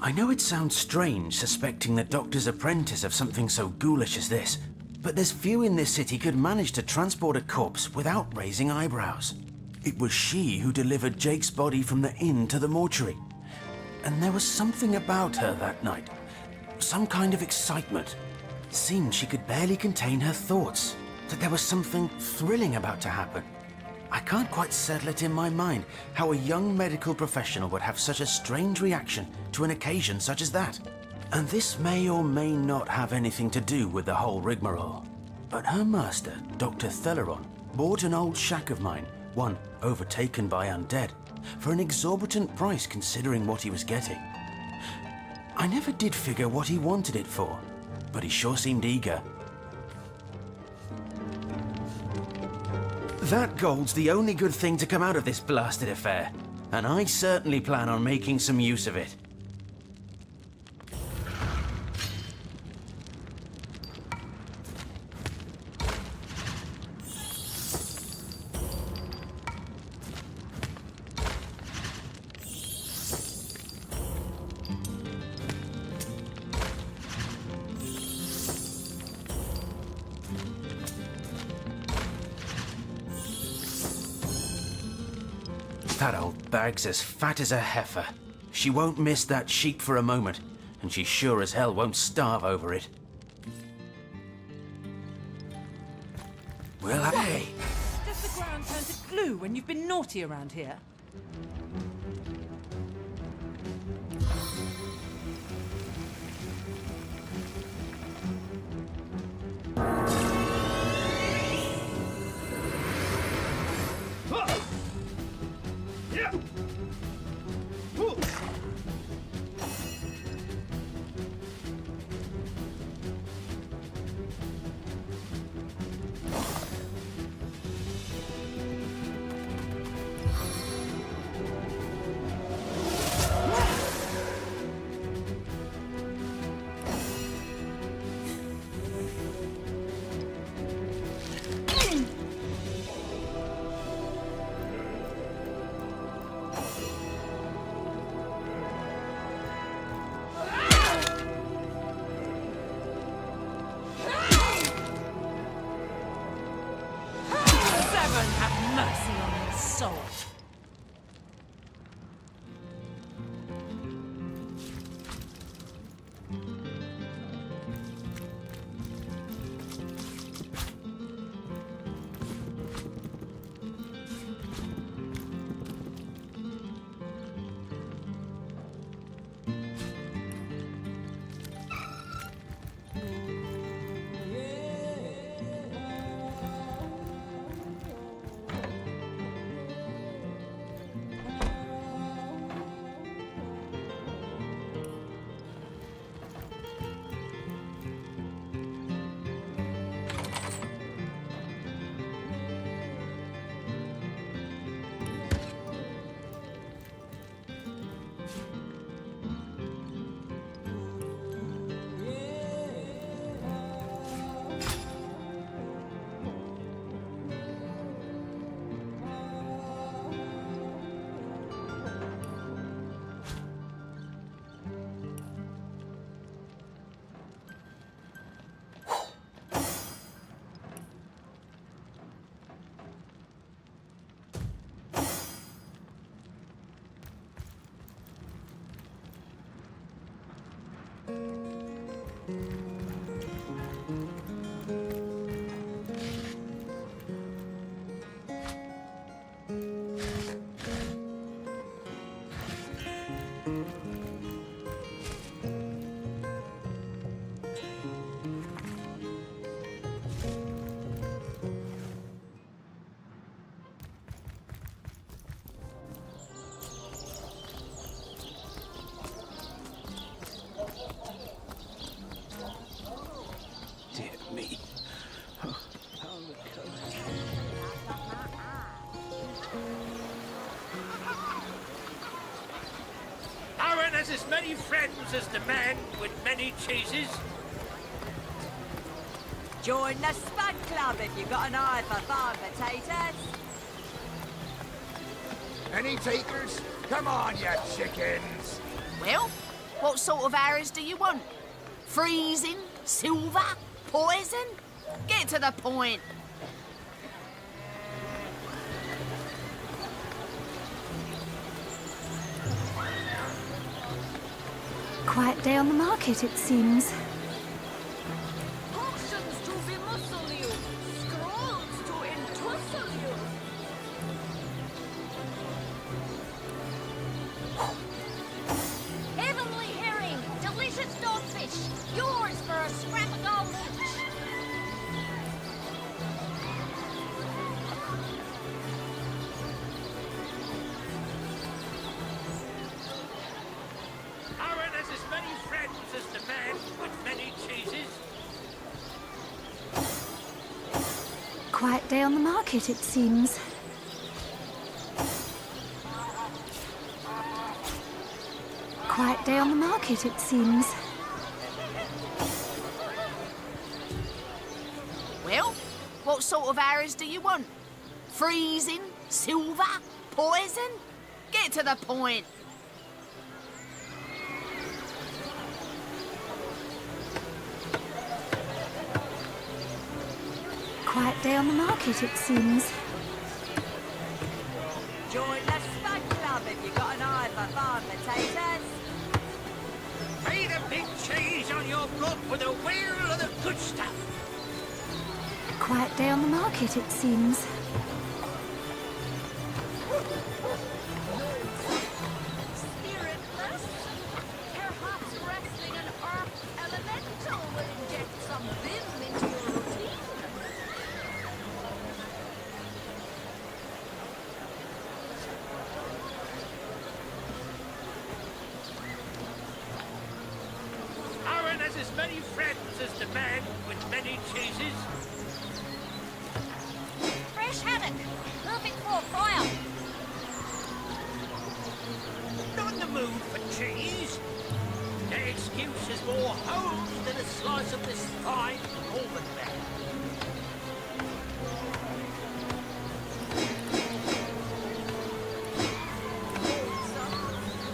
I know it sounds strange suspecting the doctor's apprentice of something so ghoulish as this, but there's few in this city could manage to transport a corpse without raising eyebrows. It was she who delivered Jake's body from the inn to the mortuary. And there was something about her that night. Some kind of excitement. It seemed she could barely contain her thoughts. That there was something thrilling about to happen. I can't quite settle it in my mind how a young medical professional would have such a strange reaction to an occasion such as that. And this may or may not have anything to do with the whole rigmarole. But her master, Dr. Theleron, bought an old shack of mine, one overtaken by undead, for an exorbitant price considering what he was getting. I never did figure what he wanted it for, but he sure seemed eager. That gold's the only good thing to come out of this blasted affair, and I certainly plan on making some use of it. That old bag's as fat as a heifer. She won't miss that sheep for a moment, and she sure as hell won't starve over it. Well, hey! Does the ground turn to glue when you've been naughty around here? has as many friends as the man with many cheeses. Join the Spud Club if you've got an eye for farm potatoes. Any takers? Come on, you chickens! Well, what sort of arrows do you want? Freezing? Silver? Poison? Get to the point. Quiet day on the market, it seems. Potions to bemuscle you, scrolls to entussle you. Heavenly herring, delicious dogfish, yours for a scrap of gold each. Aaron has as many friends as the man with many cheeses. Quiet day on the market, it seems. Quiet day on the market, it seems. Well, what sort of arrows do you want? Freezing? Silver? Poison? Get to the point. Quiet day on the market, it seems. Join the Spud Club if you've got an eye for farm potatoes. May the big cheese on your block with a wheel of the good stuff. Quiet day on the market, it seems. Spiritless? Perhaps wrestling an earth elemental will inject some vim into your routine. Aaron has as many friends as the man with many cheeses. Fresh haddock, perfect for a fire. Not in the mood for cheese. The excuse is more holes than a slice of this fine almond bread.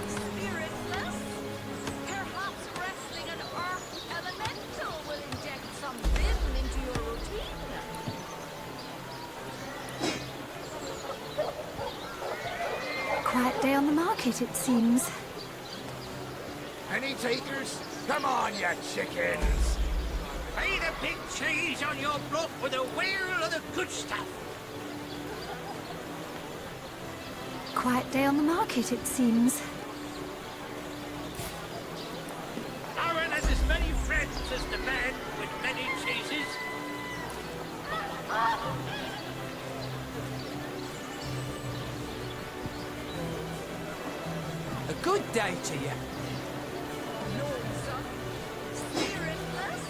Spiritless? Perhaps wrestling an earth elemental will inject some vim into your routine. Quiet day on the market, it seems. Any takers? Come on, you chickens! May the big cheese on your block with a wheel of the good stuff. Quiet day on the market, it seems. Aaron has as many friends as the man with many cheeses. A good day to you. Spiritless?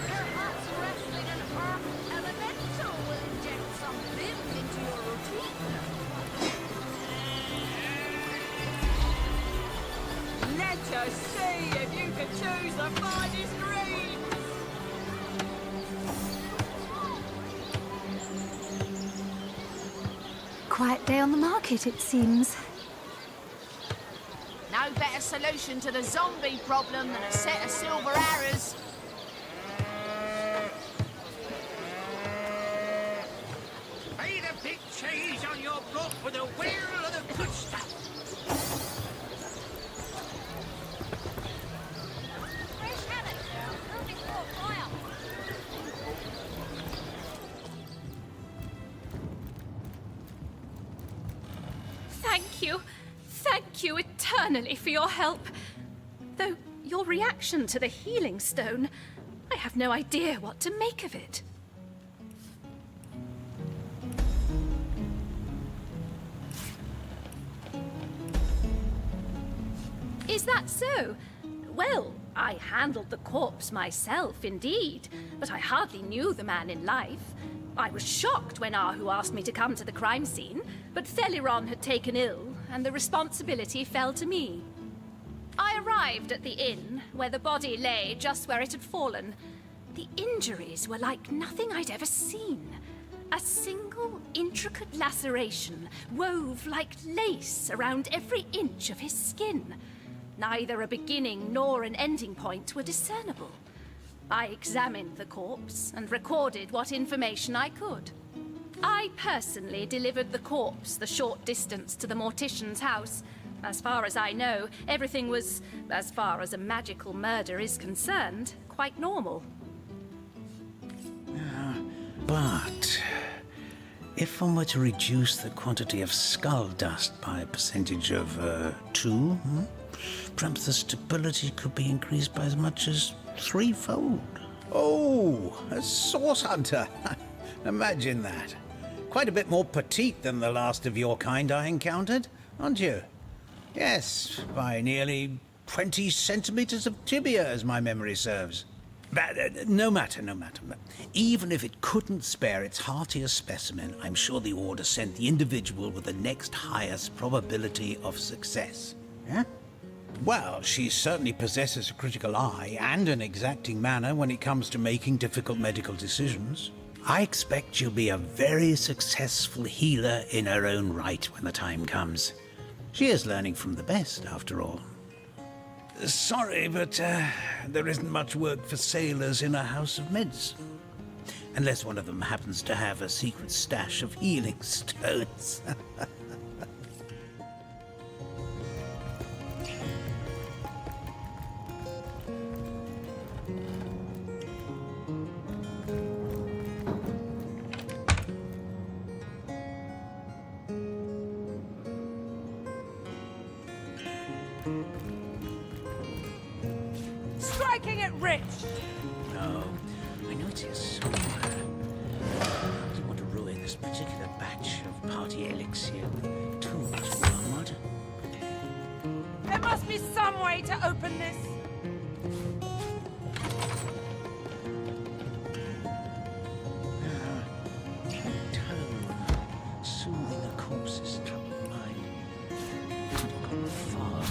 Perhaps wrestling an earth elemental will inject some vim into your routine. Let us see if you can choose the finest greens. Quiet day on the market, it seems. No better solution to the zombie problem than a set of silver arrows. May the big cheese on your block with a wheel of the good stuff. Fresh haddock, perfect for a fire. Thank you. Thank you eternally for your help. Though your reaction to the healing stone, I have no idea what to make of it. Is that so? Well, I handled the corpse myself, indeed, but I hardly knew the man in life. I was shocked when Ahu asked me to come to the crime scene, but Theliron had taken ill, and the responsibility fell to me. I arrived at the inn, where the body lay just where it had fallen, the injuries were like nothing I'd ever seen. A single intricate laceration wove like lace around every inch of his skin. Neither a beginning nor an ending point were discernible. I examined the corpse and recorded what information I could. I personally delivered the corpse the short distance to the mortician's house. As far as I know, everything was, as far as a magical murder is concerned, quite normal. But if one were to reduce the quantity of skull dust by a percentage of 2, perhaps the stability could be increased by as much as 3-fold. Oh, a source hunter. Imagine that. Quite a bit more petite than the last of your kind I encountered, aren't you? Yes, by nearly 20 centimeters of tibia, as my memory serves. But no matter. Even if it couldn't spare its heartiest specimen, I'm sure the Order sent the individual with the next highest probability of success. Yeah? Well, she certainly possesses a critical eye and an exacting manner when it comes to making difficult medical decisions. I expect she'll be a very successful healer in her own right when the time comes. She is learning from the best, after all. Sorry, but there isn't much work for sailors in a house of meds. Unless one of them happens to have a secret stash of healing stones. Striking it rich! No, I know it's here somewhere. I didn't want to ruin this particular batch of party elixir with too much blood. There must be some way to open this. Tone, soothing the corpse's troubled mind. I've gone far.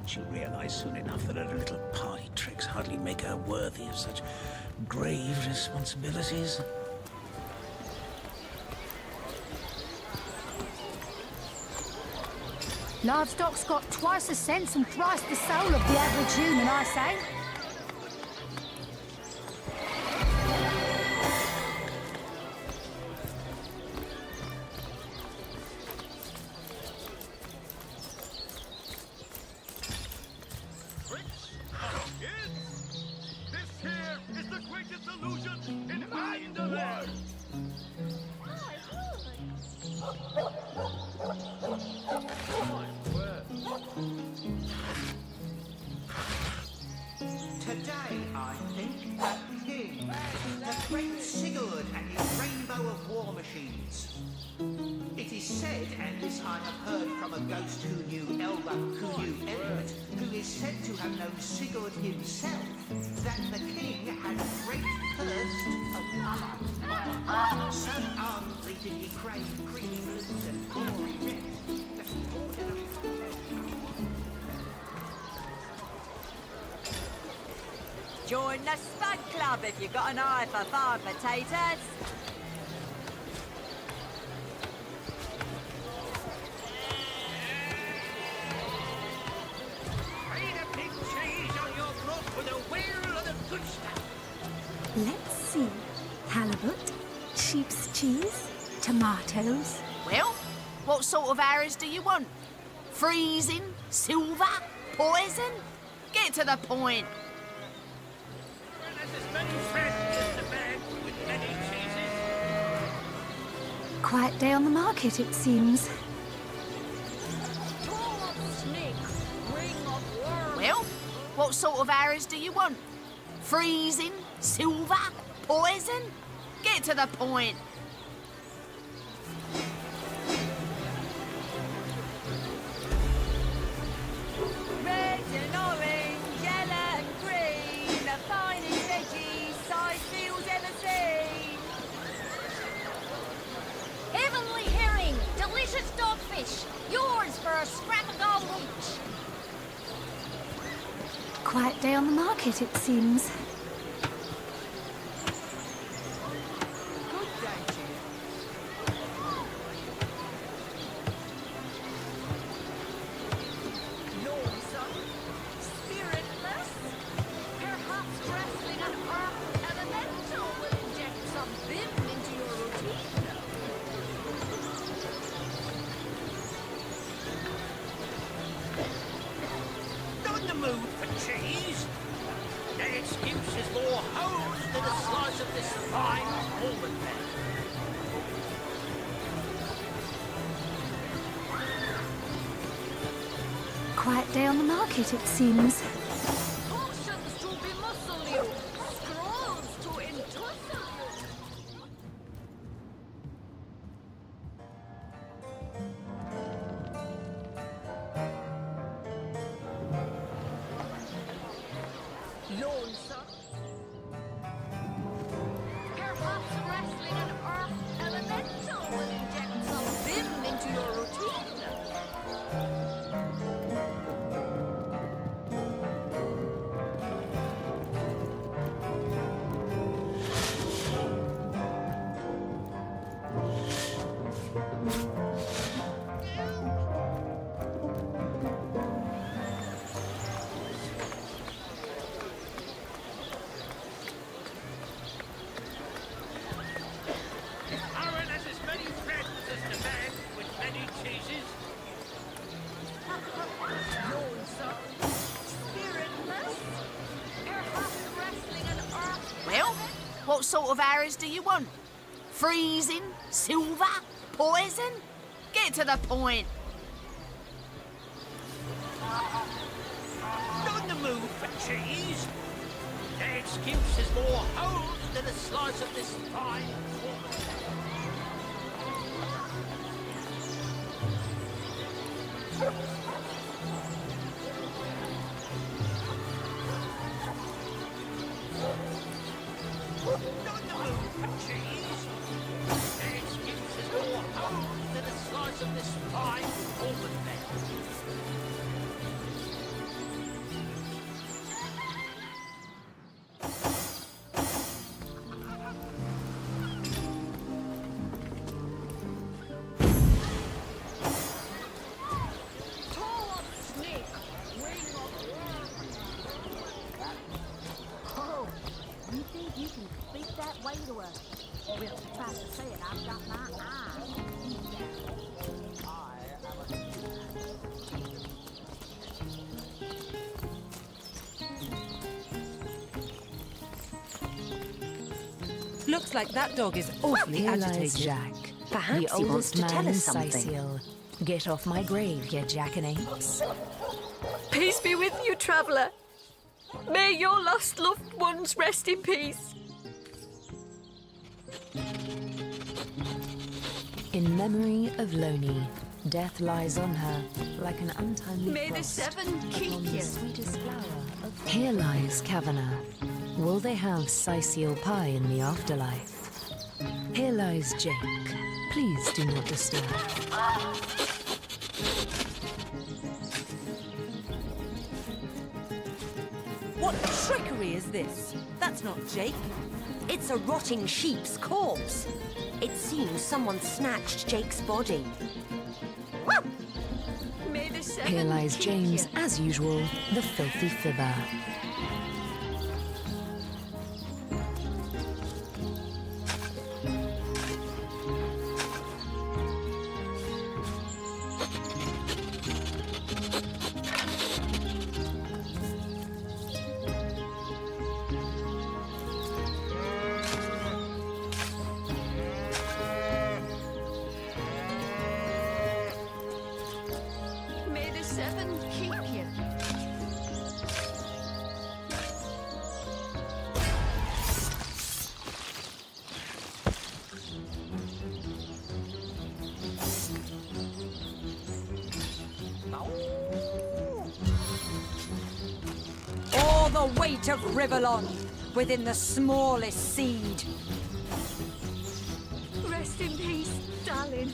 She'll realize soon enough that her little party tricks hardly make her worthy of such grave responsibilities. Livestock's got twice the sense and thrice the soul of the average human, I say. Today, I think, that begins the great Sigurd and his rainbow of war machines. It is said, and this I have heard from a ghost who knew Elba, who knew Everett, who is said to have known Sigurd himself, that the king had a great thirst for blood. So ardently did he crave creamy blues and gory red, that he ordered a Join the Spud Club if you've got an eye for farm potatoes. Eat a big cheese on your block with a wheel of the good stuff. Let's see. Halibut, sheep's cheese, tomatoes. Well, what sort of arrows do you want? Freezing? Silver? Poison? Get to the point. Quiet day on the market, it seems. Well, what sort of arrows do you want? Freezing? Silver? Poison? Get to the point. Red and orange, yellow and green, the finest veggies Sidefields ever seen. Heavenly herring, delicious dogfish, yours for a scrap of gold each. Quiet day on the market, it seems. Not in the mood for cheese. The excuse is more holes than a slice of this fine almond milk. Quiet day on the market, it seems. Potions to bemuscle you, scrolls to entussle you. Lonesome. Perhaps wrestling an earth elemental will inject some vim into your routine. Aaron has as many friends as the man with many cheeses. Lonesome. Spiritless. Perhaps wrestling an earth. Well, what sort of arrows do you want? Freezing? Silver? Poison? Get to the point. Not in the mood for cheese. The excuse is more holes than a slice of this fine almond Not in the mood for cheese. The excuse is more holes than a slice of this fine almond milk. Toe of snake, wing of worm. Oh, you think you can speak that way to us? Well, to try to say it, I've got my eyes. Looks like that dog is awfully Here lies agitated. Jack. Perhaps the he wants oldest to man tell in us something. Syciel. Get off my grave, you jackanapes. Peace be with you, traveller. May your lost loved ones rest in peace. In memory of Loni, death lies on her like an untimely May the frost seven keep upon the you. sweetest flower of... Here lies Kavanagh. Will they have Syciel pie in the afterlife? Here lies Jake. Please do not disturb. What trickery is this? That's not Jake. It's a rotting sheep's corpse. It seems someone snatched Jake's body. May the seven Here lies keep James, you. as usual, the filthy fibber. fate of Rivellon within the smallest seed. Rest in peace, darling.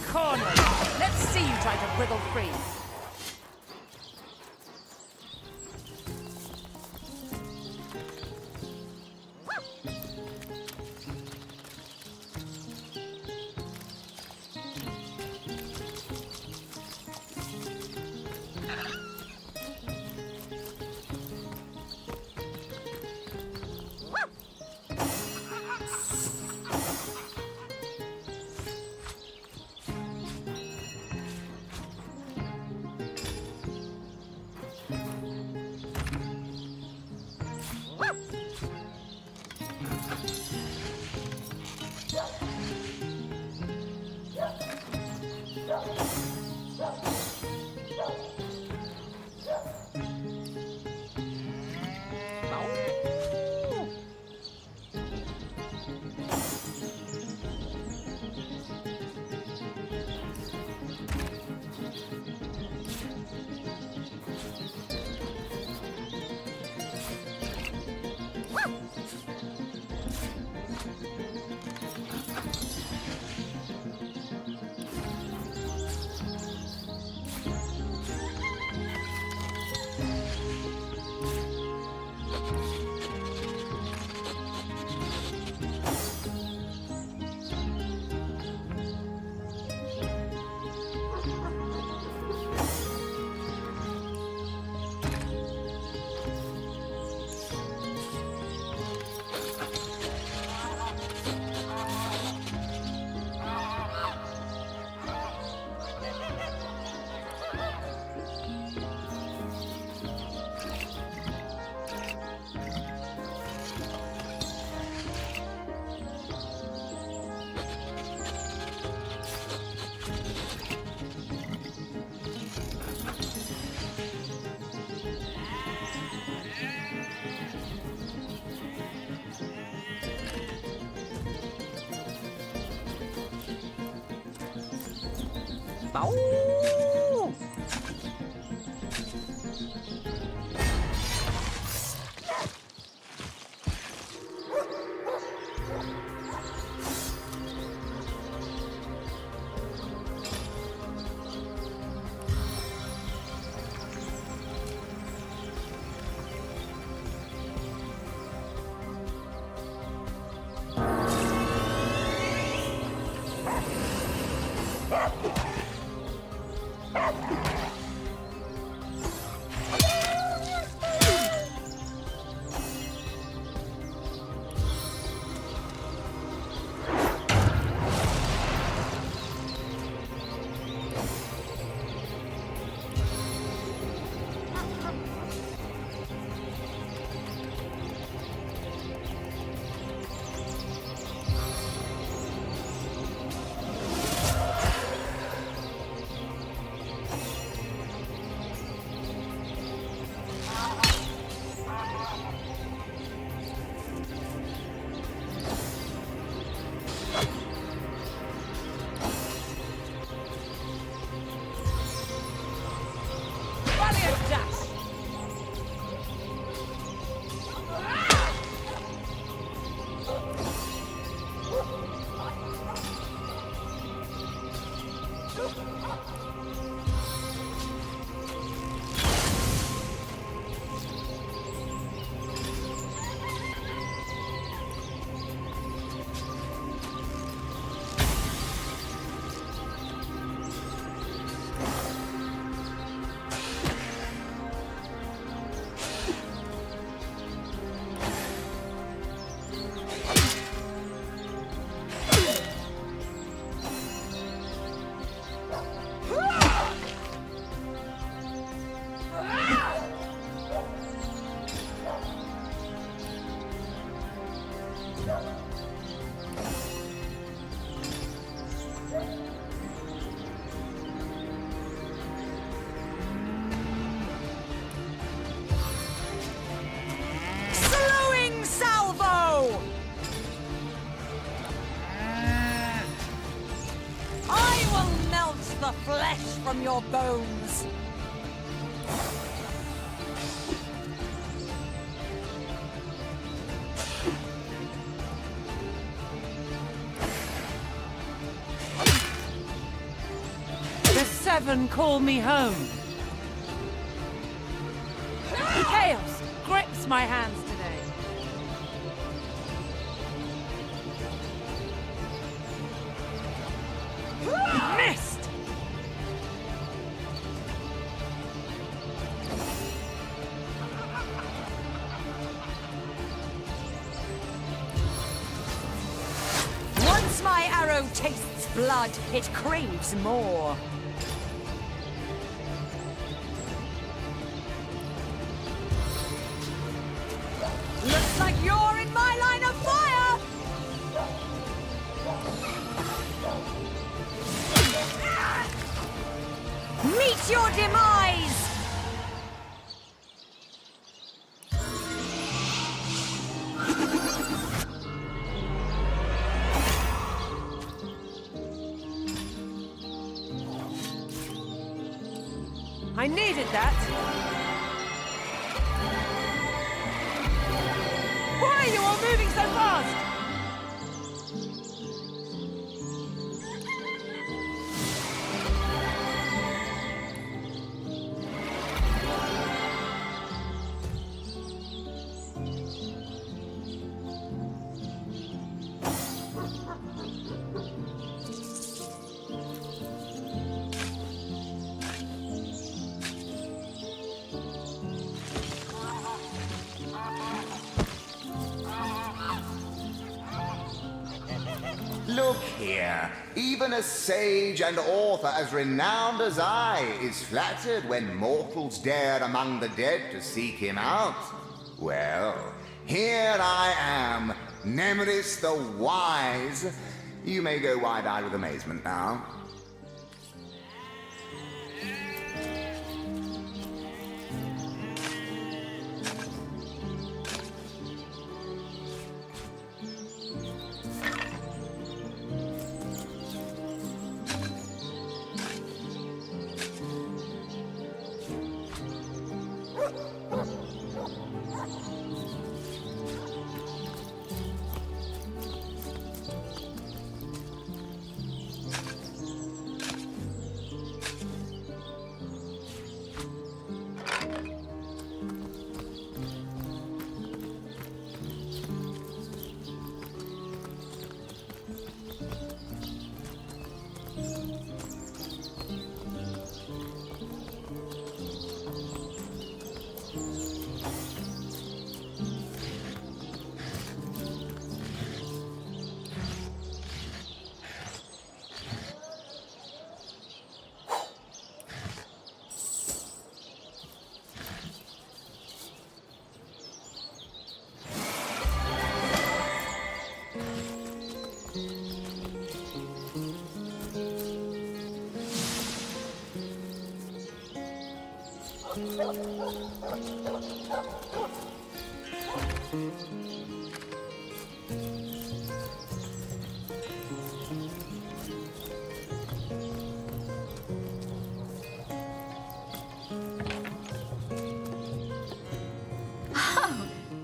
Cornered! Let's see you try to wriggle free. flesh from your bones. The Seven call me home. Chaos grips my hands today. Missed! Once my arrow tastes blood, it craves more. Looks like you're in my line of fire! Meet your demise! I needed that. Why are you all moving so fast? Look here, even a sage and author as renowned as I is flattered when mortals dare among the dead to seek him out. Well, here I am, Nemeris the Wise. You may go wide-eyed with amazement now.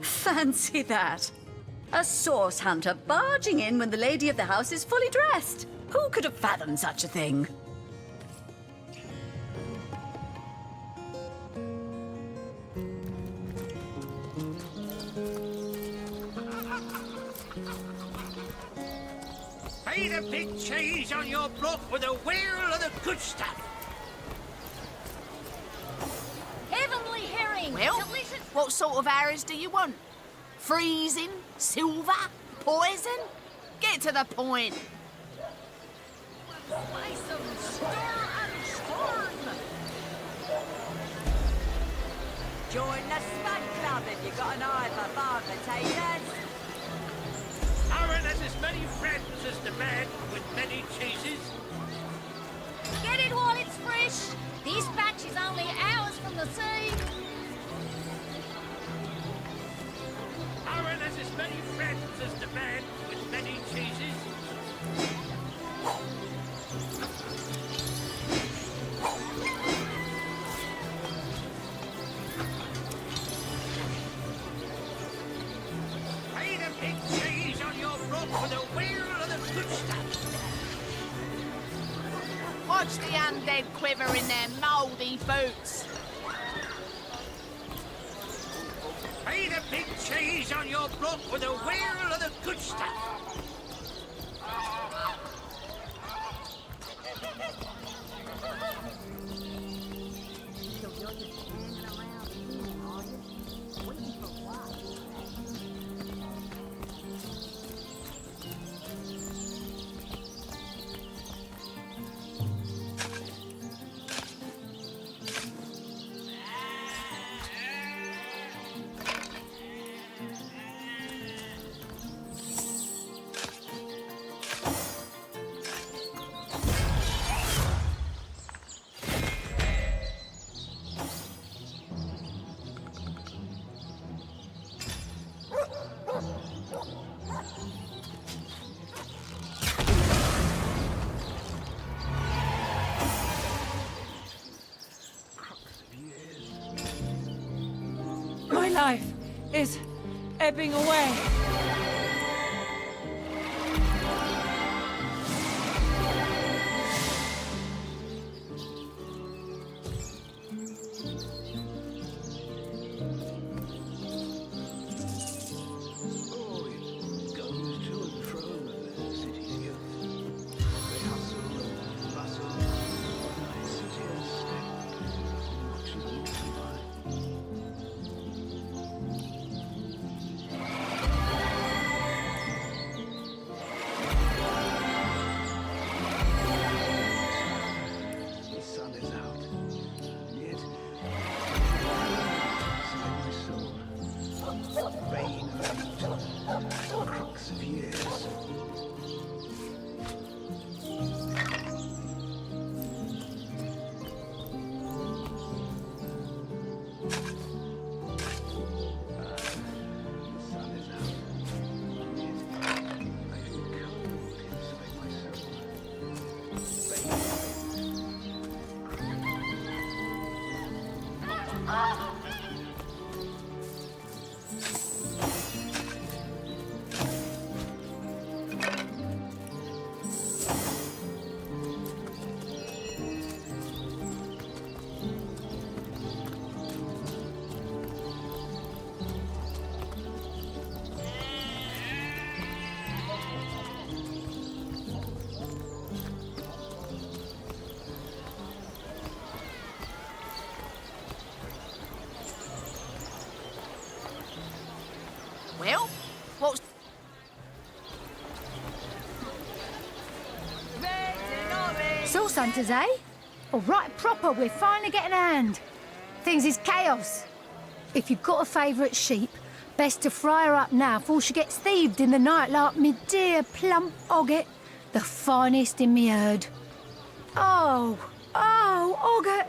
Fancy that. A source hunter barging in when the lady of the house is fully dressed. Who could have fathomed such a thing? Pay the big cheese on your block with a wheel of the good stuff. Heavenly herring! Well, delicious. What sort of arrows do you want? Freezing? Silver? Poison? Get to the point. Slice them, stir and storm! Join the Spud Club if you've got an eye for bar potatoes. Aaron has as many friends as the man with many cheeses. Get it while it's fresh. This batch is only hours from the sea. Aaron has as many friends as the man with many cheeses. brook with a wheel of the good stuff. Watch the undead quiver in their mouldy boots. Pay the big cheese on your brook with a wheel of the good stuff. So you're just hanging around here, are you? Waiting for what? My life is ebbing away. Oh, it goes to and fro with the city's youth. They hustle and bustle, and I sit here stagnant, watching them come by. The sun is out, and yet inside my soul, vein of age, crux of years. The sun is out, and yet I feel cold inside my soul. Vein of age. Well, what's... Source hunters, eh? All right, proper, we're finally getting a hand. Things is chaos. If you've got a favourite sheep, best to fry her up now before she gets thieved in the night like me dear plump Ogget, the finest in me herd. Oh, Ogget,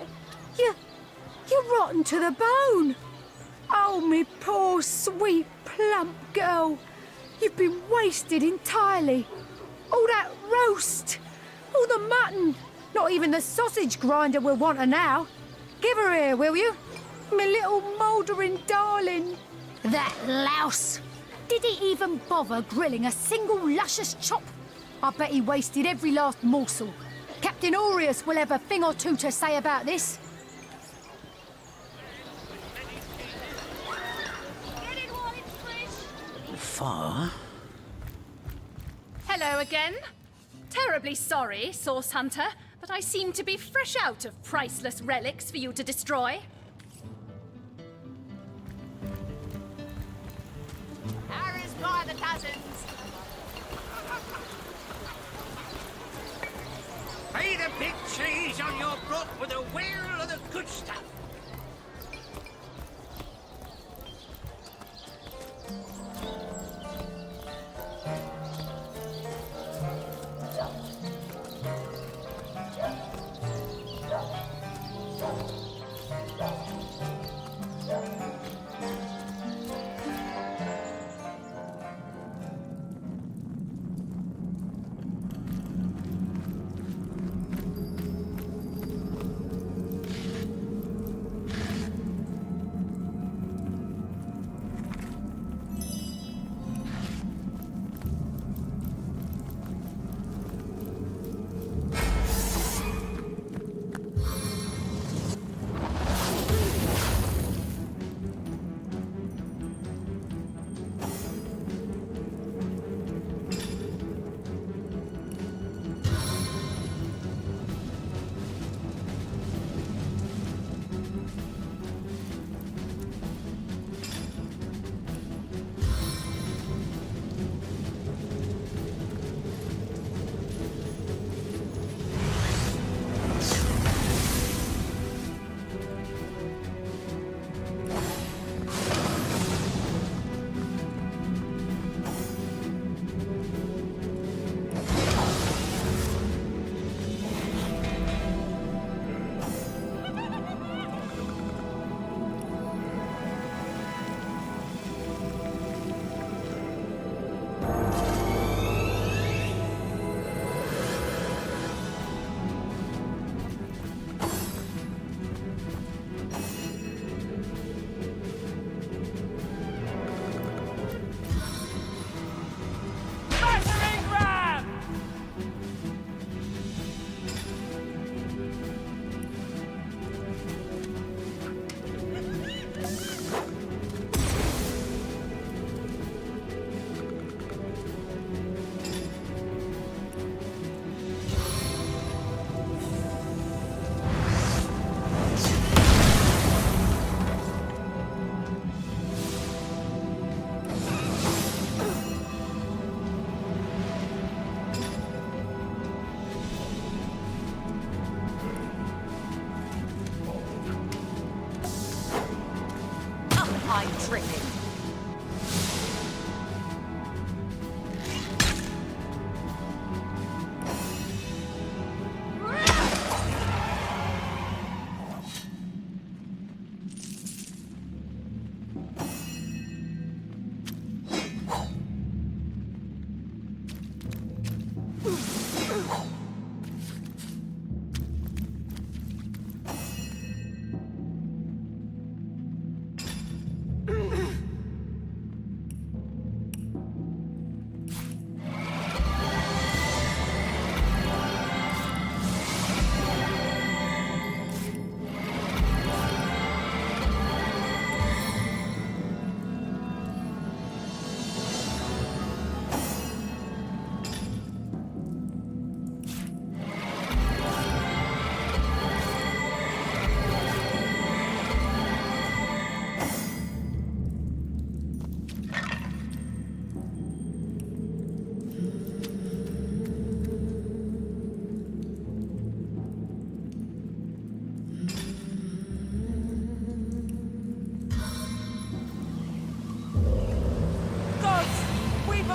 you're rotten to the bone. Oh, me poor, sweet, plump girl. You've been wasted entirely. All that roast, all the mutton, not even the sausage grinder will want her now. Give her here, will you? Me little mouldering darling. That louse. Did he even bother grilling a single luscious chop? I bet he wasted every last morsel. Captain Aureus will have a thing or two to say about this. Far? Hello again. Terribly sorry, Source Hunter, but I seem to be fresh out of priceless relics for you to destroy. Arrows by the dozens. Pay the big cheese on your brook with a wheel of the good stuff.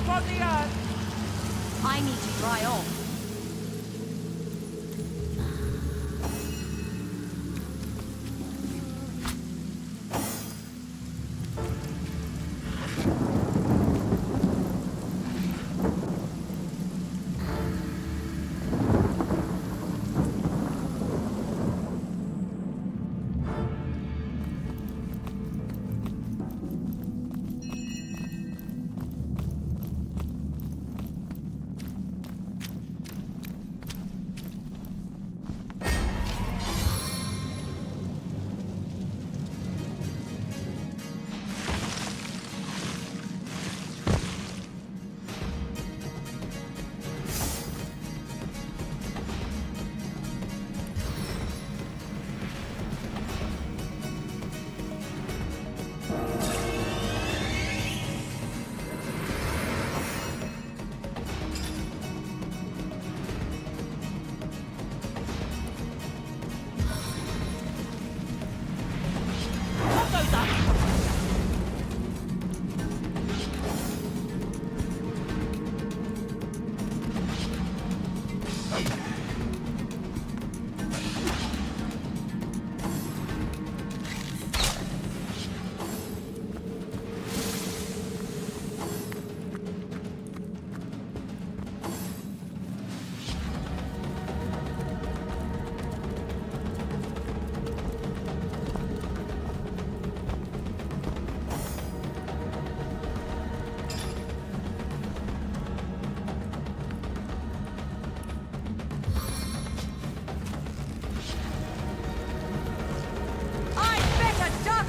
upon the earth! I need to dry off.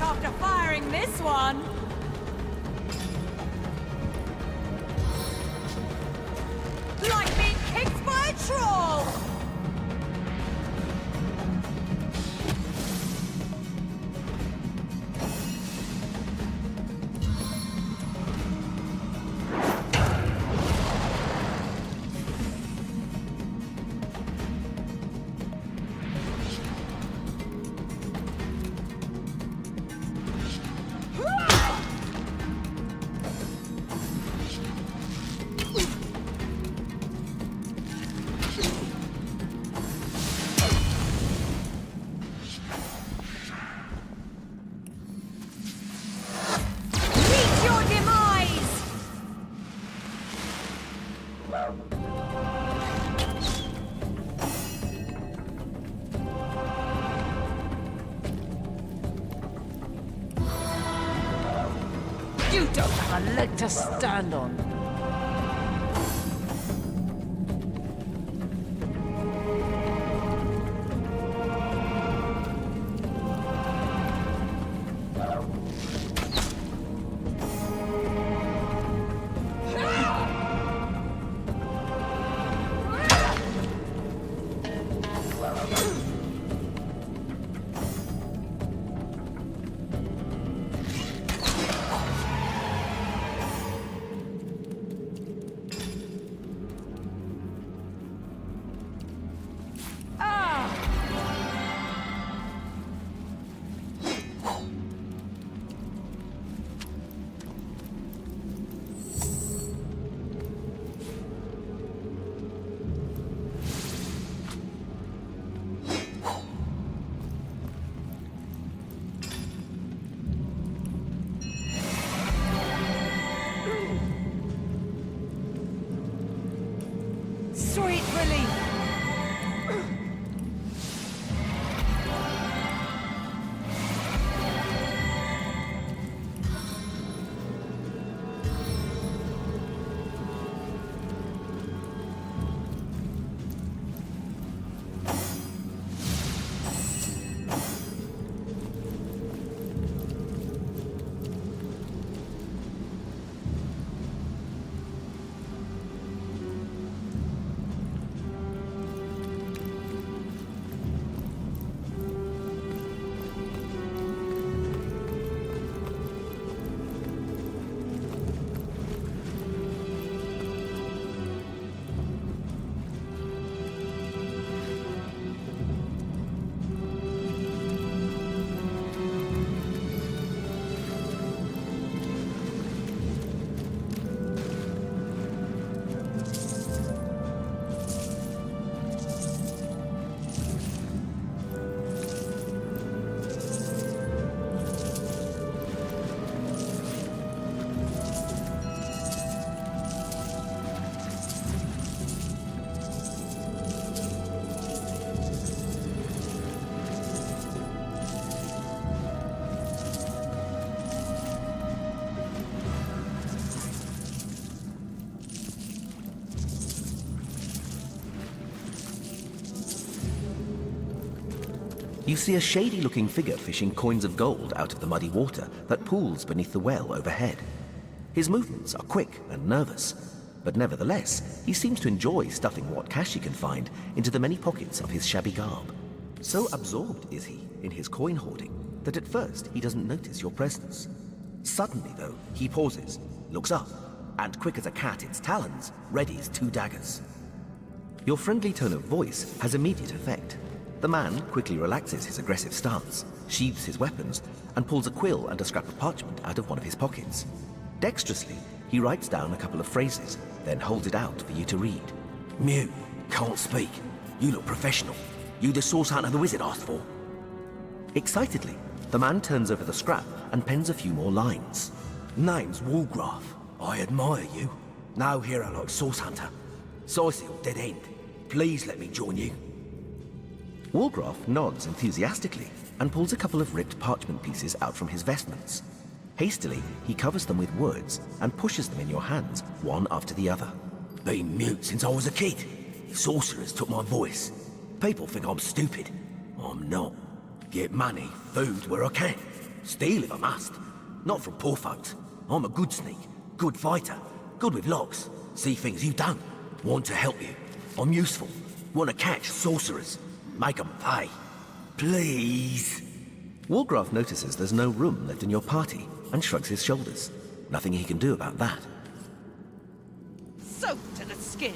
After firing this one. Like being kicked by a troll! You don't have a leg to stand on. you see a shady-looking figure fishing coins of gold out of the muddy water that pools beneath the well overhead. His movements are quick and nervous, but nevertheless, he seems to enjoy stuffing what cash he can find into the many pockets of his shabby garb. So absorbed is he in his coin hoarding that at first he doesn't notice your presence. Suddenly, though, he pauses, looks up, and quick as a cat its talons, readies 2 daggers. Your friendly tone of voice has immediate effect. The man quickly relaxes his aggressive stance, sheathes his weapons, and pulls a quill and a scrap of parchment out of one of his pockets. Dexterously, he writes down a couple of phrases, then holds it out for you to read. Mute, can't speak. You look professional. You the source hunter the wizard asked for? Excitedly, the man turns over the scrap and pens a few more lines. Name's Woolgraf. I admire you. No hero like source hunter. Siceil, dead end. Please let me join you. Woolgraf nods enthusiastically and pulls a couple of ripped parchment pieces out from his vestments. Hastily, he covers them with words and pushes them in your hands, one after the other. Been mute since I was a kid. Sorcerers took my voice. People think I'm stupid. I'm not. Get money, food where I can. Steal if I must. Not from poor folks. I'm a good sneak, good fighter, good with locks. See things you don't. Want to help you. I'm useful. Want to catch sorcerers. Make 'em pay. Please. Woolgraf notices there's no room left in your party and shrugs his shoulders. Nothing he can do about that. Soaked to the skin.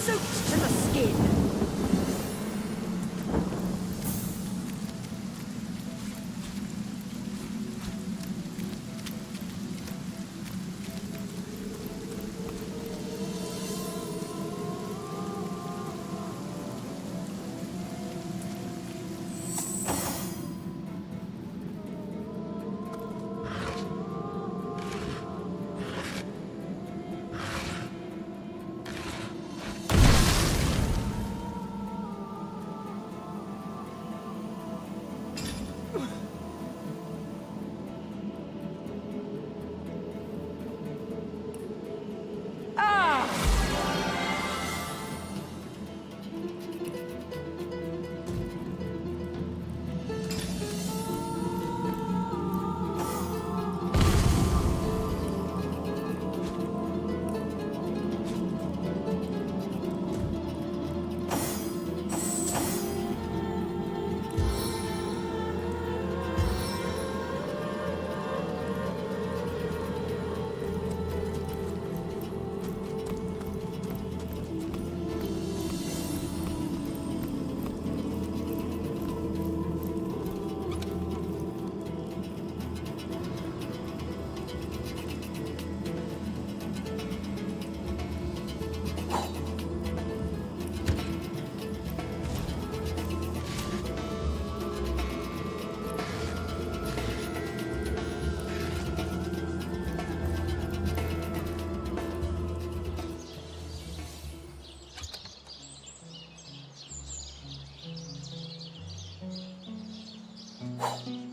Soaked to the skin. you